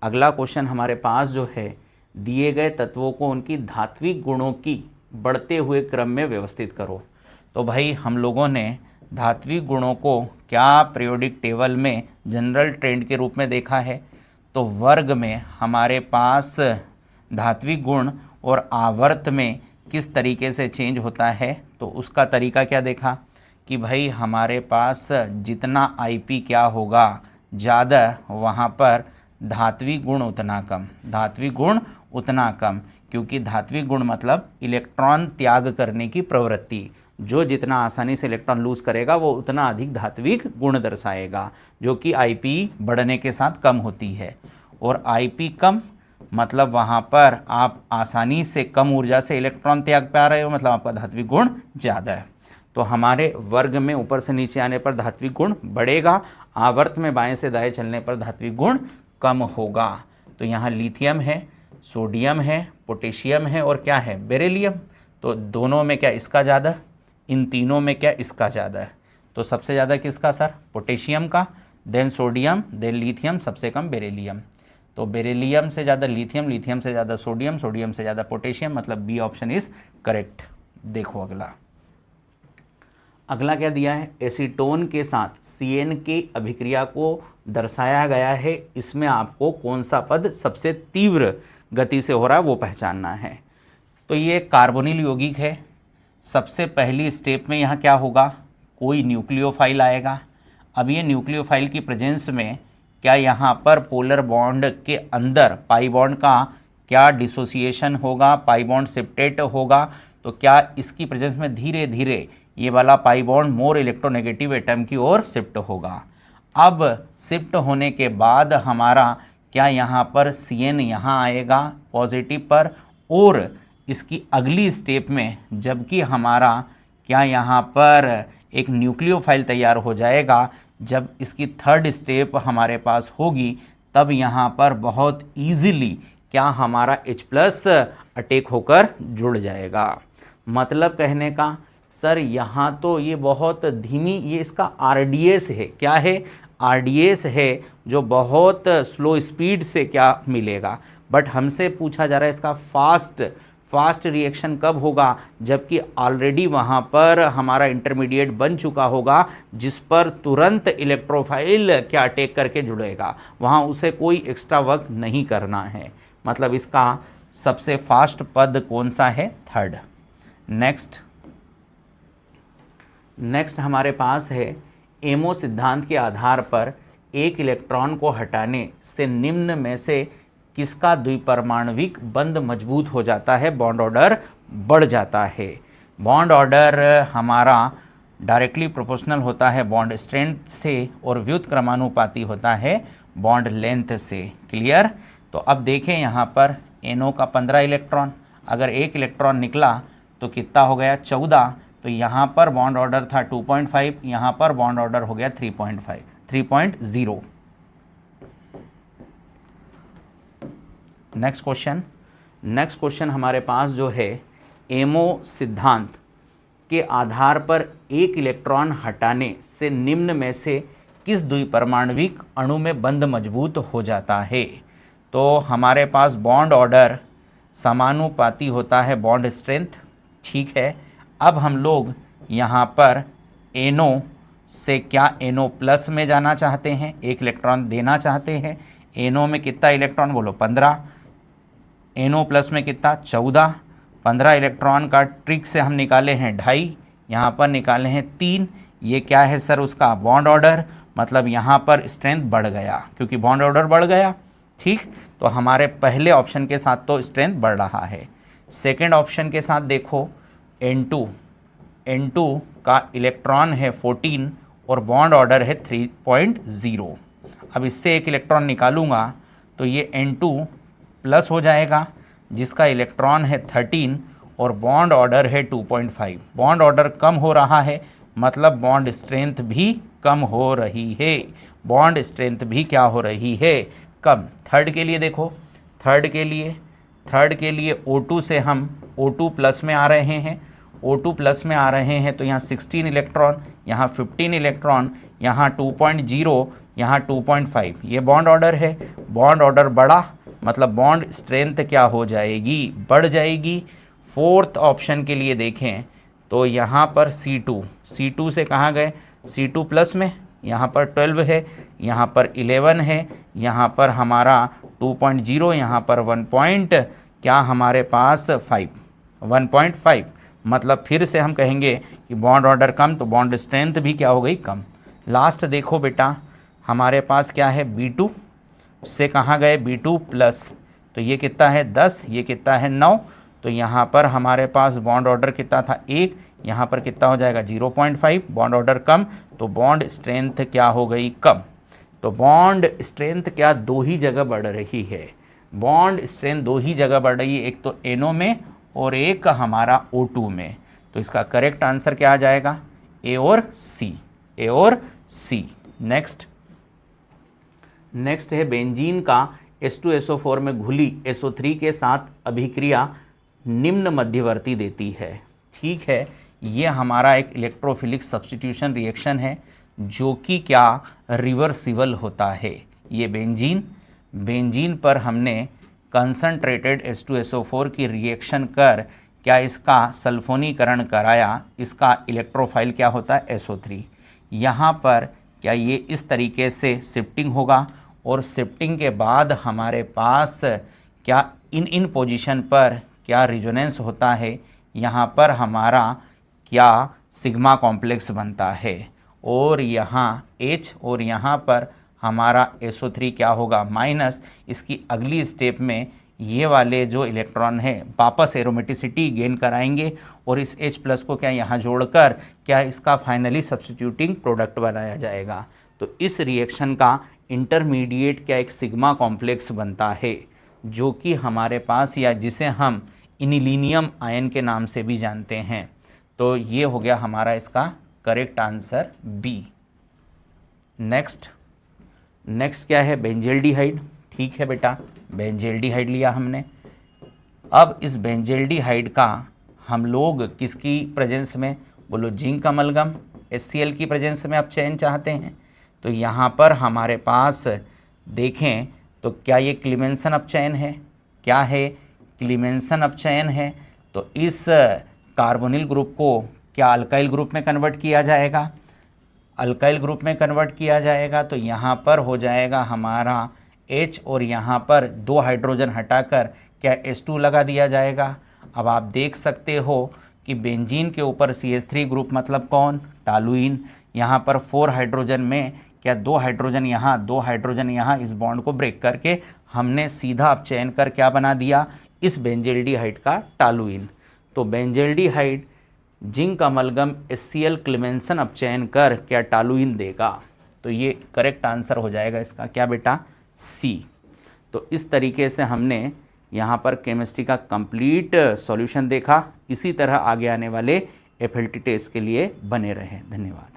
अगला क्वेश्चन हमारे पास जो है दिए गए तत्वों को उनकी धात्विक गुणों की बढ़ते हुए क्रम में व्यवस्थित करो। तो भाई हम लोगों ने धात्विक गुणों को क्या पीरियोडिक टेबल में जनरल ट्रेंड के रूप में देखा है, तो वर्ग में हमारे पास धात्विक गुण और आवर्त में किस तरीके से चेंज होता है, तो उसका तरीका क्या देखा कि भाई हमारे पास जितना IP क्या होगा ज़्यादा, वहाँ पर धात्विक गुण उतना कम, धात्विक गुण उतना कम, क्योंकि धात्विक गुण मतलब इलेक्ट्रॉन त्याग करने की प्रवृत्ति, जो जितना आसानी से इलेक्ट्रॉन लूज करेगा वो उतना अधिक धात्विक गुण दर्शाएगा, जो कि IP बढ़ने के साथ कम होती है। और IP कम मतलब वहाँ पर आप आसानी से कम ऊर्जा से इलेक्ट्रॉन त्याग पा रहे हो, मतलब आपका धात्विक गुण ज़्यादा है। तो हमारे वर्ग में ऊपर से नीचे आने पर धात्विक गुण बढ़ेगा, आवर्त में बाएं से दाएं चलने पर धात्विक गुण कम होगा। तो यहाँ लिथियम है, सोडियम है, पोटेशियम है और क्या है बेरिलियम, तो दोनों में क्या इसका ज़्यादा, इन तीनों में क्या इसका ज़्यादा है, तो सबसे ज़्यादा किसका सर पोटेशियम का, देन सोडियम, देन लिथियम, सबसे कम बेरिलियम। तो बेरिलियम से ज़्यादा लिथियम, लिथियम से ज़्यादा सोडियम, सोडियम से ज़्यादा पोटेशियम, मतलब बी ऑप्शन इज़ करेक्ट। देखो अगला क्या दिया है, एसीटोन के साथ CN की अभिक्रिया को दर्शाया गया है, इसमें आपको कौन सा पद सबसे तीव्र गति से हो रहा है वो पहचानना है। तो ये कार्बोनिल यौगिक है, सबसे पहली स्टेप में यहाँ क्या होगा, कोई न्यूक्लियोफाइल आएगा। अब ये न्यूक्लियोफाइल की प्रेजेंस में क्या यहाँ पर पोलर बॉन्ड के अंदर पाई बॉन्ड का क्या डिसोसिएशन होगा, पाई बॉन्ड सेप्टेट होगा, तो क्या इसकी प्रेजेंस में धीरे धीरे ये वाला pi bond more electronegative atom की ओर शिफ्ट होगा। अब शिफ्ट होने के बाद हमारा क्या यहाँ पर CN यहाँ आएगा पॉजिटिव पर, और इसकी अगली स्टेप में जबकि हमारा क्या यहाँ पर एक न्यूक्लियोफाइल तैयार हो जाएगा, जब इसकी थर्ड स्टेप हमारे पास होगी तब यहाँ पर बहुत ईजिली क्या हमारा H+ अटैक होकर जुड़ जाएगा। मतलब कहने का सर यहाँ तो ये बहुत धीमी, ये इसका RDS है, क्या है RDS है, जो बहुत स्लो स्पीड से क्या मिलेगा, बट हमसे पूछा जा रहा है इसका फास्ट रिएक्शन कब होगा, जबकि ऑलरेडी वहाँ पर हमारा इंटरमीडिएट बन चुका होगा जिस पर तुरंत इलेक्ट्रोफाइल क्या अटैक करके जुड़ेगा, वहाँ उसे कोई एक्स्ट्रा वर्क नहीं करना है। मतलब इसका सबसे फास्ट पद कौन सा है, थर्ड। नेक्स्ट हमारे पास है एमो सिद्धांत के आधार पर एक इलेक्ट्रॉन को हटाने से निम्न में से किसका द्विपरमाणविक बंध मजबूत हो जाता है, बॉन्ड ऑर्डर बढ़ जाता है। बॉन्ड ऑर्डर हमारा डायरेक्टली प्रोपोर्शनल होता है बॉन्ड स्ट्रेंथ से और व्युत क्रमानुपाती होता है बॉन्ड लेंथ से। क्लियर। तो अब देखें यहाँ पर NO का 15 इलेक्ट्रॉन, अगर एक इलेक्ट्रॉन निकला तो कितना हो गया 14, तो यहाँ पर बॉन्ड ऑर्डर था 2.5, यहाँ पर बॉन्ड ऑर्डर हो गया 3.0। नेक्स्ट क्वेश्चन हमारे पास जो है एमो सिद्धांत के आधार पर एक इलेक्ट्रॉन हटाने से निम्न में से किस द्विपरमाणविक अणु में बंध मजबूत हो जाता है। तो हमारे पास बॉन्ड ऑर्डर समानुपाती होता है बॉन्ड स्ट्रेंथ। ठीक है, अब हम लोग यहाँ पर NO से क्या NO प्लस में जाना चाहते हैं, एक इलेक्ट्रॉन देना चाहते हैं। NO में कितना इलेक्ट्रॉन बोलो 15, NO प्लस में कितना 14। 15 इलेक्ट्रॉन का ट्रिक से हम निकाले हैं 2.5, यहाँ पर निकाले हैं 3। ये क्या है सर, उसका बॉन्ड ऑर्डर, मतलब यहाँ पर स्ट्रेंथ बढ़ गया क्योंकि बॉन्ड ऑर्डर बढ़ गया। ठीक, तो हमारे पहले ऑप्शन के साथ तो स्ट्रेंथ बढ़ रहा है। सेकेंड ऑप्शन के साथ देखो, N2 का इलेक्ट्रॉन है 14 और बॉन्ड ऑर्डर है 3.0। अब इससे एक इलेक्ट्रॉन निकालूंगा तो ये N2 प्लस हो जाएगा जिसका इलेक्ट्रॉन है 13 और बॉन्ड ऑर्डर है 2.5। बॉन्ड ऑर्डर कम हो रहा है मतलब बॉन्ड स्ट्रेंथ भी कम हो रही है, बॉन्ड स्ट्रेंथ भी क्या हो रही है, कम। थर्ड के लिए देखो, थर्ड के लिए O2 से हम O2 प्लस में आ रहे हैं, O2 प्लस में आ रहे हैं तो यहाँ 16 इलेक्ट्रॉन, यहाँ 15 इलेक्ट्रॉन, यहाँ 2.0, यहाँ 2.5। ये बॉन्ड ऑर्डर है, बॉन्ड ऑर्डर बढ़ा मतलब बॉन्ड स्ट्रेंथ क्या हो जाएगी, बढ़ जाएगी। फोर्थ ऑप्शन के लिए देखें तो यहाँ पर C2 से कहाँ गए, C2 प्लस में, यहाँ पर 12 है, यहाँ पर 11 है, यहाँ पर हमारा 2.0, यहाँ पर 1.5, मतलब फिर से हम कहेंगे कि बॉन्ड ऑर्डर कम तो बॉन्ड स्ट्रेंथ भी क्या हो गई, कम। लास्ट देखो बेटा, हमारे पास क्या है, B2 से कहाँ गए, B2 प्लस, तो ये कितना है 10, ये कितना है 9, तो यहाँ पर हमारे पास बॉन्ड ऑर्डर कितना था 1, यहाँ पर कितना हो जाएगा 0.5, बॉन्ड ऑर्डर कम तो बॉन्ड स्ट्रेंथ क्या हो गई, कम। तो बॉन्ड स्ट्रेंथ क्या दो ही जगह बढ़ रही है, बॉन्ड स्ट्रेंथ दो ही जगह बढ़ रही है, एक तो NO में और एक हमारा O2 में। तो इसका करेक्ट आंसर क्या आ जाएगा, A और C। नेक्स्ट है बेंजीन का H2SO4 में घुली SO3 के साथ अभिक्रिया निम्न मध्यवर्ती देती है। ठीक है, ये हमारा एक इलेक्ट्रोफिलिक सब्स्टिट्यूशन रिएक्शन है जो कि क्या रिवर्सिबल होता है। ये बेंजीन पर हमने कंसंट्रेटेड H2SO4 की रिएक्शन कर क्या इसका सल्फोनीकरण कराया, इसका इलेक्ट्रोफाइल क्या होता है SO3। यहाँ पर क्या ये इस तरीके से शिफ्टिंग होगा और शिफ्टिंग के बाद हमारे पास क्या इन पोजीशन पर क्या रिजोनेंस होता है, यहाँ पर हमारा क्या सिग्मा कॉम्प्लेक्स बनता है और यहाँ H और यहाँ पर हमारा SO3 क्या होगा माइनस। इसकी अगली स्टेप में ये वाले जो इलेक्ट्रॉन हैं वापस एरोमेटिसिटी गेन कराएंगे और इस H प्लस को क्या यहाँ जोड़कर क्या इसका फाइनली सब्स्टिट्यूटिंग प्रोडक्ट बनाया जाएगा। तो इस रिएक्शन का इंटरमीडिएट क्या एक सिग्मा कॉम्प्लेक्स बनता है जो कि हमारे पास या जिसे हम इनिलीनियम आयन के नाम से भी जानते हैं। तो ये हो गया हमारा इसका करेक्ट आंसर B। नेक्स्ट क्या है, बेंजल्डिहाइड। ठीक है बेटा, बेंजल्डिहाइड लिया हमने। अब इस बेंजल्डिहाइड का हम लोग किसकी प्रेजेंस में, बोलो जिंक अमलगम HCl की प्रेजेंस में आप चयन चाहते हैं। तो यहाँ पर हमारे पास देखें तो क्या ये क्लीमेंसन अपचयन है, क्या है क्लीमेंसन अपचयन है। तो इस कार्बोनिल ग्रुप को क्या अल्काइल ग्रुप में कन्वर्ट किया जाएगा, अल्काइल ग्रुप में कन्वर्ट किया जाएगा। तो यहाँ पर हो जाएगा हमारा H और यहाँ पर 2 हाइड्रोजन हटाकर क्या H2 लगा दिया जाएगा। अब आप देख सकते हो कि बेंजीन के ऊपर CH3 ग्रुप मतलब कौन, टालुइन। यहाँ पर 4 हाइड्रोजन में क्या 2 हाइड्रोजन यहाँ 2 हाइड्रोजन यहाँ, इस बॉन्ड को ब्रेक करके हमने सीधा अपचयन कर क्या बना दिया, इस बेंजल्डिहाइड का टालुइन। तो बेंजल्डिहाइड जिंक अमलगम HCl क्लीमेंसन अपचयन कर क्या टालुइन देगा। तो ये करेक्ट आंसर हो जाएगा इसका क्या बेटा, C। तो इस तरीके से हमने यहाँ पर केमिस्ट्री का कंप्लीट सॉल्यूशन देखा। इसी तरह आगे आने वाले FLT टेस्ट के लिए बने रहें। धन्यवाद।